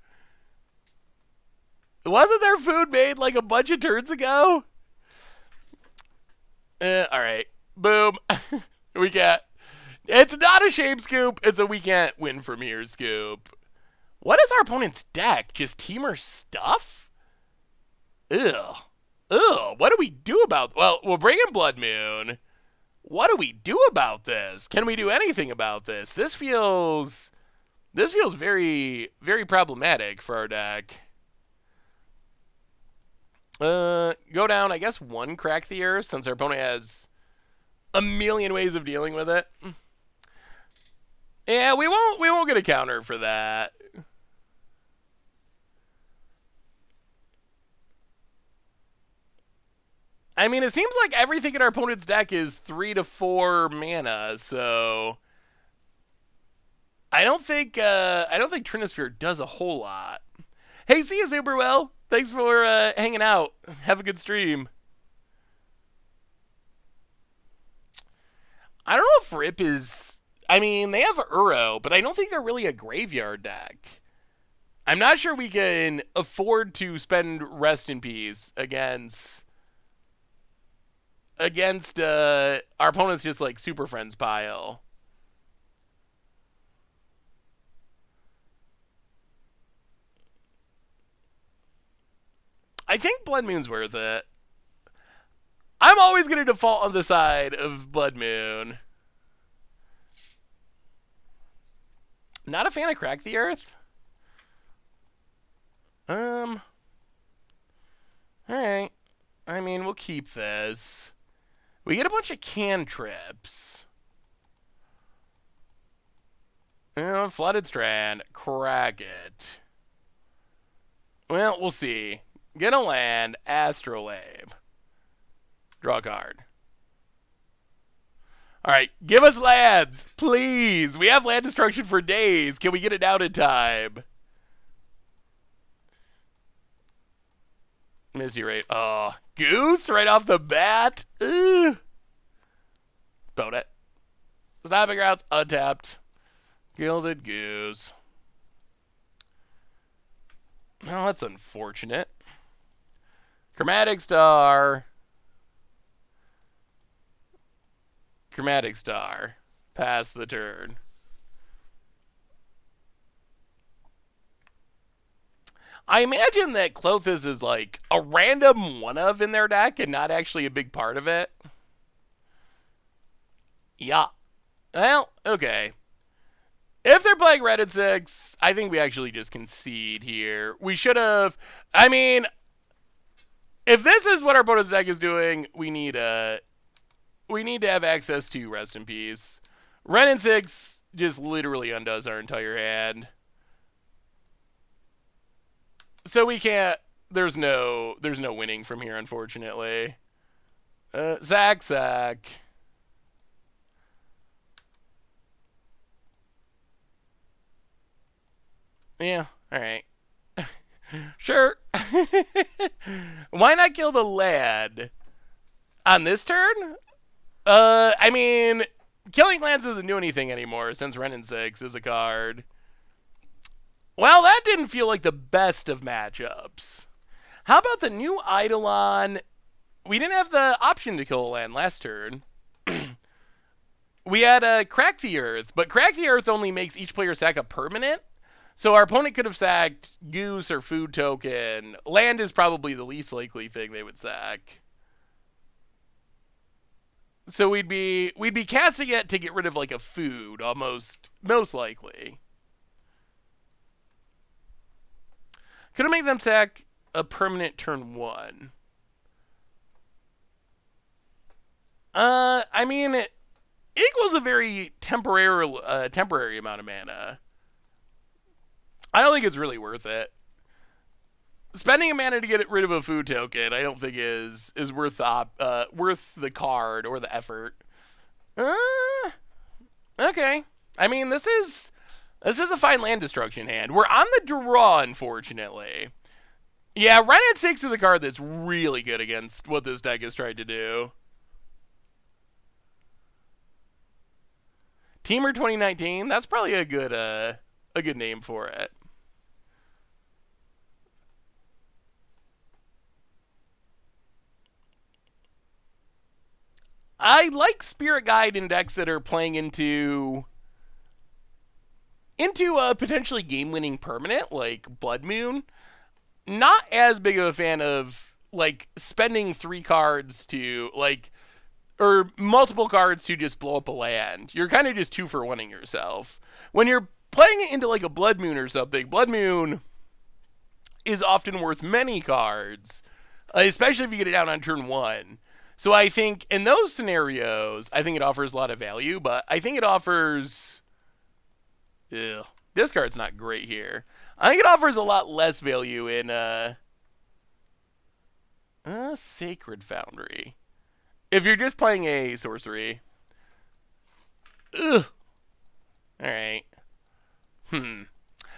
Wasn't their food made like a bunch of turns ago? Alright. Boom. We got... It's not a shame scoop. It's a we can't win from here scoop. What is our opponent's deck? Just teamer stuff? Ugh. Ugh. What do we do about... Well, we'll bring in Blood Moon. What do we do about this? Can we do anything about this? This feels very, very problematic for our deck. Go down, I guess, one Crack the Earth, since our opponent has a million ways of dealing with it. Yeah, we won't get a counter for that. I mean, it seems like everything in our opponent's deck is 3 to 4 mana, so I don't think Trinisphere does a whole lot. Hey, see you super well. Thanks for hanging out. Have a good stream. I don't know if Rip is... I mean, they have Uro, but I don't think they're really a graveyard deck. I'm not sure we can afford to spend Rest in Peace against our opponent's just like Super Friends pile. I think Blood Moon's worth it. I'm always going to default on the side of Blood Moon. Not a fan of Crack the Earth. Alright. I mean, we'll keep this. We get a bunch of cantrips. Flooded Strand. Crack it. Well, we'll see. Get a land. Astrolabe. Draw a card. Alright, give us lands, please. We have land destruction for days. Can we get it down in time? Missy rate. Oh, Goose right off the bat. Ugh. Bone it. Snapping Grounds untapped. Gilded Goose. Well, that's unfortunate. Chromatic Star. Chromatic Star. Pass the turn. I imagine that Klothys is like a random one-of in their deck and not actually a big part of it. Yeah. Well, okay. If they're playing red at 6, I think we actually just concede here. We should have... I mean, if this is what our opponent's deck is doing, we need to have access to Rest in Peace. Red and 6 just literally undoes our entire hand. So we can't... There's no winning from here, unfortunately. Sack. Yeah, alright. Sure. Why not kill the lad? On this turn? I mean, killing lands doesn't do anything anymore since Ren and 6 is a card. Well, that didn't feel like the best of matchups. How about the new Eidolon? We didn't have the option to kill a land last turn. We had Crack the Earth, but Crack the Earth only makes each player sack a permanent. So our opponent could have sacked Goose or Food Token. Land is probably the least likely thing they would sack. So we'd be casting it to get rid of like a food, most likely. Could have made them sack a permanent turn 1. I mean, it equals a very temporary amount of mana. I don't think it's really worth it. Spending a mana to get rid of a food token, I don't think is worth the card or the effort. Okay. I mean, this is a fine land destruction hand. We're on the draw, unfortunately. Yeah, Ren at 6 is a card that's really good against what this deck has tried to do. Teamer 2019, that's probably a good name for it. I like Spirit Guide in decks that are playing into a potentially game-winning permanent like Blood Moon. Not as big of a fan of like spending 3 cards to like or multiple cards to just blow up a land. You're kind of just 2-for-1ing yourself. When you're playing it into like a Blood Moon or something, Blood Moon is often worth many cards, especially if you get it down on turn 1. So I think in those scenarios, I think it offers a lot of value, but I think it offers... Ew, this card's not great here. I think it offers a lot less value in Sacred Foundry. If you're just playing a sorcery. Ugh. Alright.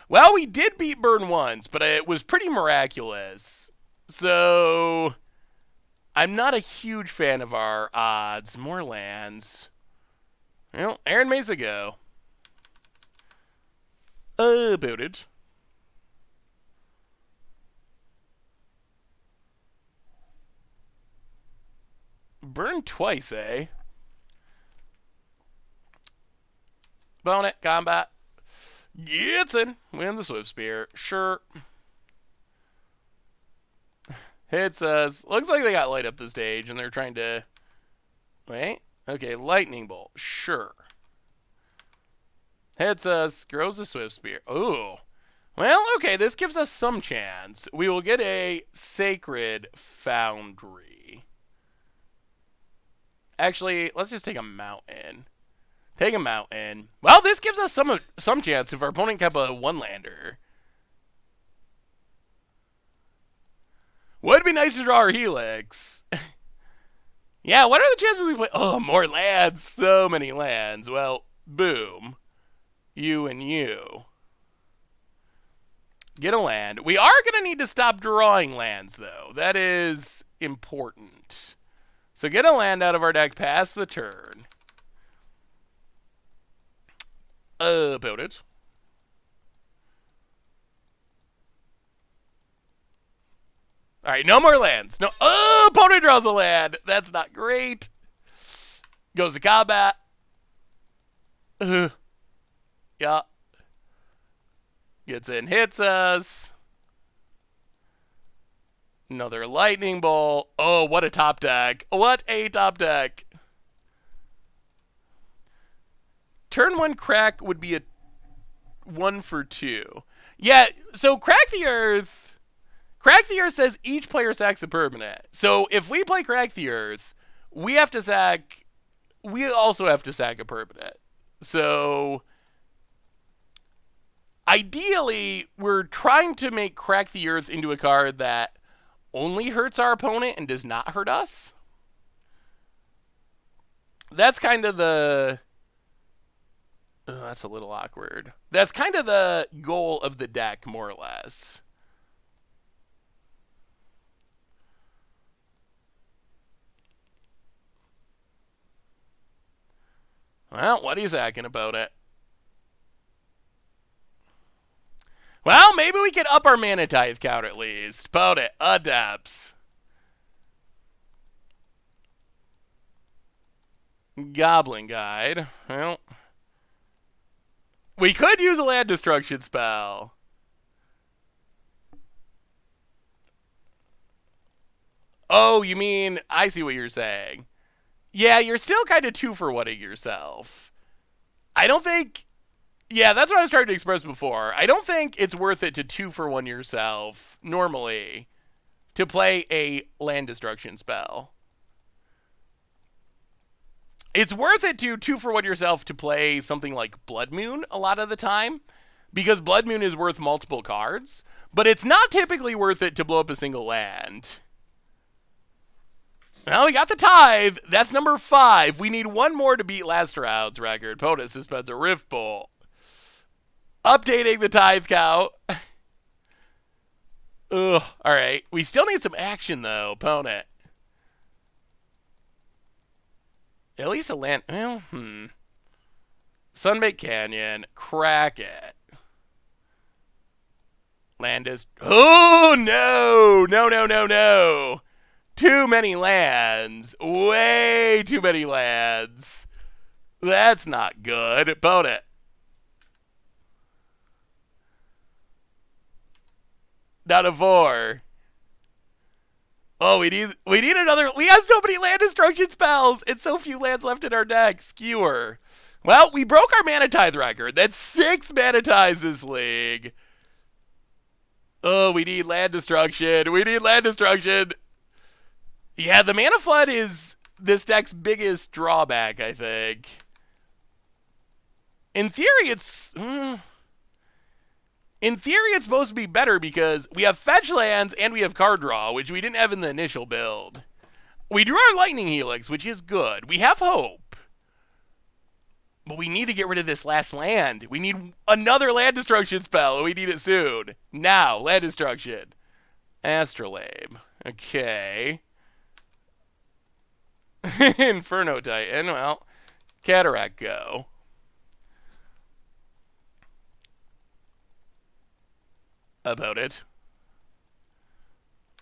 Well, we did beat Burn once, but it was pretty miraculous. So... I'm not a huge fan of our odds. More lands. Well, Aaron Mesa go. About it. Burn twice, eh? Bone it. Combat. Gets in. Win the Swift Spear. Sure. Hits us. Looks like they got light up the stage and they're trying to... Wait. Okay, Lightning Bolt. Sure. Hits us. Grows the Swift Spear. Ooh. Well, okay, this gives us some chance. We will get a Sacred Foundry. Actually, let's just take a Mountain. Take a Mountain. Well, this gives us some chance if our opponent kept a one-lander. Would be nice to draw our Helix. Yeah, what are the chances we play? Oh, more lands. So many lands. Well, boom. You and you. Get a land. We are going to need to stop drawing lands, though. That is important. So get a land out of our deck past the turn. About it. All right, no more lands. No. Oh, opponent draws a land. That's not great. Goes to combat. Yeah. Gets in, hits us. Another lightning bolt. Oh, what a top deck. What a top deck. Turn 1 crack would be a 1 for 2. Yeah, so Crack the Earth... Crack the Earth says each player sacks a permanent. So if we play Crack the Earth, we have to sack... We also have to sack a permanent. So... Ideally, we're trying to make Crack the Earth into a card that only hurts our opponent and does not hurt us. That's kind of the... Oh, that's a little awkward. That's kind of the goal of the deck, more or less. Well, what are you sacking about it? Well, maybe we could up our mana tithe count at least. About it. Adepts. Goblin Guide. Well, we could use a land destruction spell. Oh, you mean, I see what you're saying. Yeah, you're still kind of 2-for-1ing yourself. I don't think... Yeah, that's what I was trying to express before. I don't think it's worth it to 2-for-1 yourself, normally, to play a land destruction spell. It's worth it to 2-for-1 yourself to play something like Blood Moon a lot of the time, because Blood Moon is worth multiple cards, but it's not typically worth it to blow up a single land. Well, we got the Tithe. That's number 5. We need one more to beat last round's record. POTUS suspends a Rift Bolt. Updating the Tithe count. Ugh. All right. We still need some action, though, opponent. At least a land. Well, Sunbaked Canyon. Crack it. Land is. Oh, no. No, no, no, no. Too many lands. Way too many lands. That's not good. Opponent. Down to 4. Oh, we need another. We have so many land destruction spells. It's so few lands left in our deck. Skewer. Well, we broke our Mana Tithe record. That's 6 Mana Tithes this league. Oh, we need land destruction. We need land destruction. Yeah, the Mana Flood is this deck's biggest drawback, I think. In theory, it's supposed to be better because we have fetch lands and we have card draw, which we didn't have in the initial build. We drew our Lightning Helix, which is good. We have hope. But we need to get rid of this last land. We need another land destruction spell. We need it soon. Now, land destruction. Astrolabe. Okay. Inferno Titan. Well, Cataract go. About it.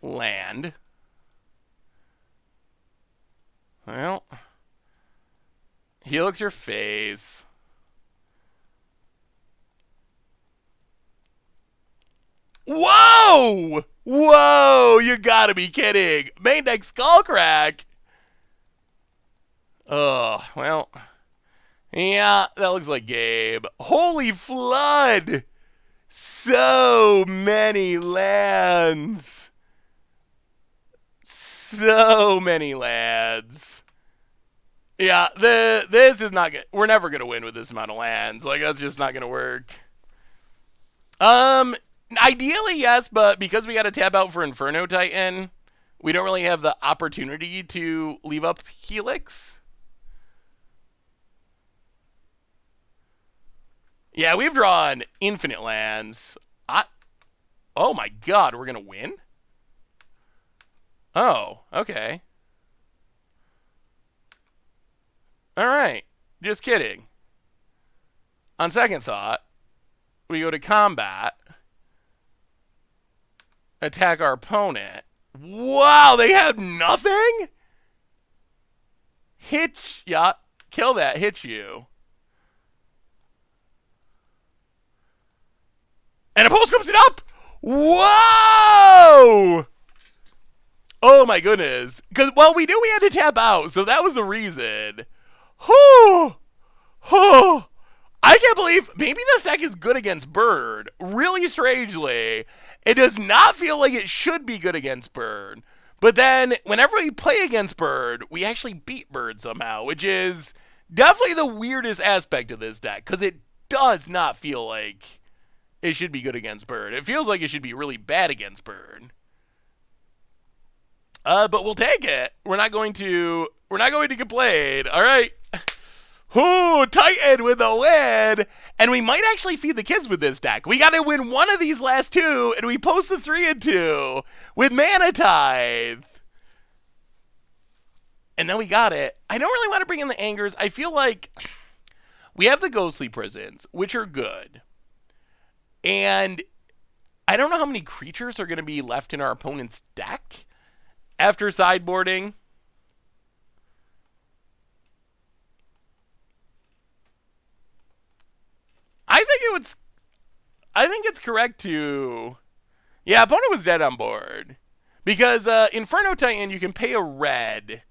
Land. Well, Helix your face. Whoa! Whoa! You gotta be kidding. Main deck Skullcrack. Oh, well. Yeah, that looks like Gabe. Holy Flood! So many lands. So many lands. Yeah, this is not good. We're never going to win with this amount of lands. Like, that's just not going to work. Ideally, yes, but because we got to tap out for Inferno Titan, we don't really have the opportunity to leave up Helix. Yeah, we've drawn infinite lands. Oh my god, we're going to win? Oh, okay. Alright, just kidding. On second thought, we go to combat. Attack our opponent. Wow, they have nothing? Yeah, kill that, hit you. And a post comes it up! Whoa! Oh my goodness. Because, well, we knew we had to tap out, so that was the reason. Whew. Whew. I can't believe maybe this deck is good against Bird. Really strangely. It does not feel like it should be good against Bird. But then, whenever we play against Bird, we actually beat Bird somehow, which is definitely the weirdest aspect of this deck, because it does not feel like it should be good against Bird. It feels like it should be really bad against Bird. But we'll take it. We're not going to complain. All right. Ooh, Titan with a win. And we might actually feed the kids with this deck. We got to win one of these last two, and we post the 3 and 2 with Mana Tithe. And then we got it. I don't really want to bring in the Angers. I feel like we have the Ghostly Prisons, which are good. And I don't know how many creatures are going to be left in our opponent's deck after sideboarding. I think it's correct to... Yeah, opponent was dead on board. Because Inferno Titan, you can pay a red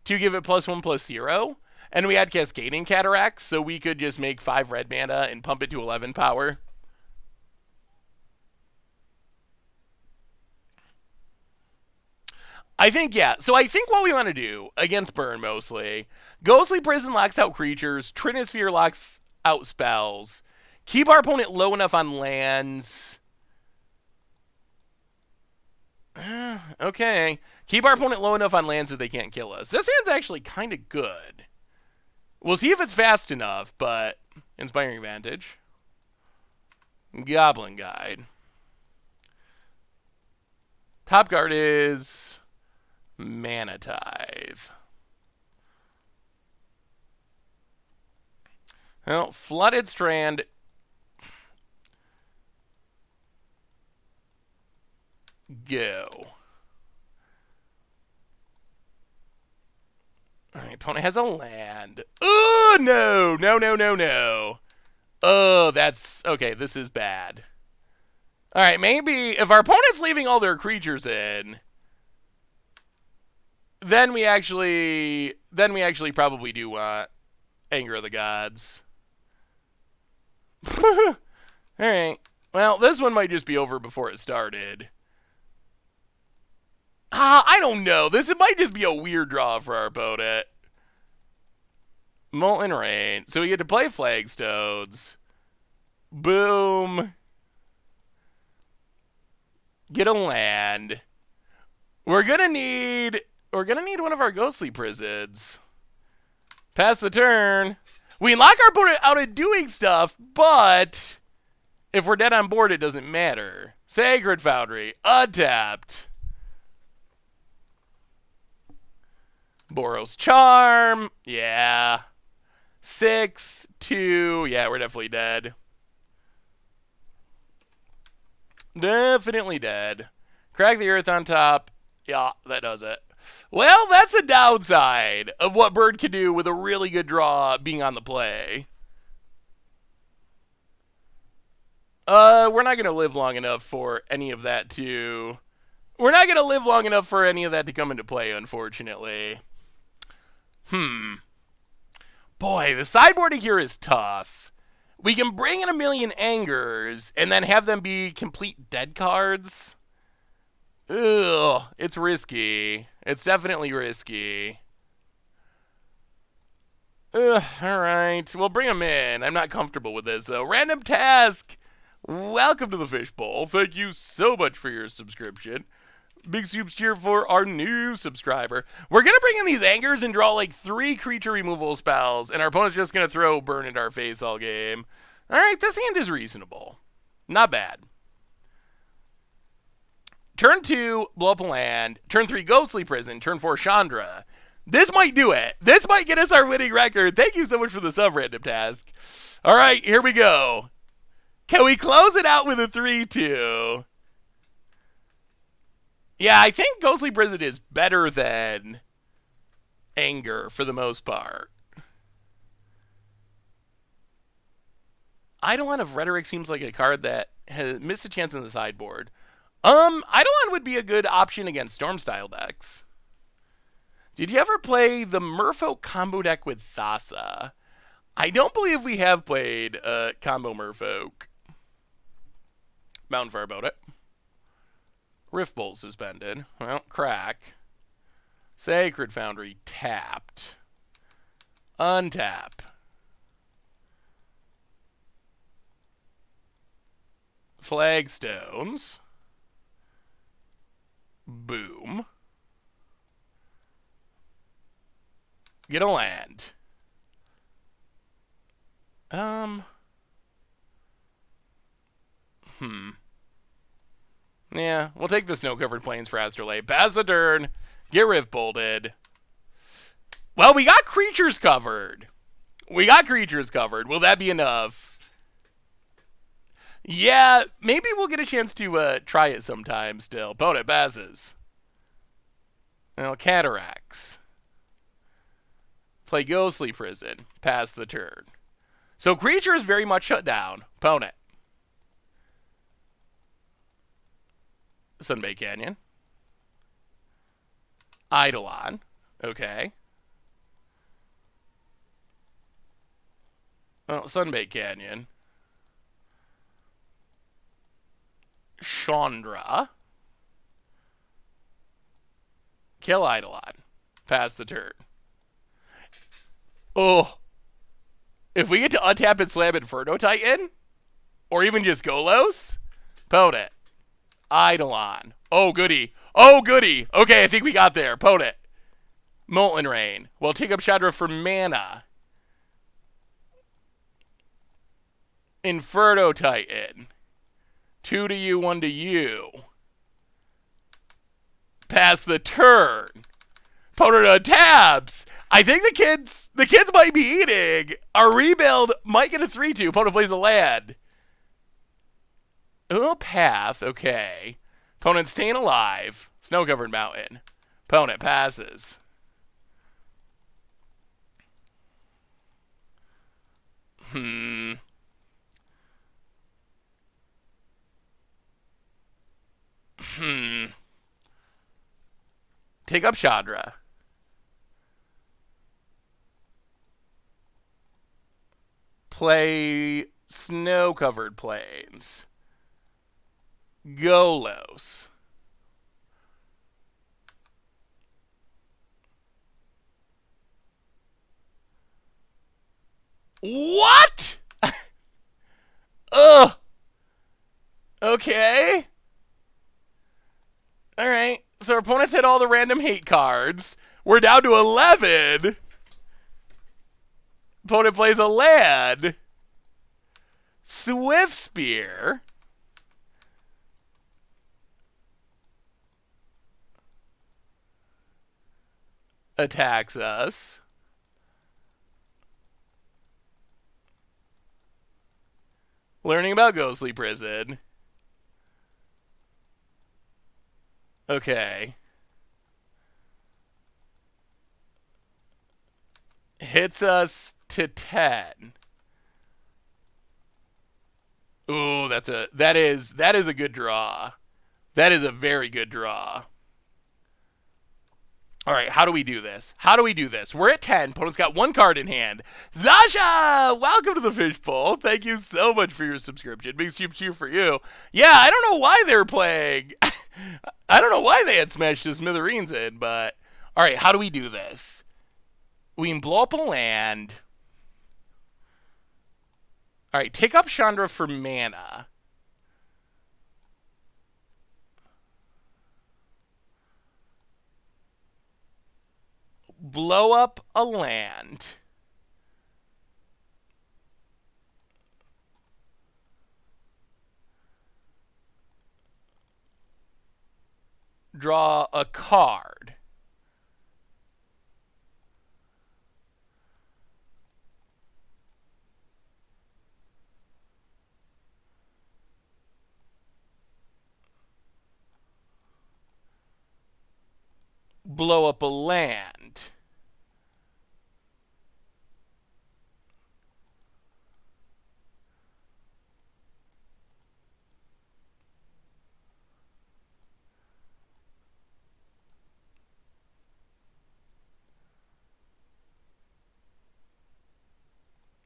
to give it +1/+0. And we had Cascading Cataracts, so we could just make 5 red mana and pump it to 11 power. I think, yeah. So I think what we want to do, against Burn mostly, Ghostly Prison locks out creatures, Trinisphere locks out spells, keep our opponent low enough on lands. Okay. Keep our opponent low enough on lands that they can't kill us. This hand's actually kind of good. We'll see if it's fast enough, but Inspiring Advantage. Goblin Guide. Top card is Mana Tithe. Well, Flooded Strand. Go. Alright, opponent has a land. Oh, no. No, no, no, no. Oh, that's... Okay, this is bad. Alright, maybe if our opponent's leaving all their creatures in, then we actually probably do want Anger of the Gods. Alright. Well, this one might just be over before it started. I don't know. This might just be a weird draw for our opponent. Molten Rain. So we get to play Flagstones. Boom. Get a land. We're gonna need one of our Ghostly Prisons. Pass the turn. We can lock our opponent out of doing stuff, but if we're dead on board, it doesn't matter. Sacred Foundry. Untapped. Boros Charm. Yeah. 6-2. Yeah, we're definitely dead. Definitely dead. Crack the Earth on top. Yeah, that does it. Well, that's a downside of what Bird can do with a really good draw being on the play. We're not going to live long enough for any of that to... We're not going to live long enough for any of that to come into play, unfortunately. Boy, the sideboarding here is tough. We can bring in a million Angers and then have them be complete dead cards. Ugh, it's risky. It's definitely risky. Ugh, alright. We'll bring them in. I'm not comfortable with this, though. Random Task! Welcome to the Fishbowl. Thank you so much for your subscription. Big soups cheer for our new subscriber. We're going to bring in these Angers and draw like 3 creature removal spells, and our opponent's just going to throw Burn at our face all game. Alright, this hand is reasonable. Not bad. Turn 2, blow up a land. Turn 3, Ghostly Prison. Turn 4, Chandra. This might do it. This might get us our winning record. Thank you so much for the sub, Random Task. Alright, here we go. Can we close it out with a 3-2? Yeah, I think Ghostly Prison is better than Anger for the most part. Eidolon of Rhetoric seems like a card that has missed a chance in the sideboard. Eidolon would be a good option against Stormstyle decks. Did you ever play the Merfolk combo deck with Thassa? I don't believe we have played combo Merfolk. Mountain Fire about it. Rift Bolt suspended. Well, crack. Sacred Foundry tapped. Untap. Flagstones. Boom. Get a land. Yeah, we'll take the Snow-Covered Plains for Astrolabe. Pass the turn. Get Rift Bolted. Well, we got creatures covered. We got creatures covered. Will that be enough? Yeah, maybe we'll get a chance to try it sometime still. Opponent passes. Well, Cataracts. Play Ghostly Prison. Pass the turn. So creature is very much shut down. Opponent. Sunbay Canyon. Eidolon. Okay. Oh, Sunbay Canyon. Chandra. Kill Eidolon. Pass the turn. Oh. If we get to untap and slam Inferno Titan, or even just Golos, opponent. Eidolon. Oh, goody. Oh, goody. Okay, I think we got there. Opponent. Molten Rain. Well, take up Chandra for mana. Inferno Titan. 2 to you, 1 to you. Pass the turn. Opponent tabs. I think the kids might be eating. Our rebuild might get a 3-2. Opponent plays a land. Oh, path. Okay. Opponent staying alive. Snow-covered mountain. Opponent passes. Take up Chandra. Play Snow-Covered Plains. Golos. What? Ugh. Okay. All right. So our opponents hit all the random hate cards. We're down to 11. Opponent plays a land. Swift Spear. Attacks us. Learning about Ghostly Prison. Okay. Hits us to 10. Ooh, that is a good draw. That is a very good draw. All right, how do we do this? We're at 10. Opponent's got 1 card in hand. Zasha, welcome to the Fishbowl. Thank you so much for your subscription. Big super cheer for you. Yeah, I don't know why they're playing. I don't know why they had smashed the smithereens in, but all right, how do we do this? We can blow up a land. All right, take up Chandra for mana. Blow up a land. Draw a card. Blow up a land.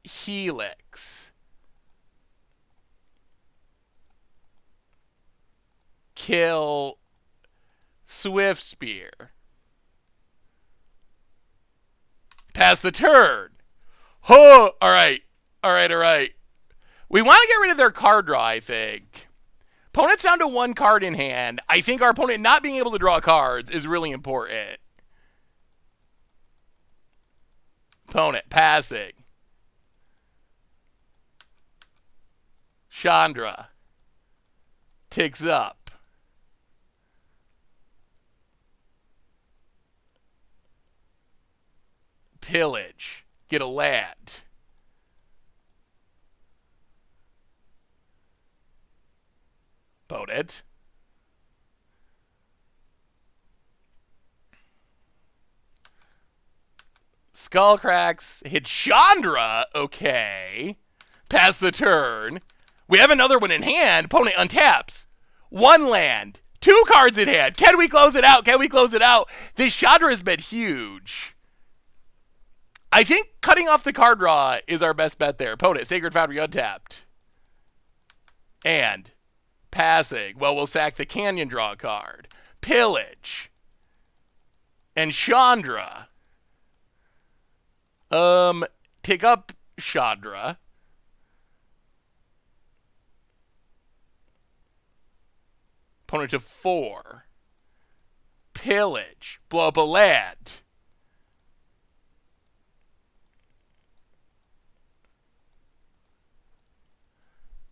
Helix. Kill Swift Spear. Pass the turn. Oh, all right. We want to get rid of their card draw, I think. Opponent's down to 1 card in hand. I think our opponent not being able to draw cards is really important. Opponent passing. Chandra ticks up. Pillage. Get a land. Opponent. Skullcracks hit Chandra. Okay. Pass the turn. We have another one in hand. Opponent untaps. 1 land. 2 cards in hand. Can we close it out? This Chandra has been huge. I think cutting off the card draw is our best bet there. Opponent, Sacred Foundry untapped. And passing. Well, we'll sack the Canyon draw card. Pillage. And Chandra. Take up Chandra. Opponent to 4. Pillage. Blow up a land.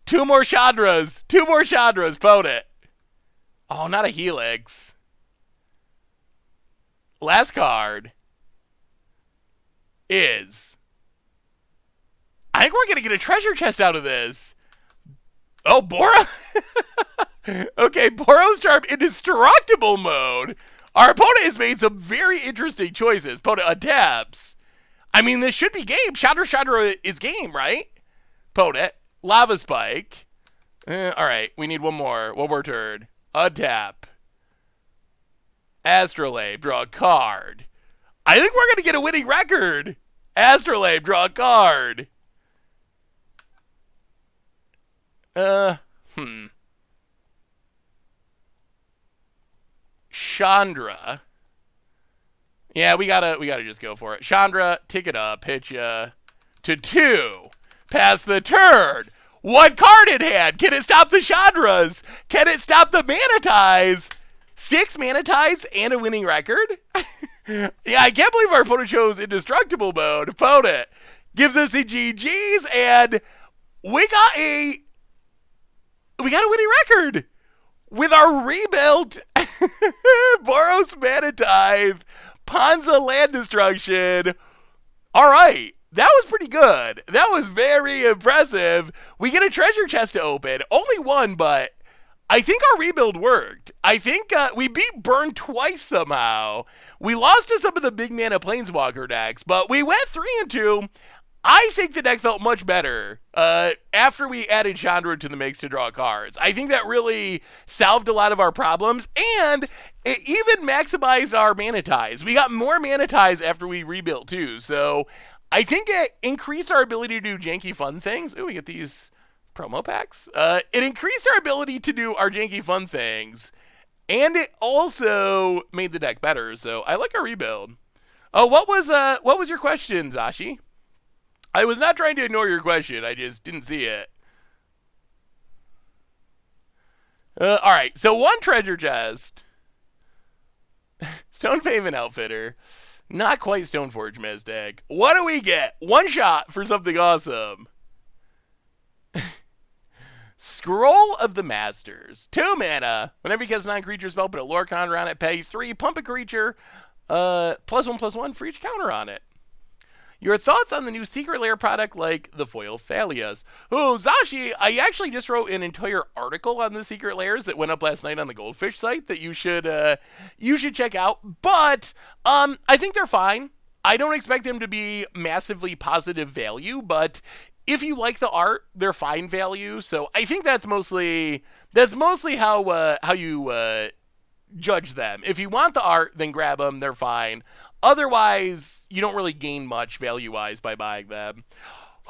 Two more Chandras. Two more Chandras. Vote it. Oh, not a Helix. Last card is... I think we're going to get a treasure chest out of this. Oh, Bora? Okay, Boros Charm Indestructible mode. Our opponent has made some very interesting choices. Opponent untaps. I mean, this should be game. Chandra is game, right? Opponent. Lava Spike. Alright, we need one more turn. Untap. Astrolabe, draw a card. I think we're going to get a winning record. Astrolabe, draw a card. Chandra. Yeah, we gotta just go for it. Chandra, tick it up, hit ya to 2. Pass the turn. One card in hand. Can it stop the Chandras? Can it stop the Manities? 6 Manities and a winning record? Yeah, I can't believe our opponent chose Indestructible mode. Opponent gives us the GGs, and we got a winning record with our rebuilt Boros Manatithe Ponza Land Destruction. All right. That was pretty good. That was very impressive. We get a treasure chest to open. Only one, but I think our rebuild worked. I think we beat Burn twice somehow. We lost to some of the big mana Planeswalker decks, but we went 3-2. I think the deck felt much better after we added Chandra to the mix to draw cards. I think that really solved a lot of our problems, and it even maximized our Manities. We got more Manities after we rebuilt too, so I think it increased our ability to do janky fun things. Ooh, we get these promo packs. It increased our ability to do our janky fun things, and it also made the deck better, so I like our rebuild. Oh, what was your question, Zashi? I was not trying to ignore your question. I just didn't see it. All right, so one treasure chest. Stone Pavement Outfitter. Not quite Stoneforge Mystic. What do we get? One shot for something awesome. Scroll of the Masters. 2 mana. Whenever you cast a non-creature spell, put a lore counter on it, pay 3, pump a creature, +1/+1 for each counter on it. Your thoughts on the new Secret Lair product like the foil Thalias? Oh, Zashi, I actually just wrote an entire article on the Secret Lairs that went up last night on the Goldfish site that you should check out. But I think they're fine. I don't expect them to be massively positive value, but if you like the art, they're fine value. So I think that's mostly how you judge them. If you want the art, then grab them. They're fine. Otherwise, you don't really gain much value-wise by buying them.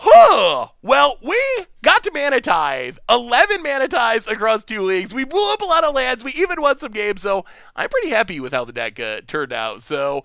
Well, we got to Manatithe. 11 Manatithes across 2 leagues. We blew up a lot of lands. We even won some games, so I'm pretty happy with how the deck turned out. So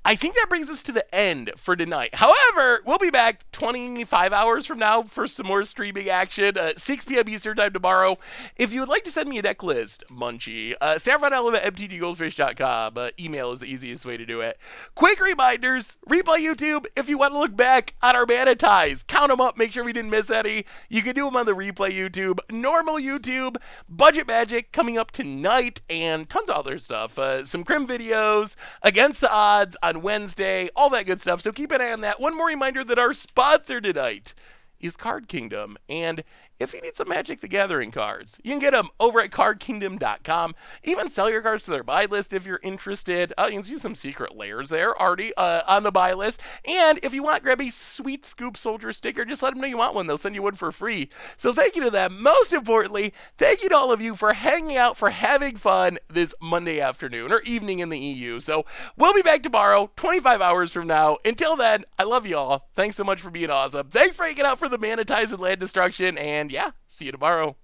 I think that brings us to the end for tonight. However, we'll be back 25 hours from now for some more streaming action, 6 p.m. Eastern time tomorrow. If you would like to send me a deck list, Munchie, SaffronElement@MTGGoldfish.com. Email is the easiest way to do it. Quick reminders, replay YouTube. If you want to look back on our Manities, count them up, make sure we didn't miss any. You can do them on the replay YouTube, normal YouTube, Budget Magic coming up tonight, and tons of other stuff. Some Crim videos, Against the Odds on Wednesday, all that good stuff. So keep an eye on that. One more reminder that our sponsor tonight is Card Kingdom. And if you need some Magic the Gathering cards, you can get them over at cardkingdom.com. Even sell your cards to their buy list if you're interested. You can see some Secret Lairs there already on the buy list. And if you want, grab a sweet Scoop Soldier sticker. Just let them know you want one. They'll send you one for free. So thank you to them. Most importantly, thank you to all of you for hanging out, for having fun this Monday afternoon or evening in the EU. So we'll be back tomorrow, 25 hours from now. Until then, I love you all. Thanks so much for being awesome. Thanks for hanging out for the Manatize and Land Destruction. And yeah, see you tomorrow.